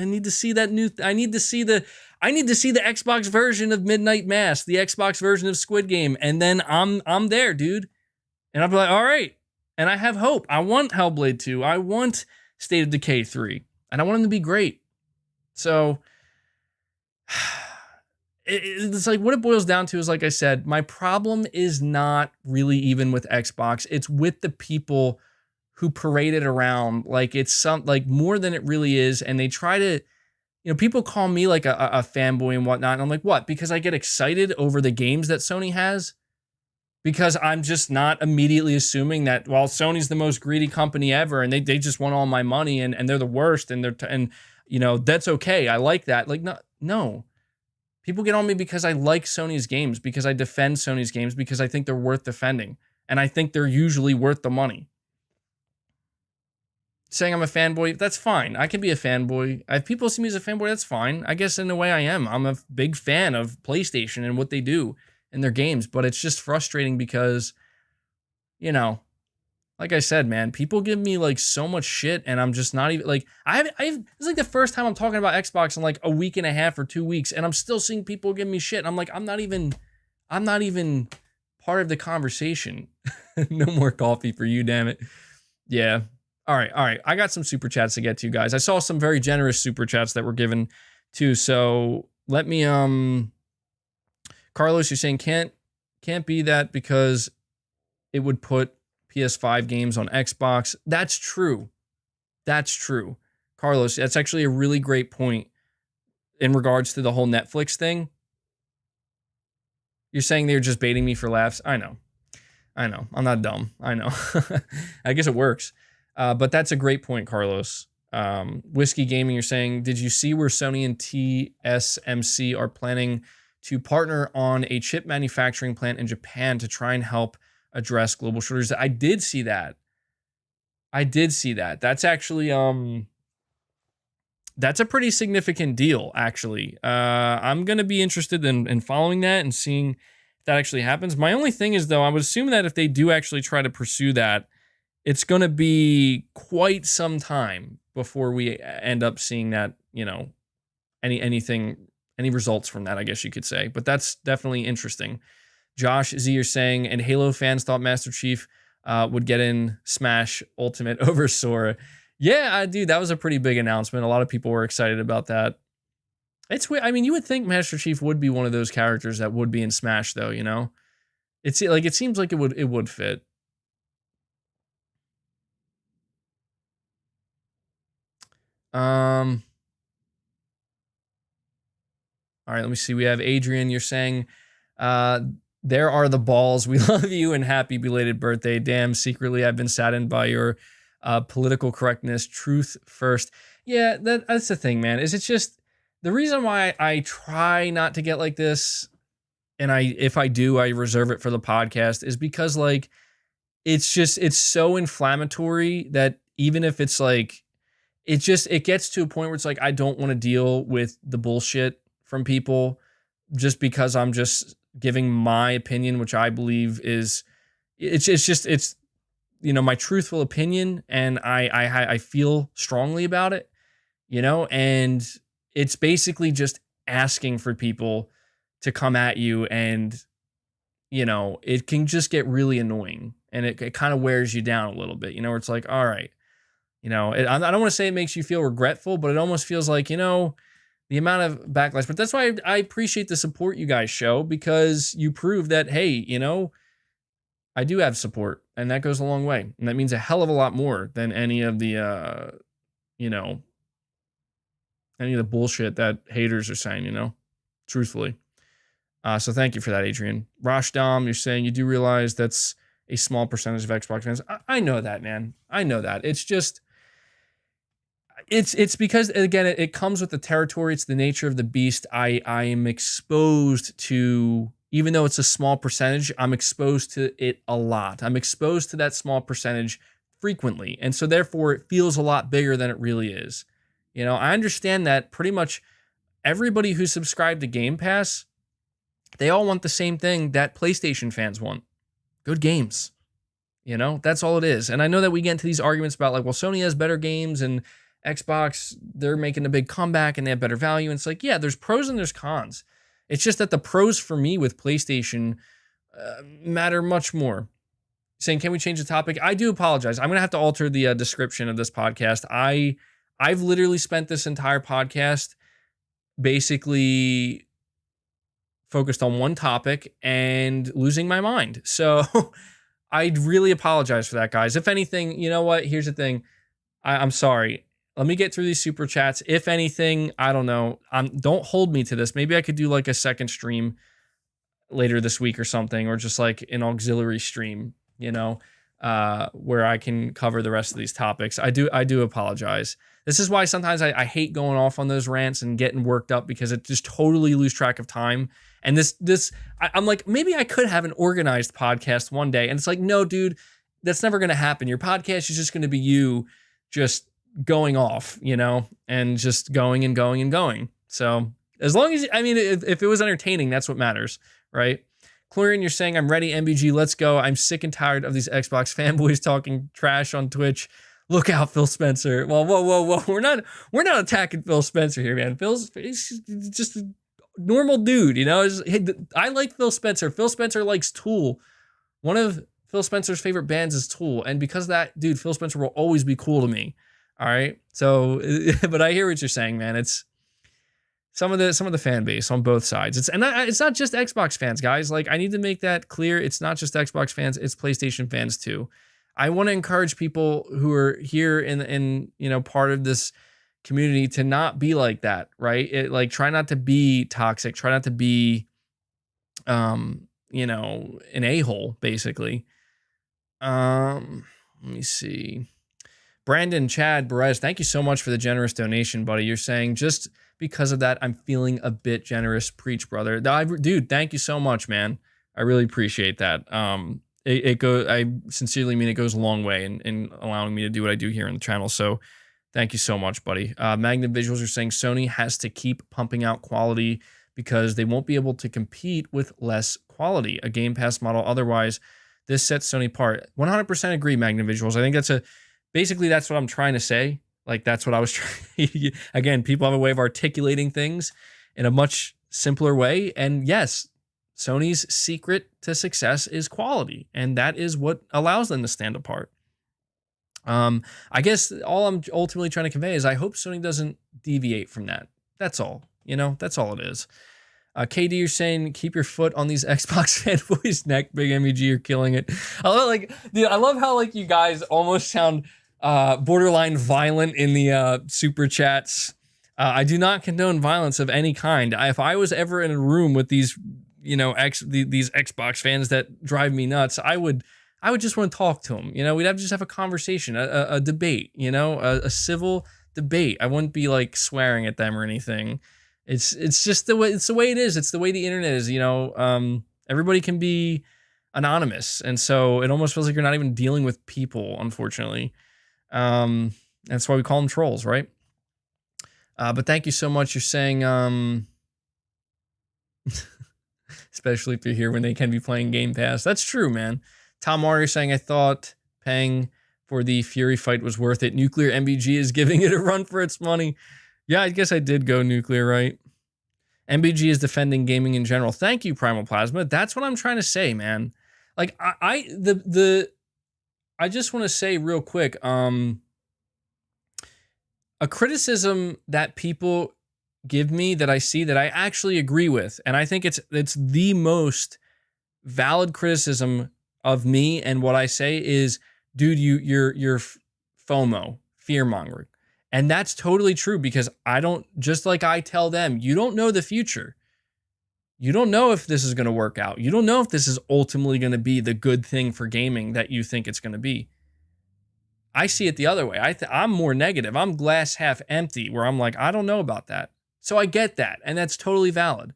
need to see that new. I need to see the Xbox version of Midnight Mass, the Xbox version of Squid Game, and then I'm there, dude. And I'll be like, all right. And I have hope. I want Hellblade 2. I want State of Decay 3, and I want them to be great. So it's like what it boils down to is, like I said, my problem is not really even with Xbox. It's with the people who parade it around like it's like more than it really is. And they try to, people call me like a fanboy and whatnot. And I'm like, what? Because I get excited over the games that Sony has? Because I'm just not immediately assuming that, well, Sony's the most greedy company ever and they just want all my money and they're the worst and that's okay. I like that. Like, no. People get on me because I like Sony's games, because I defend Sony's games, because I think they're worth defending. And I think they're usually worth the money. Saying I'm a fanboy, that's fine. I can be a fanboy. If people see me as a fanboy, that's fine. I guess in a way I am. I'm a big fan of PlayStation and what they do in their games. But it's just frustrating because, like I said, man, people give me like so much shit and I'm just not even like, it's like the first time I'm talking about Xbox in like a week and a half or 2 weeks and I'm still seeing people give me shit. And I'm like, I'm not even part of the conversation. No more coffee for you, damn it. Yeah. All right. I got some super chats to get to, guys. I saw some very generous super chats that were given too. So let me, Carlos, you're saying can't be that because it would put PS5 games on Xbox. That's true. Carlos, that's actually a really great point in regards to the whole Netflix thing. You're saying they're just baiting me for laughs. I know. I'm not dumb. I know. I guess it works. But that's a great point, Carlos. Whiskey Gaming, you're saying, did you see where Sony and TSMC are planning to partner on a chip manufacturing plant in Japan to try and help address global shortages? I did see that. That's actually, that's a pretty significant deal, actually. I'm going to be interested in following that and seeing if that actually happens. My only thing is, though, I would assume that if they do actually try to pursue that, it's going to be quite some time before we end up seeing that, any results from that, I guess you could say. But that's definitely interesting. Josh Z, you're saying, and Halo fans thought Master Chief would get in Smash Ultimate over Sora. Yeah, dude, that was a pretty big announcement. A lot of people were excited about that. It's weird. I mean, you would think Master Chief would be one of those characters that would be in Smash, though. It's like it seems like it would fit. All right, let me see. We have Adrian. You're saying, there are the balls. We love you and happy belated birthday. Damn, secretly, I've been saddened by your political correctness. Truth first. Yeah, that's the thing, man. Is it's just the reason why I try not to get like this, and if I do, I reserve it for the podcast, is because like it's so inflammatory that even if it's like it gets to a point where it's like I don't want to deal with the bullshit from people just because I'm just giving my opinion, which I believe is it's my truthful opinion, and I feel strongly about it, and it's basically just asking for people to come at you, and it can just get really annoying, and it kind of wears you down a little bit, where it's like, all right, I don't want to say it makes you feel regretful, but it almost feels like, the amount of backlash. But that's why I appreciate the support you guys show, because you prove that, hey, I do have support, and that goes a long way. And that means a hell of a lot more than any of the, any of the bullshit that haters are saying, truthfully. So thank you for that, Adrian. Rosh Dom, you're saying you do realize that's a small percentage of Xbox fans. I know that, man. I know that. It's just, it's because, again, it comes with the territory. It's the nature of the beast. I am exposed to, even though it's a small percentage, I'm exposed to it a lot. I'm exposed to that small percentage frequently. And so therefore it feels a lot bigger than it really is. I understand that pretty much everybody who's subscribed to Game Pass, they all want the same thing that PlayStation fans want. Good games. That's all it is. And I know that we get into these arguments about, like, well, Sony has better games and Xbox, they're making a big comeback and they have better value. And it's like, yeah, there's pros and there's cons. It's just that the pros for me with PlayStation matter much more. Saying, can we change the topic? I do apologize. I'm going to have to alter the description of this podcast. I've literally spent this entire podcast basically focused on one topic and losing my mind. So I really apologize for that, guys. If anything, you know what? Here's the thing. I'm sorry. Let me get through these super chats. If anything, I don't know. Don't hold me to this. Maybe I could do like a second stream later this week or something, or just like an auxiliary stream, where I can cover the rest of these topics. I do apologize. This is why sometimes I hate going off on those rants and getting worked up, because it just totally lose track of time. And I'm like, maybe I could have an organized podcast one day. And it's like, no, dude, that's never going to happen. Your podcast is just going to be you just going off, and just going and going and going. So as long as, if it was entertaining, that's what matters, right? Clorian, you're saying, I'm ready, MBG, let's go. I'm sick and tired of these Xbox fanboys talking trash on Twitch. Look out, Phil Spencer. Well, whoa. We're not attacking Phil Spencer here, man. He's just a normal dude, I like Phil Spencer. Phil Spencer likes Tool. One of Phil Spencer's favorite bands is Tool. And because of that, dude, Phil Spencer will always be cool to me. All right. So, but I hear what you're saying, man. It's some of the fan base on both sides. It's not just Xbox fans, guys. Like, I need to make that clear. It's not just Xbox fans. It's PlayStation fans too. I want to encourage people who are here in part of this community to not be like that, right? Try not to be toxic. Try not to be, an a-hole, basically. Let me see. Brandon Chad Perez, thank you so much for the generous donation, buddy. You're saying, just because of that, I'm feeling a bit generous. Preach, brother. Dude, thank you so much, man. I really appreciate that. I sincerely mean it goes a long way in allowing me to do what I do here on the channel. So thank you so much, buddy. Magnet Visuals are saying Sony has to keep pumping out quality because they won't be able to compete with less quality, a Game Pass model. Otherwise, this sets Sony apart. 100% agree, Magnet Visuals. I think basically that's what I'm trying to say. Like, that's what I was trying. Again, people have a way of articulating things in a much simpler way. And yes, Sony's secret to success is quality, and that is what allows them to stand apart. I guess all I'm ultimately trying to convey is I hope Sony doesn't deviate from that. That's all. That's all it is. KD, you're saying keep your foot on these Xbox fanboys' neck. Big MEG, you're killing it. I love how you guys almost sound borderline violent in the super chats. I do not condone violence of any kind. If I was ever in a room with these, these Xbox fans that drive me nuts, I would just want to talk to them. We'd just have a conversation, a debate, a civil debate. I wouldn't be swearing at them or anything. It's just the way it is. It's the way the internet is. Everybody can be anonymous, and so it almost feels like you're not even dealing with people, unfortunately. That's why we call them trolls, right? But thank you so much. You're saying especially if you're here when they can be playing Game Pass. That's true, man. Tom Mario saying, I thought paying for the Fury fight was worth it. Nuclear MBG is giving it a run for its money. Yeah, I guess I did go Nuclear, right? MBG is defending gaming in general. Thank you, Primal Plasma. That's what I'm trying to say, man. Like, I just want to say real quick, a criticism that people give me that I see that I actually agree with, and I think it's the most valid criticism of me and what I say is, dude, you're FOMO, fear mongering. And that's totally true because I don't, just like I tell them, you don't know the future. You don't know if this is going to work out. You don't know if this is ultimately going to be the good thing for gaming that you think it's going to be. I see it the other way. I'm more negative. I'm glass half empty where I'm like, I don't know about that. So I get that. And that's totally valid.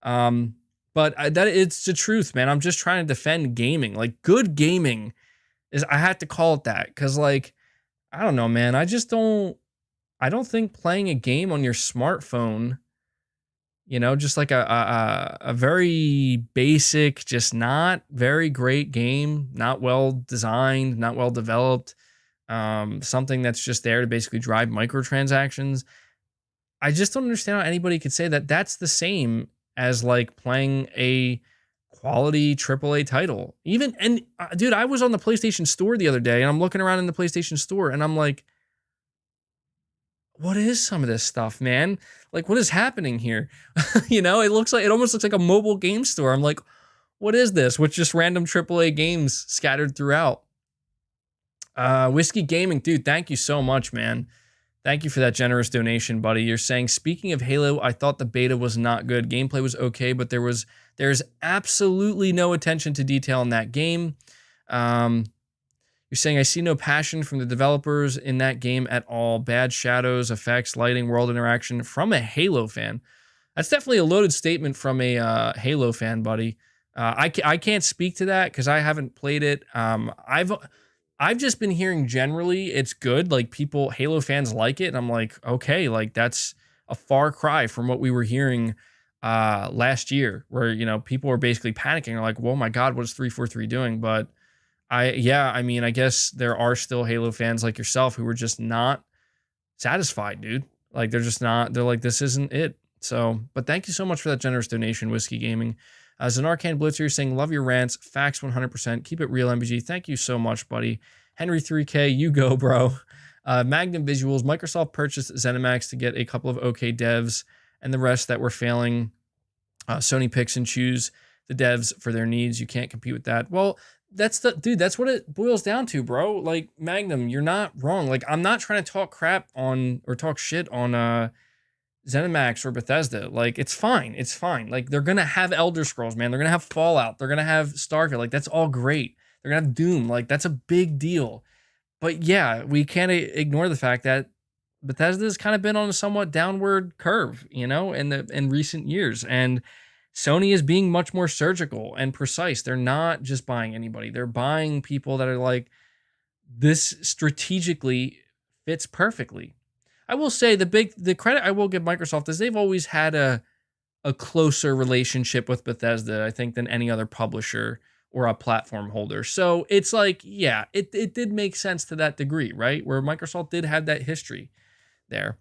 But that it's the truth, man. I'm just trying to defend gaming. Like, good gaming is, I have to call it that. Cause like, I don't know, man. I don't think playing a game on your smartphone, just like a very basic, just not very great game, not well designed, not well developed, something that's just there to basically drive microtransactions. I just don't understand how anybody could say that that's the same as like playing a quality AAA title. Dude, I was on the PlayStation Store the other day and I'm looking around in the PlayStation Store and I'm like, what is some of this stuff, man? Like, what is happening here? It almost looks like a mobile game store. I'm like, what is this? With just random AAA games scattered throughout. Whiskey Gaming, dude, thank you so much, man. Thank you for that generous donation, buddy. You're saying, speaking of Halo, I thought the beta was not good. Gameplay was okay, but there's absolutely no attention to detail in that game. You're saying, I see no passion from the developers in that game at all. Bad shadows, effects, lighting, world interaction from a Halo fan. That's definitely a loaded statement from a Halo fan, buddy. I can't speak to that because I haven't played it. I've just been hearing generally it's good. Like, Halo fans like it. And I'm like, okay, like that's a far cry from what we were hearing last year where, people were basically panicking. They're like, whoa, my God, what is 343 doing? But I guess there are still Halo fans like yourself who were just not satisfied, dude. Like, they're just not, they're like, this isn't it. So, but thank you so much for that generous donation, Whiskey Gaming. As an Arcane Blitzer, you're saying, love your rants, facts 100%, keep it real, MBG. Thank you so much, buddy. Henry 3K, you go, bro. Magnum Visuals, Microsoft purchased ZeniMax to get a couple of okay devs, and the rest that were failing, Sony picks and choose the devs for their needs. You can't compete with that. Well, that's what it boils down to, bro. Like, Magnum, you're not wrong. Like, I'm not trying to talk crap on or talk shit on ZeniMax or Bethesda. Like, it's fine. It's fine. Like, they're going to have Elder Scrolls, man. They're going to have Fallout. They're going to have Starfield. Like, that's all great. They're going to have Doom. Like, that's a big deal. But yeah, we can't ignore the fact that Bethesda's kind of been on a somewhat downward curve, in recent years. And Sony is being much more surgical and precise. They're not just buying anybody. They're buying people that are like, this strategically fits perfectly. I will say the credit I will give Microsoft is they've always had a closer relationship with Bethesda, I think, than any other publisher or a platform holder. So it's like, yeah, it did make sense to that degree, right? Where Microsoft did have that history there.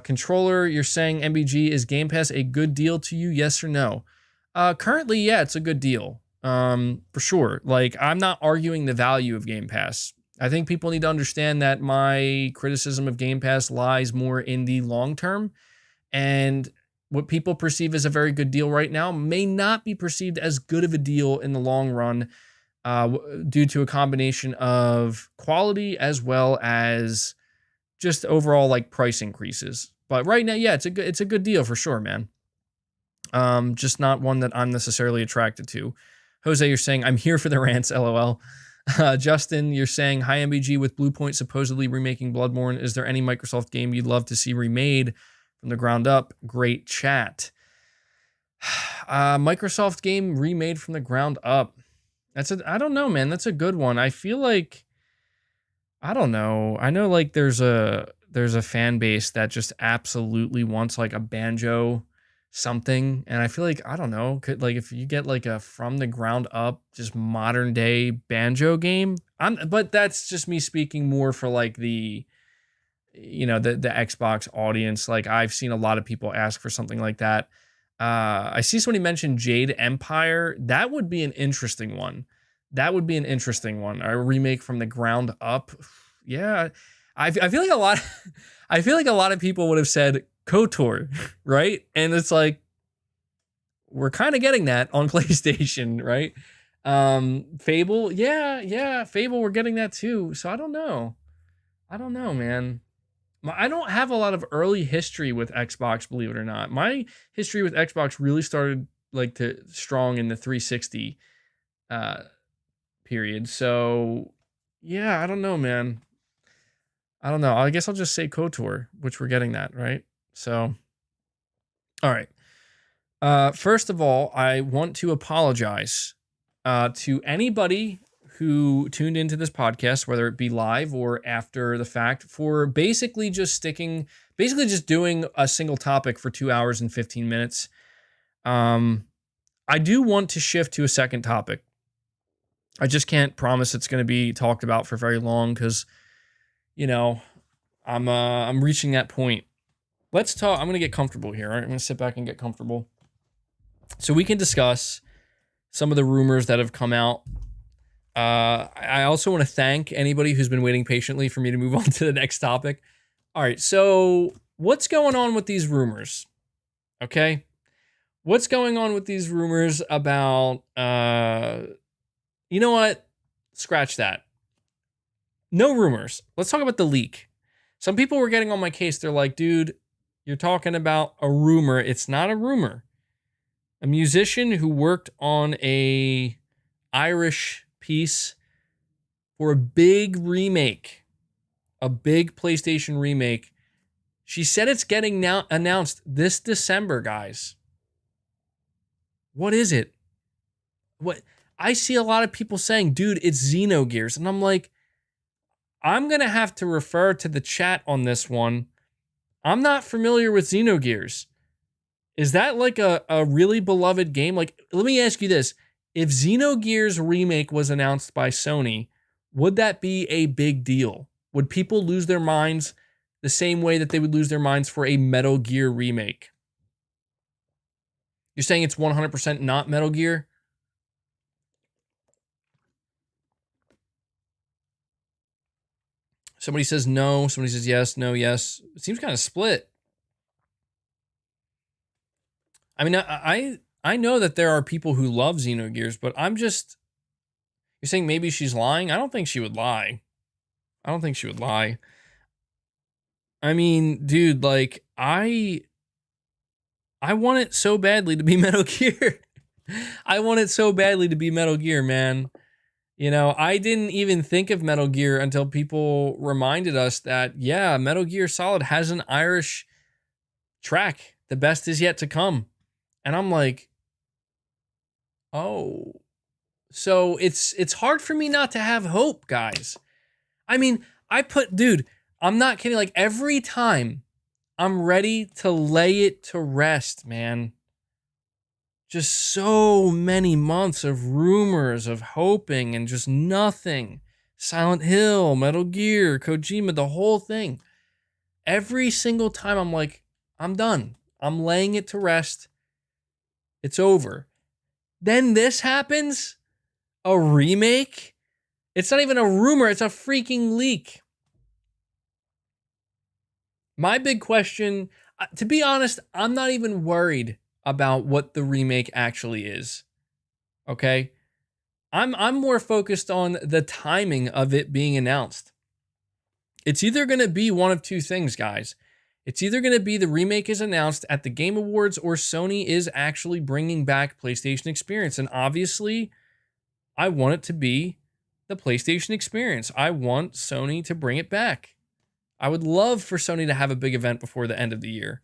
Controller, you're saying, MBG, is Game Pass a good deal to you? Yes or no? Currently, yeah, it's a good deal. For sure. Like, I'm not arguing the value of Game Pass. I think people need to understand that my criticism of Game Pass lies more in the long term, and what people perceive as a very good deal right now may not be perceived as good of a deal in the long run, due to a combination of quality as well as just overall like price increases. But right now, yeah, it's a good deal for sure, man. Just not one that I'm necessarily attracted to. Jose, you're saying, I'm here for the rants, LOL. Justin, you're saying, hi MBG, with Bluepoint supposedly remaking Bloodborne, is there any Microsoft game you'd love to see remade from the ground up? Great chat. Microsoft game remade from the ground up. I don't know, man. That's a good one. I feel like, I don't know. I know like there's a fan base that just absolutely wants like a Banjo something. And I feel like, I don't know, could like if you get like a from the ground up, just modern day banjo game, but that's just me speaking more for like the, the Xbox audience. Like I've seen a lot of people ask for something like that. I see somebody mention Jade Empire. That would be an interesting one. That would be an interesting one. A remake from the ground up. Yeah. I feel like a lot I feel like a lot of people would have said KOTOR, right? And it's like we're kind of getting that on PlayStation, right? Fable, yeah, Fable, we're getting that too. So I don't know. Man. I don't have a lot of early history with Xbox, believe it or not. My history with Xbox really started like to strong in the 360 period. So yeah, I don't know, man. I don't know. I guess I'll just say KOTOR, which we're getting that, right? So, all right. First of all, I want to apologize to anybody who tuned into this podcast, whether it be live or after the fact, for basically just doing a single topic for 2 hours and 15 minutes. I do want to shift to a second topic. I just can't promise it's going to be talked about for very long because, I'm reaching that point. Let's talk. I'm going to get comfortable here. All right, I'm going to sit back and get comfortable so we can discuss some of the rumors that have come out. I also want to thank anybody who's been waiting patiently for me to move on to the next topic. All right, so what's going on with these rumors? Okay, what's going on with these rumors about? You know what? Scratch that. No rumors. Let's talk about the leak. Some people were getting on my case. They're like, dude, you're talking about a rumor. It's not a rumor. A musician who worked on a Irish piece for a big remake, a big PlayStation remake. She said it's getting now announced this December, guys. What is it? What? I see a lot of people saying, dude, it's Xenogears. And I'm like, I'm going to have to refer to the chat on this one. I'm not familiar with Xenogears. Is that like a really beloved game? Like, let me ask you this. If Xenogears Remake was announced by Sony, would that be a big deal? Would people lose their minds the same way that they would lose their minds for a Metal Gear remake? You're saying it's 100% not Metal Gear? Somebody says no. Somebody says yes, no, yes. It seems kind of split. I mean, I know that there are people who love Xenogears, but I'm just... You're saying maybe she's lying? I don't think she would lie. I don't think she would lie. I mean, dude, like, I want it so badly to be Metal Gear. I want it so badly to be Metal Gear, man. I didn't even think of Metal Gear until people reminded us that, yeah, Metal Gear Solid has an Irish track. The best is yet to come. And I'm like, oh. So it's hard for me not to have hope, guys. I mean, dude, I'm not kidding. Like, every time I'm ready to lay it to rest, man. Just so many months of rumors, of hoping, and just nothing. Silent Hill, Metal Gear, Kojima, the whole thing. Every single time I'm like, I'm done. I'm laying it to rest. It's over. Then this happens. A remake? It's not even a rumor. It's a freaking leak. My big question, to be honest, I'm not even worried about what the remake actually is. Okay? I'm more focused on the timing of it being announced. It's either going to be one of two things, guys. It's either going to be the remake is announced at the Game Awards or Sony is actually bringing back PlayStation Experience. And obviously, I want it to be the PlayStation Experience. I want Sony to bring it back. I would love for Sony to have a big event before the end of the year.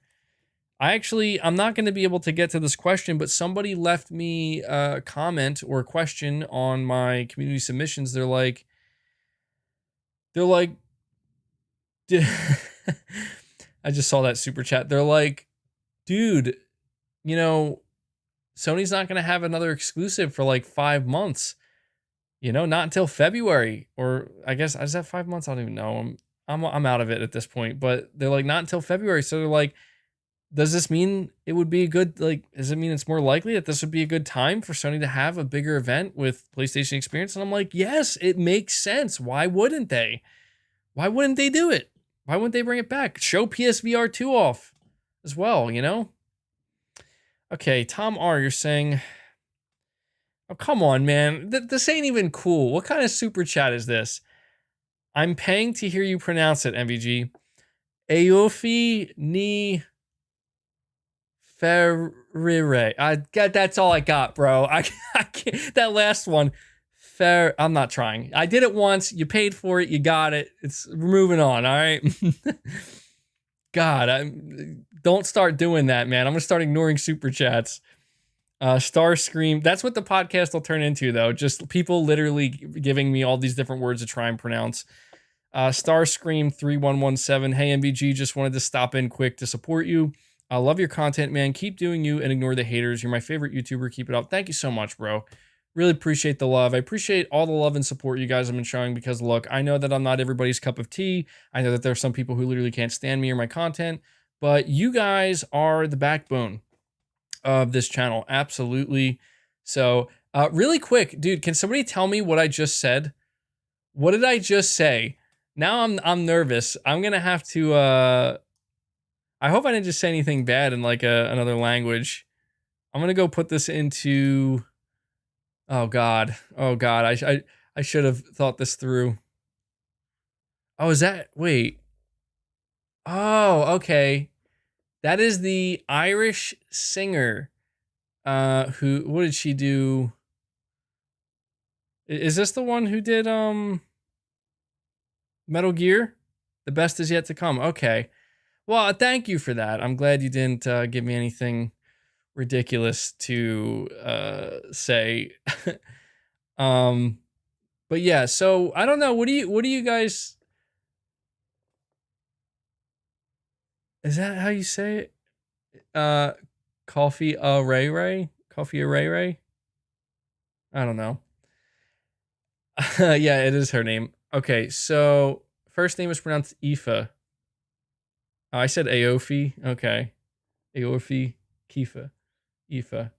I'm not going to be able to get to this question, but somebody left me a comment or a question on my community submissions. They're like, I just saw that super chat. They're like, dude, you know, Sony's not going to have another exclusive for like 5 months. You know, not until February, or I guess is that 5 months? I don't even know. I'm out of it at this point. But they're like not until February, so they're like, does this mean it would be a good like? Does it mean it's more likely that this would be a good time for Sony to have a bigger event with PlayStation Experience? And I'm like, yes, it makes sense. Why wouldn't they? Why wouldn't they do it? Why wouldn't they bring it back? Show PSVR 2 off as well, you know? Okay, Tom R, you're saying, oh, come on, man. This ain't even cool. What kind of super chat is this? I'm paying to hear you pronounce it, MVG. Aofi ni Ferrire. That's all I got, bro. I can't, that last one. I'm not trying. I did it once. You paid for it. You got it. We're moving on. All right. God, don't start doing that, man. I'm gonna start ignoring super chats. Starscream. That's what the podcast will turn into, though. Just people literally giving me all these different words to try and pronounce. Starscream 3117. Hey MVG, just wanted to stop in quick to support you. I love your content, man. Keep doing you and ignore the haters. You're my favorite YouTuber. Keep it up. Thank you so much, bro. Really appreciate the love. I appreciate all the love and support you guys have been showing, because look, I know that I'm not everybody's cup of tea. I know that there are some people who literally can't stand me or my content, but you guys are the backbone of this channel. Absolutely. So really quick, dude, can somebody tell me what I just said? What did I just say? Now I'm nervous. I'm going to have to, I hope I didn't just say anything bad in like another language. I'm going to go put this into, oh God. I should have thought this through. Oh, is that, wait. Oh, okay. That is the Irish singer. Who, what did she do? Is this the one who did Metal Gear? The best is yet to come. Okay. Well, thank you for that. I'm glad you didn't give me anything ridiculous to say. But yeah, so I don't know. What do you guys, is that how you say it? Coffee Ray Ray? Coffee Ray Ray? I don't know. Yeah, it is her name. Okay, so first name is pronounced Aoife. Oh, I said Aofi. Okay. Aofi Kifa. Aoife.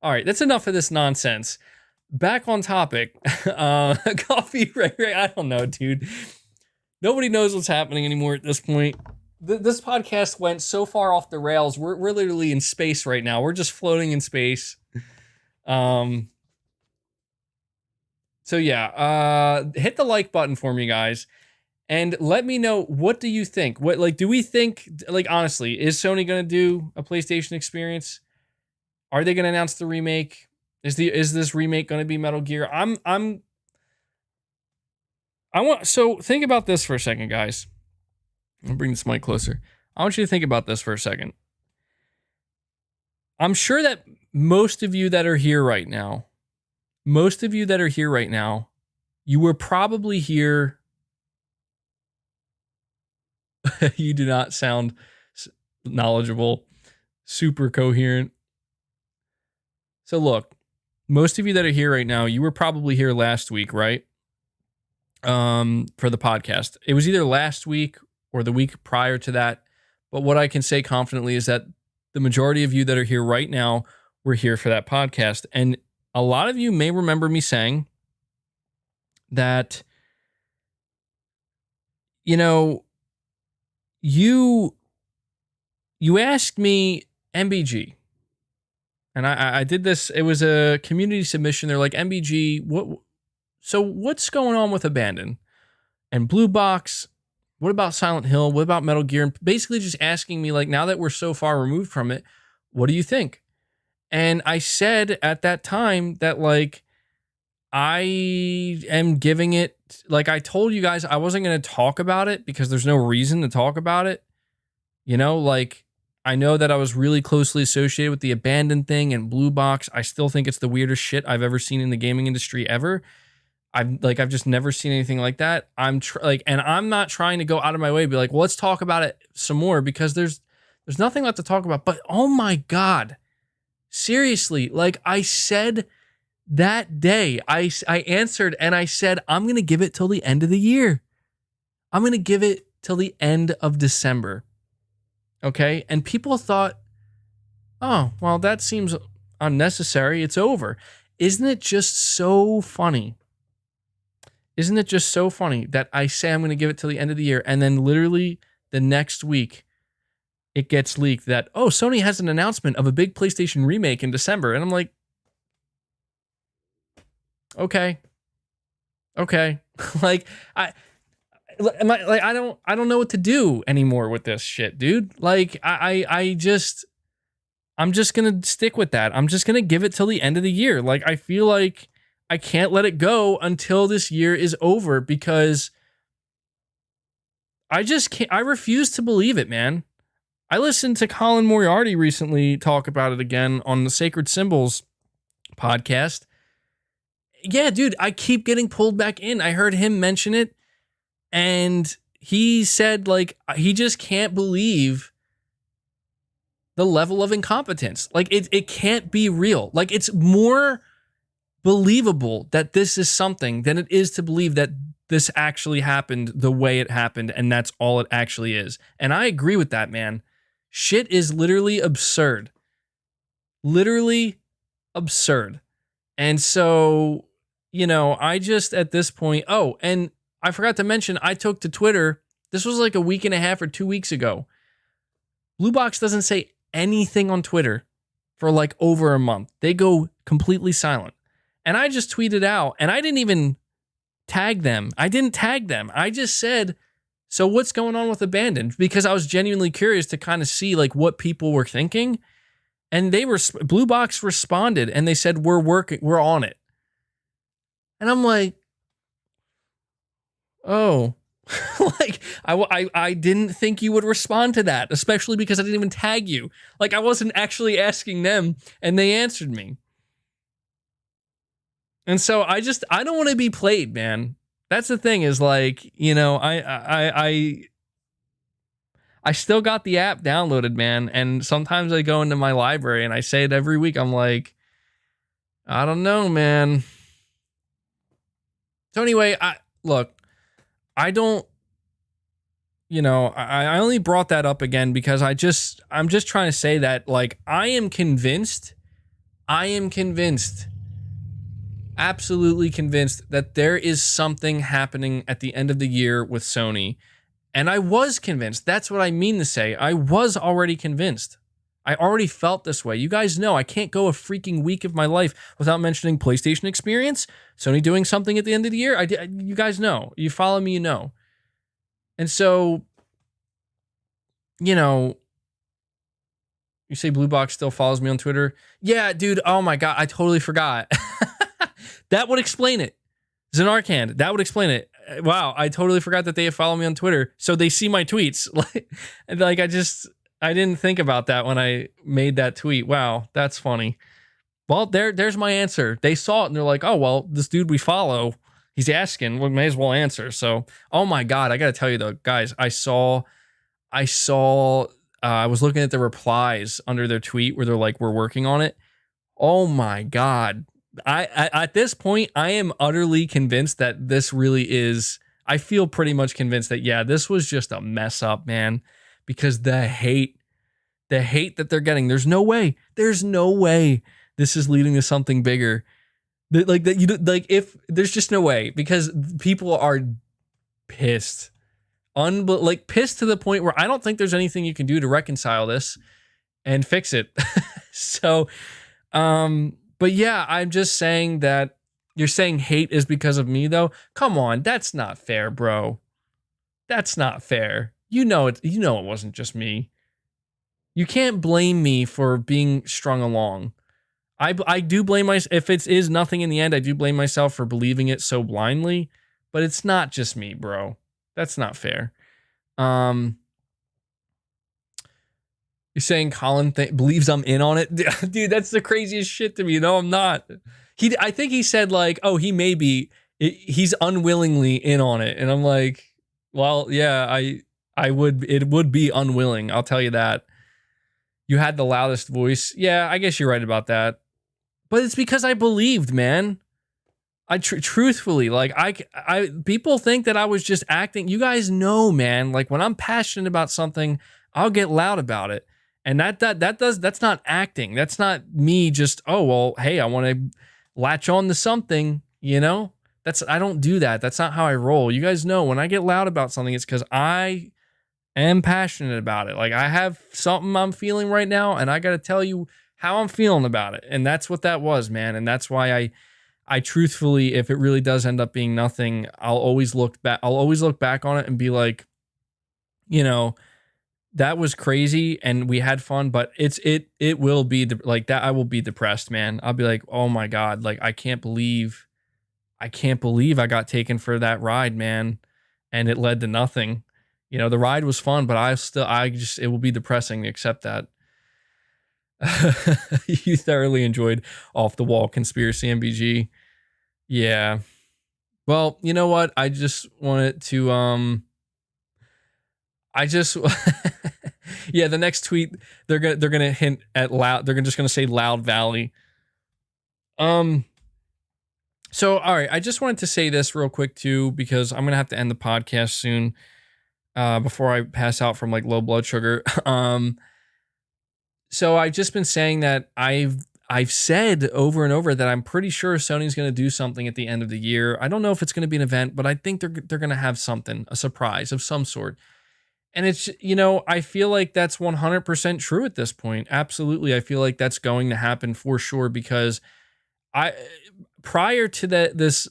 All right, that's enough of this nonsense. Back on topic. Coffee Ray Ray. I don't know, dude. Nobody knows what's happening anymore at this point. This podcast went so far off the rails. We're literally in space right now. We're just floating in space. So yeah, hit the like button for me, guys, and let me know, what do you think? What, like, do we think, like, honestly, is Sony gonna do a PlayStation experience? Are they gonna announce the remake? Is this remake gonna be Metal Gear? So think about this for a second, guys. I'll bring this mic closer. I want you to think about this for a second. I'm sure that most of you that are here right now, you were probably here. You do not sound knowledgeable, super coherent. So look, most of you that are here right now, you were probably here last week, right? For the podcast. It was either last week or the week prior to that. But what I can say confidently is that the majority of you that are here right now were here for that podcast. And a lot of you may remember me saying that, you know, you asked me, MBG, and I did this. It was a community submission. They're like, MBG, what's going on with Abandon and Blue Box? What about Silent Hill? What about Metal Gear? And basically just asking me, like, now that we're so far removed from it, what do you think? And I said at that time that, like, I am giving it, like, I told you guys I wasn't going to talk about it because there's no reason to talk about it. You know, like, I know that I was really closely associated with the Abandoned thing and Blue Box. I still think it's the weirdest shit I've ever seen in the gaming industry ever. I've just never seen anything like that. And I'm not trying to go out of my way to be like, well, let's talk about it some more, because there's There's nothing left to talk about. But oh my God, seriously, like I said that day, I answered and I said, I'm going to give it till the end of the year. I'm going to give it till the end of December. Okay. And people thought, oh, well, that seems unnecessary. It's over. Isn't it just so funny? Isn't it just so funny that I say I'm going to give it till the end of the year, and then literally the next week it gets leaked that, oh, Sony has an announcement of a big PlayStation remake in December. And I'm like, okay. Like I don't know what to do anymore with this shit, dude. Like I'm just going to stick with that. I'm just going to give it till the end of the year. Like I feel like I can't let it go until this year is over, because I just can't. I refuse to believe it, man. I listened to Colin Moriarty recently talk about it again on the Sacred Symbols podcast. Yeah, dude, I keep getting pulled back in. I heard him mention it, and he said, like, he just can't believe the level of incompetence. Like, it can't be real. Like, it's more believable that this is something than it is to believe that this actually happened the way it happened, and that's all it actually is. And I agree with that, man. Shit is literally absurd. Literally absurd. And so, you know, I just at this point, oh, and I forgot to mention, I took to Twitter, this was like a week and a half or 2 weeks ago. Blue Box doesn't say anything on Twitter for like over a month. They go completely silent. And I just tweeted out, and I didn't even tag them. I didn't tag them. I just said, so what's going on with Abandoned? Because I was genuinely curious to kind of see like what people were thinking. And they were, Blue Box responded and they said, we're on it. And I'm like, oh, like I didn't think you would respond to that, especially because I didn't even tag you. Like I wasn't actually asking them, and they answered me. And so I don't want to be played, man. That's the thing, is like, you know, I still got the app downloaded, man. And sometimes I go into my library and I say it every week. I'm like, I don't know, man. So anyway, I don't, you know, I only brought that up again because I'm just trying to say that, like, I am convinced, absolutely convinced that there is something happening at the end of the year with Sony. And I was convinced. That's what I mean to say. I was already convinced. I already felt this way. You guys know I can't go a freaking week of my life without mentioning PlayStation Experience, Sony doing something at the end of the year. You guys know. You follow me, you know. And so, you know, you say Blue Box still follows me on Twitter. Yeah, dude. Oh my God. I totally forgot. That would explain it. Zanarkand, that would explain it. Wow, I totally forgot that they follow me on Twitter. So they see my tweets. Like I didn't think about that when I made that tweet. Wow, that's funny. Well, there's my answer. They saw it and they're like, oh, well, this dude we follow, he's asking, we may as well answer. So, oh my God, I got to tell you though, guys, I was looking at the replies under their tweet where they're like, we're working on it. Oh my God. I at this point, I am utterly convinced that this really is, I feel pretty much convinced that, yeah, this was just a mess up, man, because the hate that they're getting, there's no way this is leading to something bigger. If there's just no way, because people are pissed, pissed to the point where I don't think there's anything you can do to reconcile this and fix it. So, but yeah, I'm just saying that you're saying hate is because of me, though. Come on, that's not fair, bro. That's not fair. You know it wasn't just me. You can't blame me for being strung along. I do blame myself. If it is nothing in the end, I do blame myself for believing it so blindly. But it's not just me, bro. That's not fair. You're saying Colin believes I'm in on it? Dude, that's the craziest shit to me. No, I'm not. I think he said like, oh, he may be, he's unwillingly in on it. And I'm like, well, yeah, it would be unwilling. I'll tell you that. You had the loudest voice. Yeah, I guess you're right about that. But it's because I believed, man. I truthfully, like, I people think that I was just acting. You guys know, man, like when I'm passionate about something, I'll get loud about it. And that's not acting. That's not me just, oh, well, hey, I want to latch on to something, you know? I don't do that. That's not how I roll. You guys know when I get loud about something, it's because I am passionate about it. Like I have something I'm feeling right now, and I got to tell you how I'm feeling about it. And that's what that was, man. And that's why I truthfully, if it really does end up being nothing, I'll always look back. I'll always look back on it and be like, you know, that was crazy and we had fun, but it will be like that. I will be depressed, man. I'll be like, oh my God, like I can't believe I got taken for that ride, man. And it led to nothing. You know, the ride was fun, but it will be depressing to accept that. You thoroughly enjoyed Off the Wall Conspiracy MBG. Yeah. Well, you know what? I just wanted to yeah, the next tweet they're gonna hint at loud. They're just gonna say Loud Valley. So all right, I just wanted to say this real quick too because I'm gonna have to end the podcast soon. Before I pass out from like low blood sugar. So I've just been saying that I've said over and over that I'm pretty sure Sony's going to do something at the end of the year. I don't know if it's going to be an event, but I think they're going to have something, a surprise of some sort. And it's, you know, I feel like that's 100% true at this point. Absolutely. I feel like that's going to happen for sure because prior to this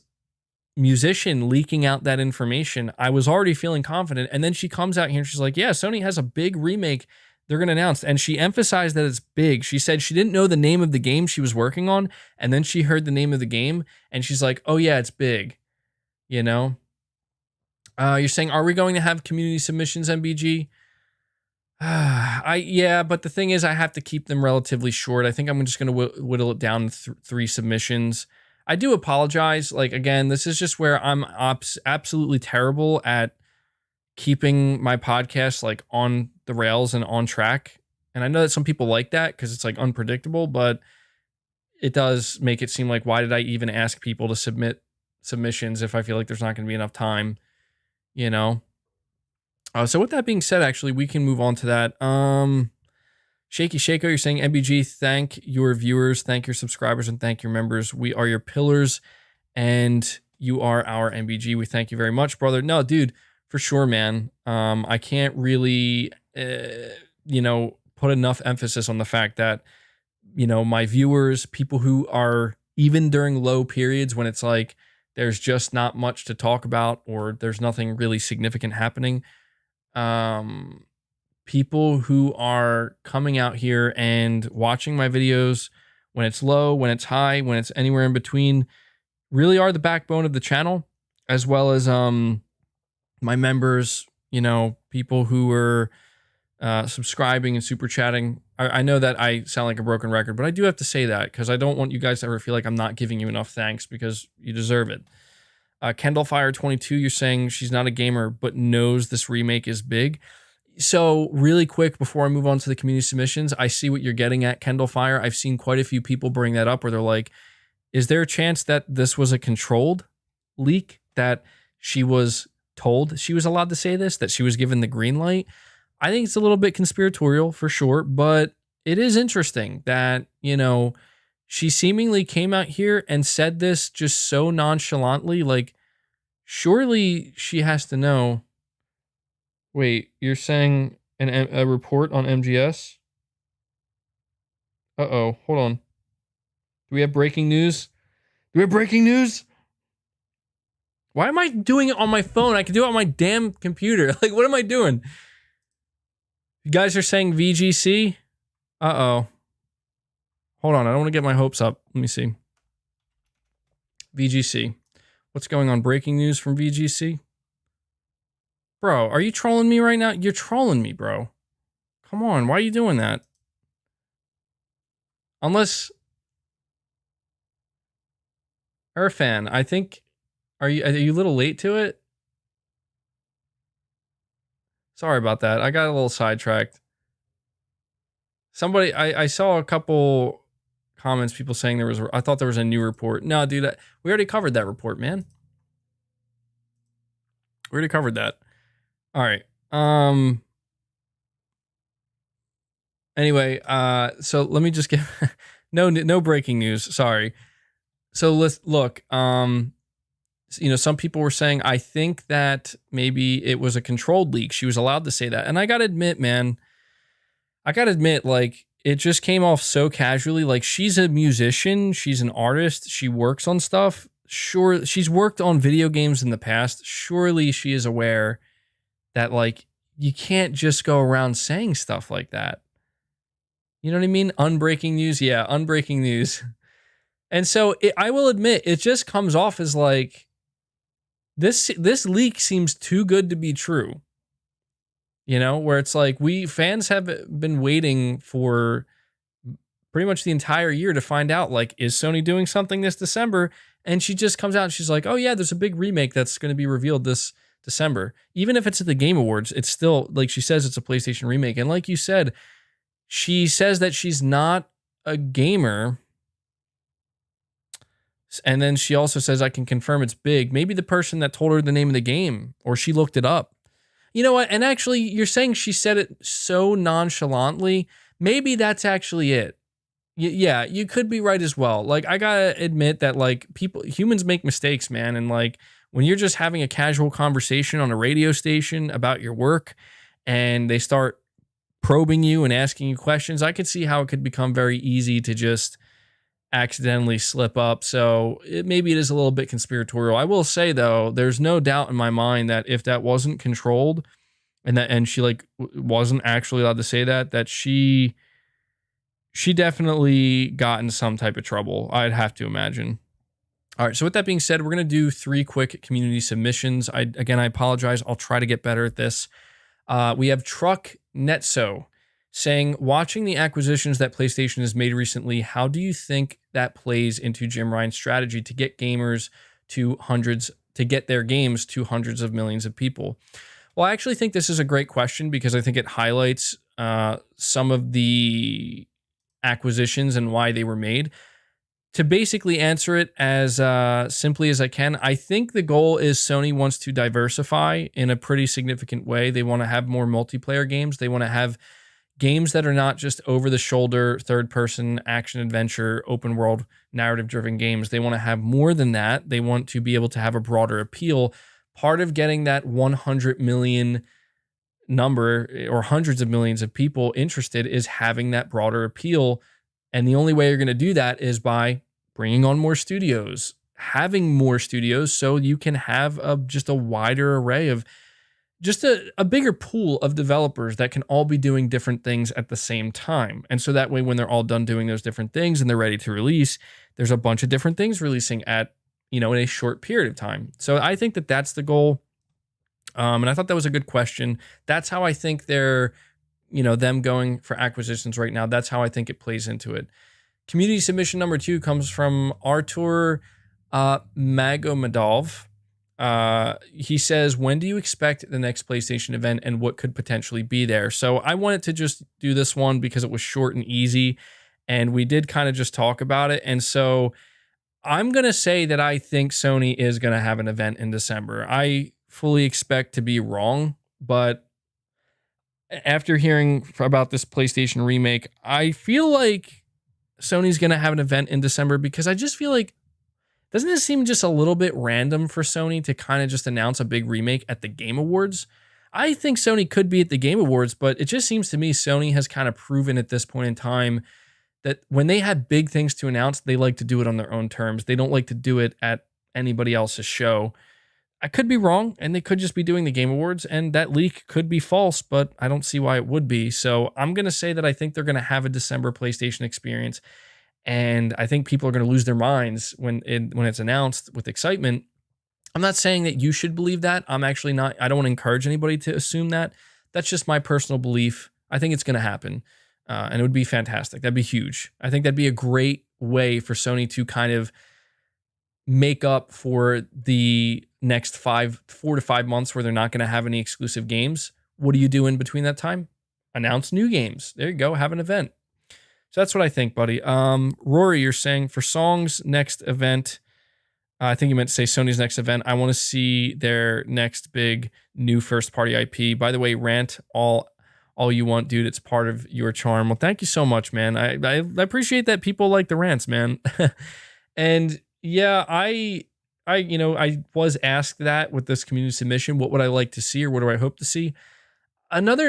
musician leaking out that information, I was already feeling confident. And then she comes out here and she's like, yeah, Sony has a big remake they're going to announce. And she emphasized that it's big. She said she didn't know the name of the game she was working on. And then she heard the name of the game and she's like, oh yeah, it's big. You know? You're saying, are we going to have community submissions, MBG? Yeah, but the thing is, I have to keep them relatively short. I think I'm just going to whittle it down to 3 submissions. I do apologize. Like, again, this is just where I'm absolutely terrible at keeping my podcast like on the rails and on track. And I know that some people like that because it's like unpredictable, but it does make it seem like, why did I even ask people to submit submissions if I feel like there's not going to be enough time, you know? So with that being said, actually, we can move on to that. Shaky Shako, you're saying, MBG, thank your viewers, thank your subscribers, and thank your members. We are your pillars, and you are our MBG. We thank you very much, brother. No, dude, for sure, man. I can't really, put enough emphasis on the fact that, you know, my viewers, people who are even during low periods when it's like there's just not much to talk about or there's nothing really significant happening. People who are coming out here and watching my videos when it's low, when it's high, when it's anywhere in between, really are the backbone of the channel, as well as my members, you know, people who are subscribing and super chatting. I know that I sound like a broken record, but I do have to say that because I don't want you guys to ever feel like I'm not giving you enough thanks because you deserve it. Kendallfire22, you're saying she's not a gamer but knows this remake is big. So really quick before I move on to the community submissions, I see what you're getting at, Kendallfire. I've seen quite a few people bring that up where they're like, is there a chance that this was a controlled leak, that she was told she was allowed to say this, that she was given the green light? I think it's a little bit conspiratorial for sure, but it is interesting that, you know, she seemingly came out here and said this just so nonchalantly. Like, surely she has to know. Wait, you're saying a report on MGS? Uh-oh, hold on. Do we have breaking news? Do we have breaking news? Why am I doing it on my phone? I can do it on my damn computer. Like, what am I doing? You guys are saying VGC? Uh-oh. Hold on, I don't want to get my hopes up. Let me see. VGC. What's going on? Breaking news from VGC? Bro, are you trolling me right now? You're trolling me, bro. Come on, why are you doing that? Unless... Irfan, I think... Are you a little late to it? Sorry about that. I got a little sidetracked. Somebody, I saw a couple comments, people saying I thought there was a new report. No, dude, we already covered that report, man. We already covered that. All right. Anyway, so let me just give no breaking news. Sorry. So let's look. Some people were saying, I think that maybe it was a controlled leak. She was allowed to say that. And I got to admit, man, like, it just came off so casually. Like, she's a musician. She's an artist. She works on stuff. Sure, she's worked on video games in the past. Surely she is aware that, like, you can't just go around saying stuff like that. You know what I mean? Unbreaking news. Yeah, unbreaking news. And so I will admit, it just comes off as like, this leak seems too good to be true. You know, where it's like, we fans have been waiting for pretty much the entire year to find out, like, is Sony doing something this December? And she just comes out and she's like, oh yeah, there's a big remake that's going to be revealed this December. Even if it's at the Game Awards, it's still, like, she says it's a PlayStation remake. And like you said, she says that she's not a gamer. And then she also says, I can confirm it's big. Maybe the person that told her the name of the game, or she looked it up. You know what? And actually, you're saying she said it so nonchalantly. Maybe that's actually it. Yeah, you could be right as well. Like, I gotta admit that, like, humans make mistakes, man. And like, when you're just having a casual conversation on a radio station about your work and they start probing you and asking you questions, I could see how it could become very easy to just accidentally slip up. So maybe it is a little bit conspiratorial. I will say, though, there's no doubt in my mind that if that wasn't controlled and she like wasn't actually allowed to say that she definitely got in some type of trouble, I'd have to imagine. All right, so with that being said, we're going to do 3 quick community submissions. I apologize. I'll try to get better at this. We have Truck Netso saying, watching the acquisitions that PlayStation has made recently, how do you think that plays into Jim Ryan's strategy to get their games to hundreds of millions of people? Well, I actually think this is a great question because I think it highlights some of the acquisitions and why they were made. To basically answer it as simply as I can, I think the goal is Sony wants to diversify in a pretty significant way. They want to have more multiplayer games. They want to have games that are not just over-the-shoulder, third-person, action-adventure, open-world, narrative-driven games. They want to have more than that. They want to be able to have a broader appeal. Part of getting that 100 million number or hundreds of millions of people interested is having that broader appeal. And the only way you're going to do that is by bringing on more studios, having more studios so you can have just a wider array of just a bigger pool of developers that can all be doing different things at the same time. And so that way, when they're all done doing those different things and they're ready to release, there's a bunch of different things releasing at, in a short period of time. So I think that that's the goal. And I thought that was a good question. That's how I think they're, them going for acquisitions right now. That's how I think it plays into it. Community submission number 2 comes from Artur Magomedov. He says, when do you expect the next PlayStation event and what could potentially be there? So I wanted to just do this one because it was short and easy and we did kind of just talk about it. And so I'm going to say that I think Sony is going to have an event in December. I fully expect to be wrong, but after hearing about this PlayStation remake, I feel like Sony's going to have an event in December because I just feel like, doesn't it seem just a little bit random for Sony to kind of just announce a big remake at the Game Awards? I think Sony could be at the Game Awards, but it just seems to me Sony has kind of proven at this point in time that when they have big things to announce, they like to do it on their own terms. They don't like to do it at anybody else's show. I could be wrong, and they could just be doing the Game Awards, and that leak could be false, but I don't see why it would be. So I'm going to say that I think they're going to have a December PlayStation experience, and I think people are going to lose their minds when it's announced with excitement. I'm not saying that you should believe that. I'm actually not. I don't want to encourage anybody to assume that. That's just my personal belief. I think it's going to happen, and it would be fantastic. That'd be huge. I think that'd be a great way for Sony to kind of make up for the next 4 to 5 months where they're not going to have any exclusive games. What do you do in between that time? Announce new games. There you go. Have an event. So that's what I think, buddy. Rory, you're saying for Song's next event, I think you meant to say Sony's next event. I want to see their next big new first party IP. By the way, rant all you want, dude. It's part of your charm. Well, thank you so much, man. I appreciate that people like the rants, man. And yeah, I was asked that with this community submission. What would I like to see, or what do I hope to see? Another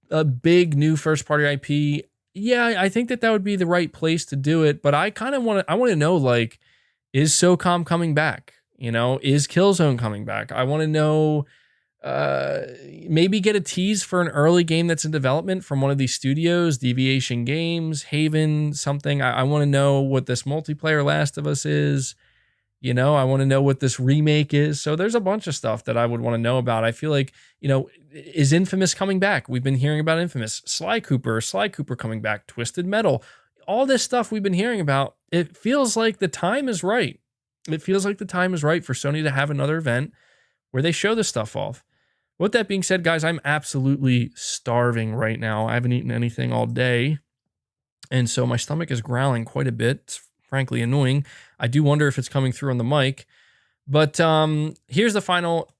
a big new first party IP. Yeah, I think that would be the right place to do it. But I kind of I want to know, like, is SOCOM coming back? Is Killzone coming back? I want to know, maybe get a tease for an early game that's in development from one of these studios, Deviation Games, Haven, something. I want to know what this multiplayer Last of Us is. I want to know what this remake is. So there's a bunch of stuff that I would want to know about. I feel like, is Infamous coming back? We've been hearing about Infamous. Sly Cooper coming back. Twisted Metal. All this stuff we've been hearing about. It feels like the time is right. It feels like the time is right for Sony to have another event where they show this stuff off. With that being said, guys, I'm absolutely starving right now. I haven't eaten anything all day. And so my stomach is growling quite a bit. It's frankly annoying. I do wonder if it's coming through on the mic. But here's the final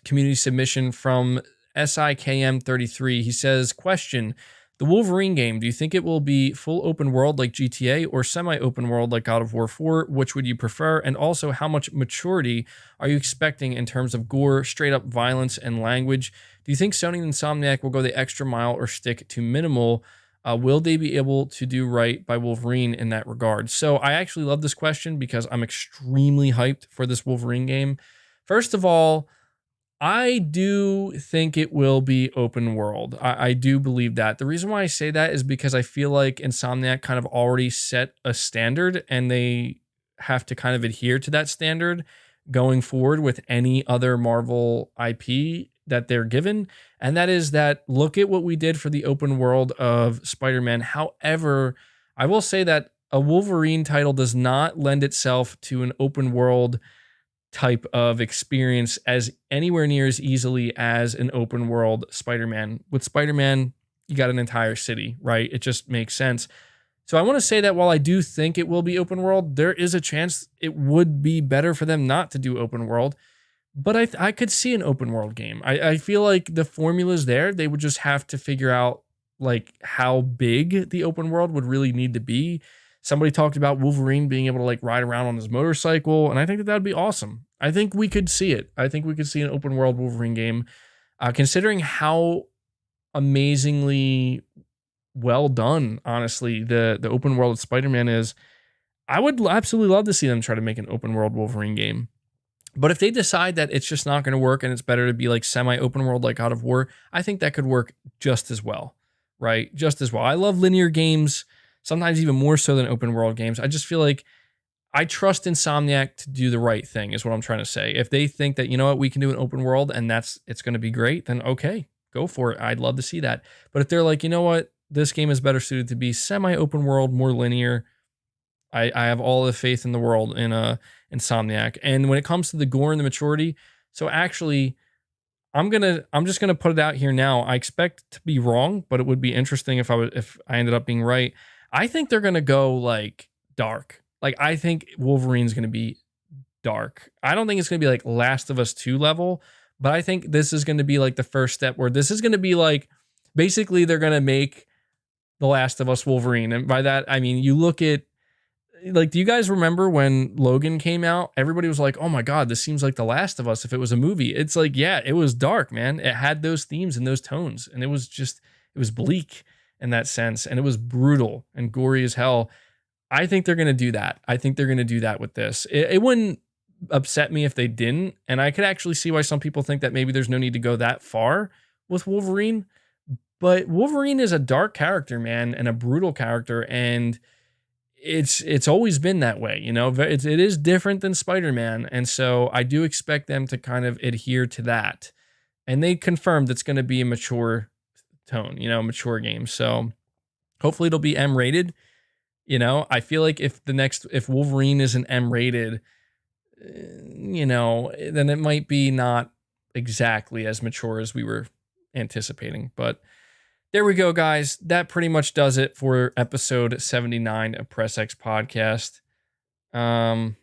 community submission from SIKM33. He says, question, the Wolverine game, do you think it will be full open world like GTA or semi-open world like God of War 4? Which would you prefer? And also, how much maturity are you expecting in terms of gore, straight up violence, and language? Do you think Sony and Insomniac will go the extra mile or stick to minimal? Will they be able to do right by Wolverine in that regard? So I actually love this question because I'm extremely hyped for this Wolverine game. First of all, I do think it will be open world. I do believe that. The reason why I say that is because I feel like Insomniac kind of already set a standard and they have to kind of adhere to that standard going forward with any other Marvel IP that they're given. And that is that, look at what we did for the open world of Spider-Man. However, I will say that a Wolverine title does not lend itself to an open world type of experience as anywhere near as easily as an open world Spider-Man. With Spider-Man, you got an entire city, right? It just makes sense. So I want to say that while I do think it will be open world, there is a chance it would be better for them not to do open world. But I could see an open world game. I feel like the formula's there. They would just have to figure out like how big the open world would really need to be. Somebody talked about Wolverine being able to like ride around on his motorcycle, and I think that would be awesome. I think we could see it. I think we could see an open world Wolverine game, considering how amazingly well done, honestly, the open world of Spider-Man is. I would absolutely love to see them try to make an open world Wolverine game. But if they decide that it's just not going to work and it's better to be like semi-open world like God of War, I think that could work just as well, right? Just as well. I love linear games, sometimes even more so than open world games. I just feel like I trust Insomniac to do the right thing is what I'm trying to say. If they think that, you know what, we can do an open world and it's going to be great, then okay, go for it. I'd love to see that. But if they're like, you know what, this game is better suited to be semi-open world, more linear, I have all the faith in the world in Insomniac. And when it comes to the gore and the maturity, so actually, I'm just gonna put it out here now. I expect to be wrong, but it would be interesting if I ended up being right. I think they're gonna go like dark. Like I think Wolverine's gonna be dark. I don't think it's gonna be like Last of Us 2 level, but I think this is gonna be like the first step where this is gonna be like basically they're gonna make The Last of Us Wolverine. And by that I mean you look at, like, do you guys remember when Logan came out? Everybody was like, oh my God, this seems like The Last of Us if it was a movie. It's like, yeah, it was dark, man. It had those themes and those tones. And it was bleak in that sense. And it was brutal and gory as hell. I think they're going to do that. I think they're going to do that with this. It wouldn't upset me if they didn't. And I could actually see why some people think that maybe there's no need to go that far with Wolverine. But Wolverine is a dark character, man, and a brutal character. And it's always been that way, you know. It is different than Spider-Man, and so I do expect them to kind of adhere to that. And they confirmed it's going to be a mature tone, you know, mature game. So hopefully it'll be M-rated. You know, I feel like if Wolverine isn't M-rated, you know, then it might be not exactly as mature as we were anticipating. But there we go, guys. That pretty much does it for episode 79 of Press X Podcast. All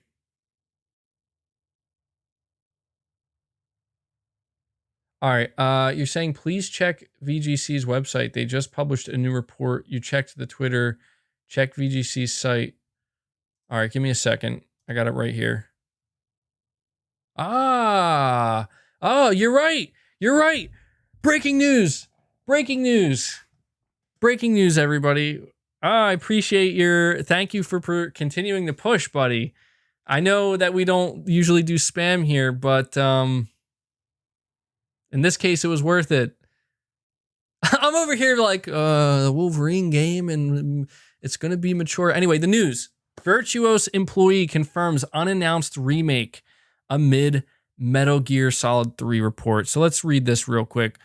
right. You're saying please check VGC's website. They just published a new report. You checked the Twitter. Check VGC's site. All right, give me a second. I got it right here. Oh, you're right. You're right. Breaking news. Breaking news. Breaking news, everybody. I appreciate thank you for continuing to push, buddy. I know that we don't usually do spam here, but in this case, it was worth it. I'm over here like, the Wolverine game, and it's going to be mature. Anyway, the news. Virtuos employee confirms unannounced remake amid Metal Gear Solid 3 report. So let's read this real quick.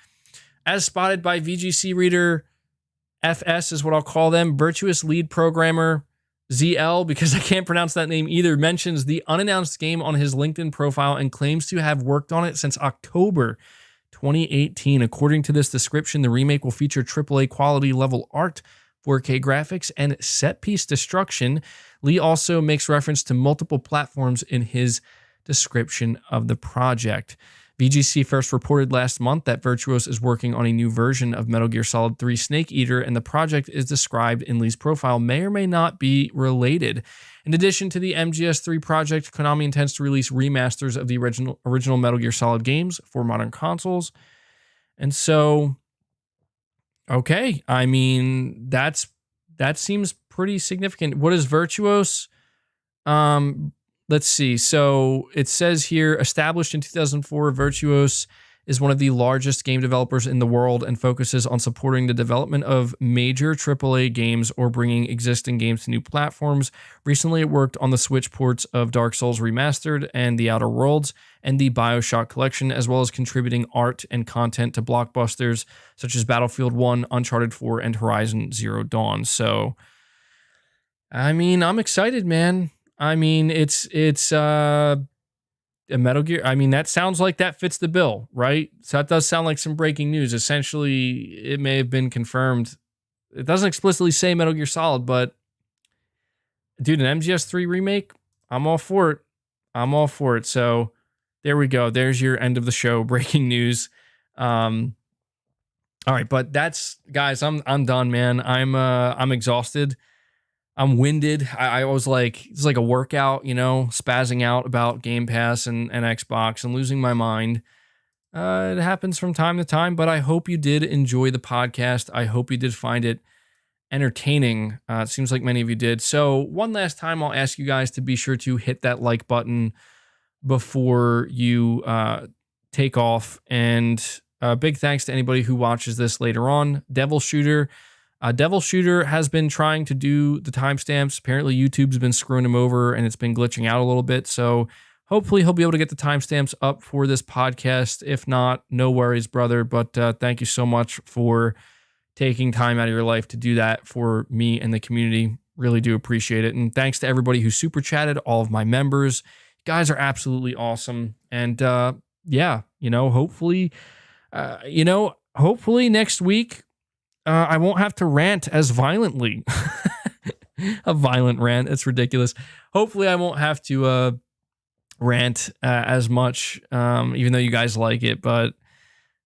As spotted by VGC reader FS is what I'll call them, Virtuous lead programmer ZL, because I can't pronounce that name either, mentions the unannounced game on his LinkedIn profile and claims to have worked on it since October 2018. According to this description, the remake will feature AAA quality level art, 4K graphics, and set-piece destruction. Lee also makes reference to multiple platforms in his description of the project. VGC first reported last month that Virtuos is working on a new version of Metal Gear Solid 3 Snake Eater, and the project is described in Lee's profile may or may not be related. In addition to the MGS3 project, Konami intends to release remasters of the original Metal Gear Solid games for modern consoles. And so, okay, I mean, that seems pretty significant. What is Virtuos? Let's see. So it says here, established in 2004, Virtuos is one of the largest game developers in the world and focuses on supporting the development of major AAA games or bringing existing games to new platforms. Recently, it worked on the Switch ports of Dark Souls Remastered and The Outer Worlds and the BioShock collection, as well as contributing art and content to blockbusters such as Battlefield 1, Uncharted 4, and Horizon Zero Dawn. So, I mean, I'm excited, man. I mean, it's a Metal Gear. I mean, that sounds like that fits the bill, right? So that does sound like some breaking news. Essentially, it may have been confirmed. It doesn't explicitly say Metal Gear Solid, but dude, an MGS3 remake, I'm all for it. I'm all for it. So there we go. There's your end of the show. Breaking news. All right, but that's, guys, I'm done, man. I'm exhausted. I'm winded. I was like, it's like a workout, you know, spazzing out about Game Pass and Xbox and losing my mind. It happens from time to time, but I hope you did enjoy the podcast. I hope you did find it entertaining. It seems like many of you did. So one last time, I'll ask you guys to be sure to hit that like button before you take off. And big thanks to anybody who watches this later on. Devil Shooter has been trying to do the timestamps. Apparently, YouTube's been screwing him over and it's been glitching out a little bit. So hopefully he'll be able to get the timestamps up for this podcast. If not, no worries, brother. But thank you so much for taking time out of your life to do that for me and the community. Really do appreciate it. And thanks to everybody who super chatted, all of my members. You guys are absolutely awesome. And yeah, hopefully next week, I won't have to rant as violently. A violent rant. It's ridiculous. Hopefully I won't have to rant as much, even though you guys like it. But,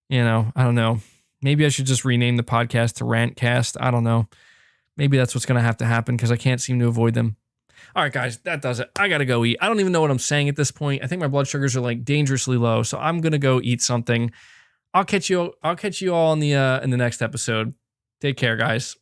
I don't know. Maybe I should just rename the podcast to Rantcast. I don't know. Maybe that's what's going to have to happen because I can't seem to avoid them. All right, guys, that does it. I got to go eat. I don't even know what I'm saying at this point. I think my blood sugars are like dangerously low. So I'm going to go eat something. I'll catch you all in the next episode. Take care, guys.